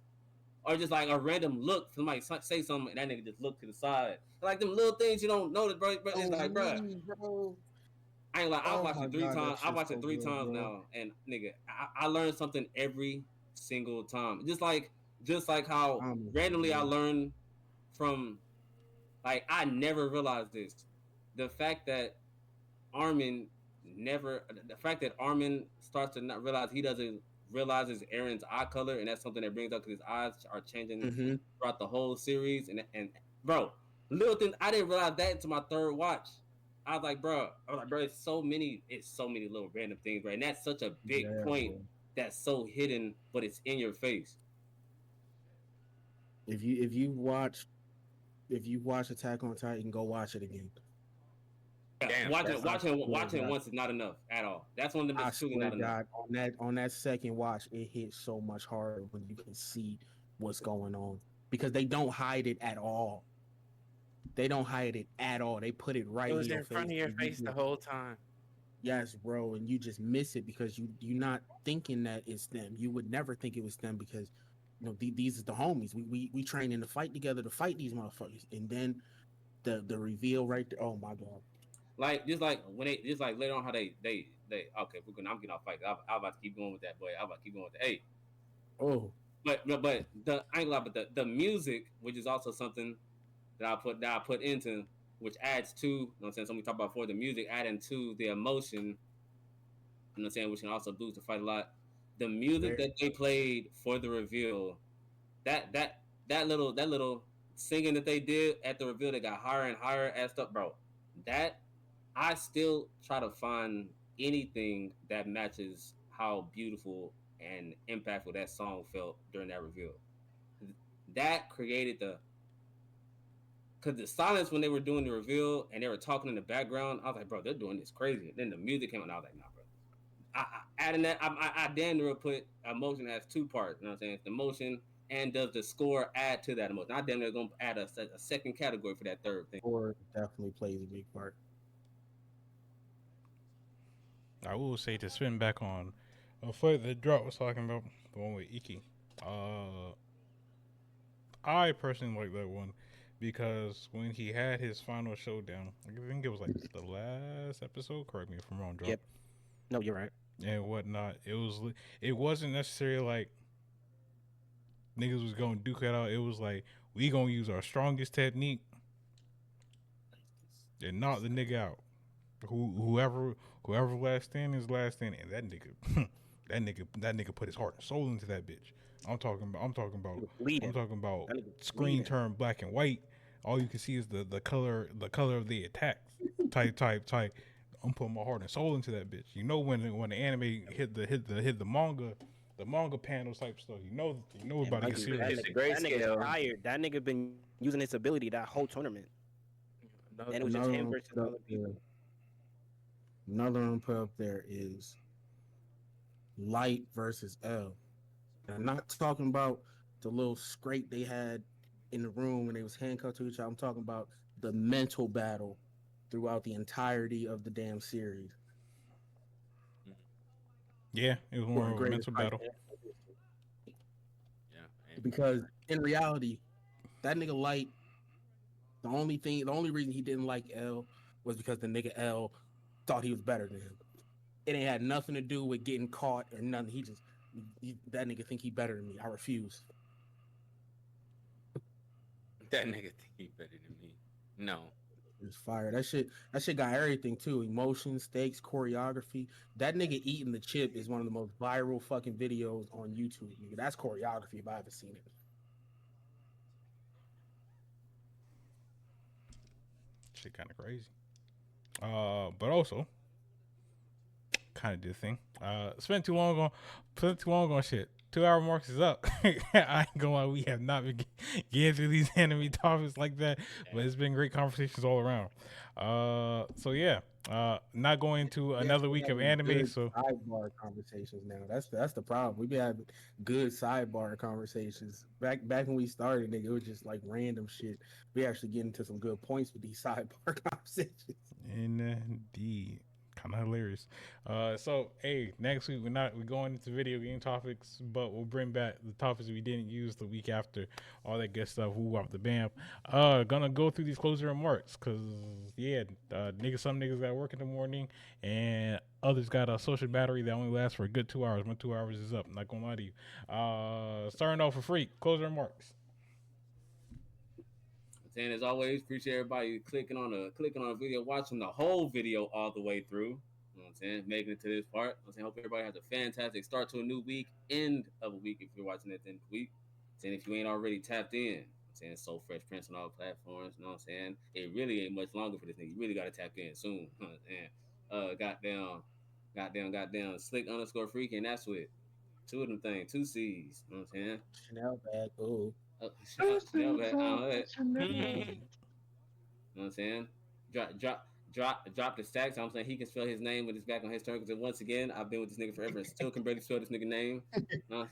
or just like a random look. Somebody say something, and that nigga just look to the side. Like them little things you don't notice, bro. It's like, bro,
bro.
I ain't like I
Oh
watched
my
it 3
God, that
times. I
shit's
watched
so
it 3
good,
times
bro.
now, and nigga, I learned something every single time. Just like how randomly I learned from, like, I never realized this. The fact that Armin the fact that Armin starts to not realize he doesn't realizes Aaron's eye color, and that's something that brings up because his eyes are changing throughout the whole series. And bro, little things I didn't realize that until my 3rd watch. I was like, bro, it's so many little random things, right? And that's such a big point
bro.
that's so hidden, but it's in your face.
If you watch Attack on Titan, go watch it again.
Yeah, watching it once is not enough at all. That's one of them that's truly not enough.
God, on that second watch, it hits so much harder when you can see what's going on because they don't hide it at all. They don't hide it at all. They put it right
It was
in your
in front of your face the whole time.
Yes, bro, and you just miss it because you're not thinking that it's them. You would never think it was them because you know these are the homies. We train in the fight together to fight these motherfuckers, and then the reveal right there. Oh my God.
Like when they just like later on how they okay, I'm getting off fight. I'm about to keep going with that, boy. I'm about to keep going with that. Hey.
Oh.
But the I ain't gonna lie, but the music, which is also something that I put into, which adds to, you know what I'm saying, something we talked about before, the music adding to the emotion, you know what I'm saying, which can also boost the fight a lot. The music that they played for the reveal, that little singing that they did at the reveal that got higher and higher as stuff, bro. That I still try to find anything that matches how beautiful and impactful that song felt during that reveal. That created because the silence when they were doing the reveal and they were talking in the background, I was like, bro, they're doing this crazy. Then the music came out, and I was like, nah, bro. Adding that, I damn near put emotion as 2 parts. You know what I'm saying? It's the emotion, and does the score add to that emotion? I damn near gonna add a second category for that 3rd thing.
Score definitely plays a big part.
I will say to spin back on a fight that Drop was talking about, the one with Iki. I personally like that one because when he had his final showdown, I think it was like the last episode. Correct me if I'm wrong, Drop.
Yep. No, you're right.
And whatnot. It wasn't necessarily like niggas was gonna duke it out. It was like we gonna use our strongest technique and knock the nigga out. Whoever last stand is last stand, and that nigga put his heart and soul into that bitch. I'm talking about screen turned black and white. All you can see is the color of the attacks. Type. I'm putting my heart and soul into that bitch. You know when the anime hit the manga panels type stuff. You know about to get serious.
It's a great scale.
That nigga been using his ability that whole tournament. And it was just him versus other people.
Another one put up there is Light versus L. And I'm not talking about the little scrape they had in the room when they was handcuffed to each other. I'm talking about the mental battle throughout the entirety of the damn series.
Yeah, it was
One of
more
the
of a
greatest
mental
fights
battle.
Yeah. And
because in reality, that nigga Light, the only reason he didn't like L was because the nigga L thought he was better than him. It ain't had nothing to do with getting caught or nothing. That nigga think he better than me. I refuse.
that nigga think he better than me. No.
It was fire. That shit got everything too. Emotion, stakes, choreography. That nigga eating the chip is one of the most viral fucking videos on YouTube. Nigga. That's choreography if I ever seen it.
Shit, kind of crazy. But also kind of did thing. Spent too long on shit. 2 hour marks is up. I ain't gonna lie, we have not been getting through these anime topics like that, but it's been great conversations all around. So yeah, not going into another week of anime.
Good
So
sidebar conversations now. That's the problem. We been having good sidebar conversations. Back when we started, nigga, it was just like random shit. We actually get into some good points with these sidebar conversations.
indeed, kind of hilarious. So hey, next week we're going into video game topics, but we'll bring back the topics we didn't use the week after, all that good stuff. Who up the bam? Gonna go through these closing remarks, cause yeah, some niggas got work in the morning, and others got a social battery that only lasts for a good 2 hours. My 2 hours is up. I'm not gonna lie to you. Starting off for free. Closing remarks.
And as always, appreciate everybody clicking on a video, watching the whole video all the way through. You know what I'm saying? Making it to this part. I'm saying, hope everybody has a fantastic start to a new week, end of a week if you're watching at the end of the week. Saying if you ain't already tapped in, I'm saying So Fresh Prince on all platforms. You know what I'm saying? It really ain't much longer for this nigga. You really gotta tap in soon. You know what I'm saying? Goddamn, slick underscore freaky, and that's with two of them things, two C's. You know what I'm saying?
Chanel bag. Oh,
Chanel bag. You know what I'm saying? Drop the stacks. I'm saying he can spell his name when it's back on his turn. Because once again, I've been with this nigga forever and still can barely spell this nigga name. And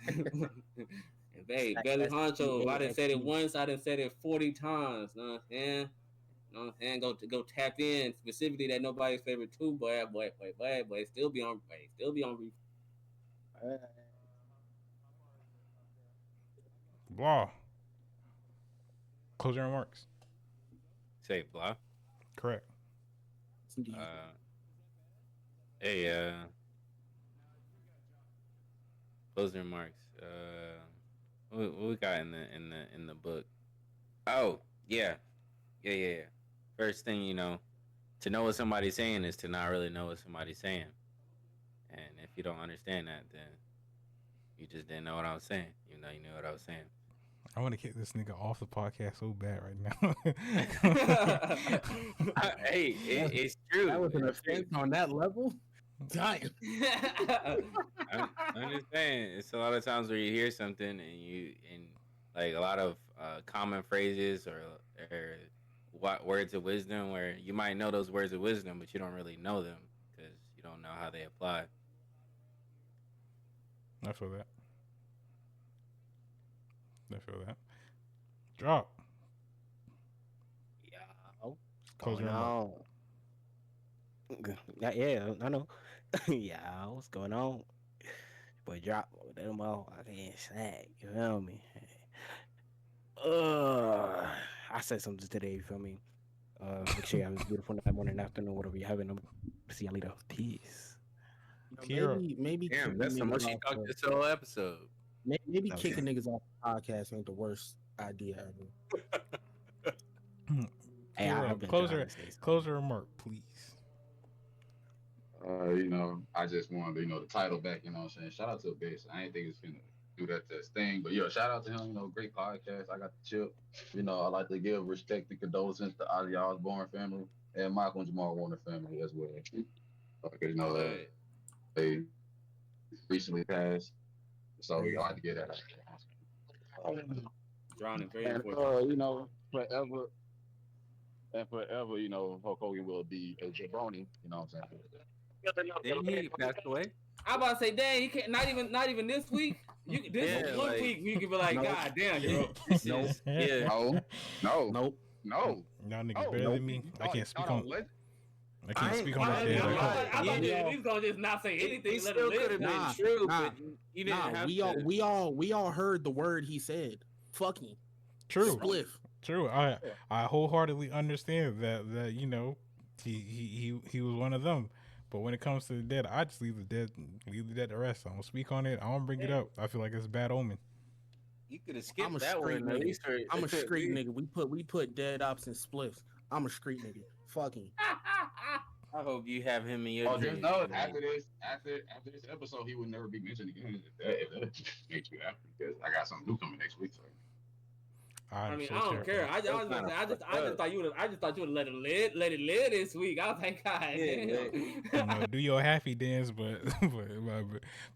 hey, Belly Honcho, I done said it once, I done said it 40 times. You know what I'm saying? You know what I'm saying? Go tap in specifically that nobody's favorite too, boy. Still be on
Blah. Closing remarks.
Say blah.
Correct.
Hey, closing remarks. What we got in the book? Oh, yeah. First thing, to know what somebody's saying is to not really know what somebody's saying. And if you don't understand that, then you just didn't know what I was saying. You know, you knew what I was saying.
I want to kick this nigga off the podcast so bad right now.
Hey, it's true.
that was an offense on that level. Damn.
I'm just saying, it's a lot of times where you hear something and like a lot of common phrases or what words of wisdom where you might know those words of wisdom, but you don't really know them because you don't know how they apply.
I feel that. Drop.
Yo,
Closing
going
remarks.
on? Yeah, I know. Yeah, what's going on? Boy, drop them all. I can't snack. You feel me? I said something today. You feel me? Make sure you have a beautiful night, morning, afternoon, whatever you're having. See y'all later. Peace.
Hero.
Maybe
Damn, that's the most she talked this whole episode.
Maybe
Okay.
kicking niggas off the podcast ain't the worst idea ever.
Hey,
Hero.
I've been trying to say something.
Closer remark, please.
I just wanted, the title back, you know what I'm saying? Shout out to Abyss. I ain't think it's gonna do that to his thing, but shout out to him, great podcast. I got the chip. I like to give respect and condolences to Ozzy Osbourne family and Michael and Jamal Warner family as well. Because, they recently passed. So, I had to get that out.
drowning very
And,
important.
forever, Hulk Hogan will be a jabroni, you know what I'm saying?
Didn't he pass away?
I about to say, dang, he can't. Not even this week. This
Yeah,
one
like-
week you can be like,
Nope.
God damn, hero.
This
Nope.
is yeah.
No.
Nope.
No.
Y'all niggas
Oh,
better
nope.
than me. I can't speak on.
What?
I can't
I
speak
ain't-
on
I
that.
ain't-
Dead.
I'm
Like,
not-
I thought he was gonna just not say anything.
It
Let
still
him
could have
live.
been
Nah,
true,
nah,
but you didn't have to.
we all heard the word he said. Fucking
true.
spliff.
True. I wholeheartedly understand that you know he was one of them. But when it comes to the dead, I just leave the dead to rest. I don't speak on it. I don't bring it up. I feel like it's a bad omen.
You could have
I'm
skipped
a
that
street
one at
nigga.
least.
I'm a street nigga. We put dead ops in spliffs. I'm a street nigga. Fucking.
I hope you have him in your
Oh,
dreams.
just know
man.
after this episode, he would never be mentioned again. If that makes you happy, because I got something new coming next week. So.
I mean, I don't care. I just thought you would let it live this week. I was like, God damn.
You know, do your happy dance, but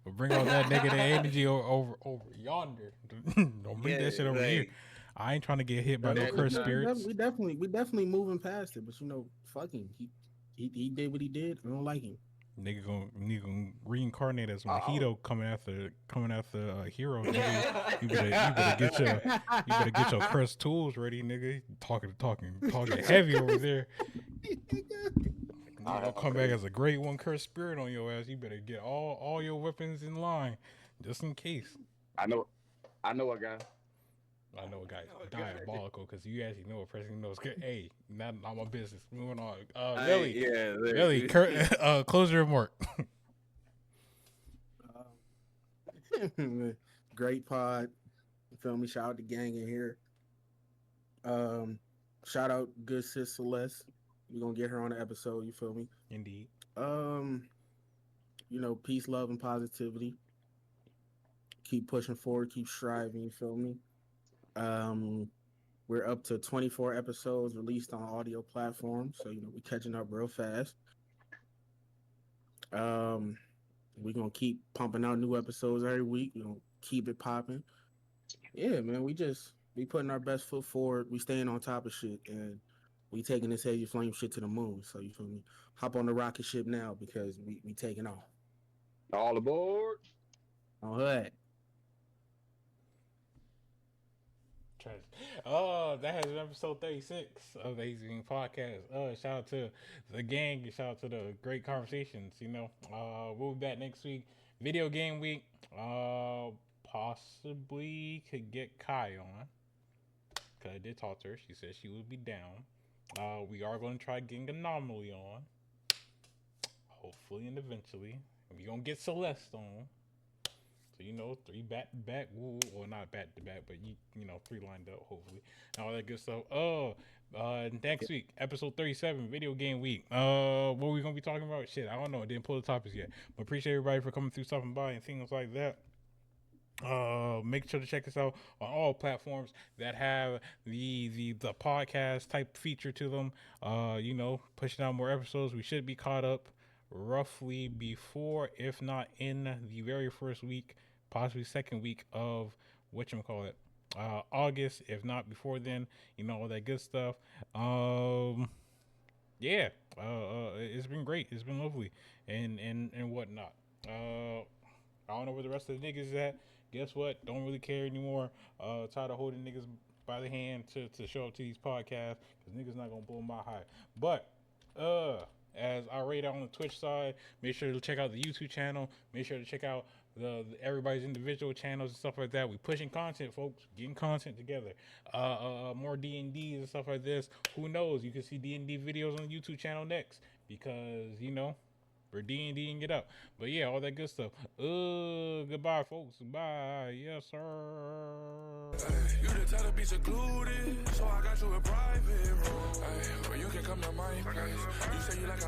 bring all that negative energy over yonder. Don't bring that shit over here. I ain't trying to get hit by no cursed spirits.
We definitely moving past it, but you know, fucking he did what he did. I don't like him.
Nigga gonna reincarnate as Mojito coming after hero. Nigga. You better get your cursed tools ready, nigga. Talking heavy over there. You gonna come back as a great one cursed spirit on your ass. You better get all your weapons in line, just in case.
I know a guy.
I know a guy's diabolical because you actually know a person who knows. Hey, not my business. Moving on. Lily, close your remark.
Great pod. You feel me? Shout out to gang in here. Shout out good sis Celeste. We're gonna get her on the episode, you feel me?
Indeed.
You know, peace, love, and positivity. Keep pushing forward, keep striving, you feel me? We're up to 24 episodes released on audio platforms, so you know we're catching up real fast. We're gonna keep pumping out new episodes every week. We're gonna keep it popping. Yeah, man, we putting our best foot forward. We staying on top of shit, and we taking this Hazy Flame shit to the moon. So you feel me? Hop on the rocket ship now because we taking off.
All aboard.
All right.
That has been episode 36 of the HazyFlame Podcast. Shout out to the gang. Shout out to the great conversations. You know, we'll be back next week. Video game week. Possibly could get Kai on. Cause I did talk to her. She said she would be down. We are going to try getting Anomaly on. Hopefully and eventually. We're going to get Celeste on. So, you know, 3 back-to-back. Well, not back-to-back, but, you know, 3 lined up, hopefully. And all that good stuff. Next week, episode 37, video game week. What are we going to be talking about? Shit, I don't know. I didn't pull the topics yet. But appreciate everybody for coming through, stopping by, and things like that. Make sure to check us out on all platforms that have the podcast type feature to them. You know, pushing out more episodes. We should be caught up roughly before, if not in the very first week, possibly second week of August, if not before then. You know, all that good stuff. Yeah, it's been great. It's been lovely and whatnot. I don't know where the rest of the niggas is at. Guess what? Don't really care anymore. Tired of holding niggas by the hand to show up to these podcasts because niggas not gonna blow my high. But as I rate on the Twitch side, make sure to check out the YouTube channel. Make sure to check out the everybody's individual channels and stuff like that. We pushing content, folks. Getting content together. More D&Ds and stuff like this. Who knows? You can see D&D videos on the YouTube channel next because you know. We're D&D'ing it up. But yeah, all that good stuff. Goodbye, folks. Bye. Yes, sir.
You didn't tell to be secluded, so I got you a private room. Where you can come to mine. You say you like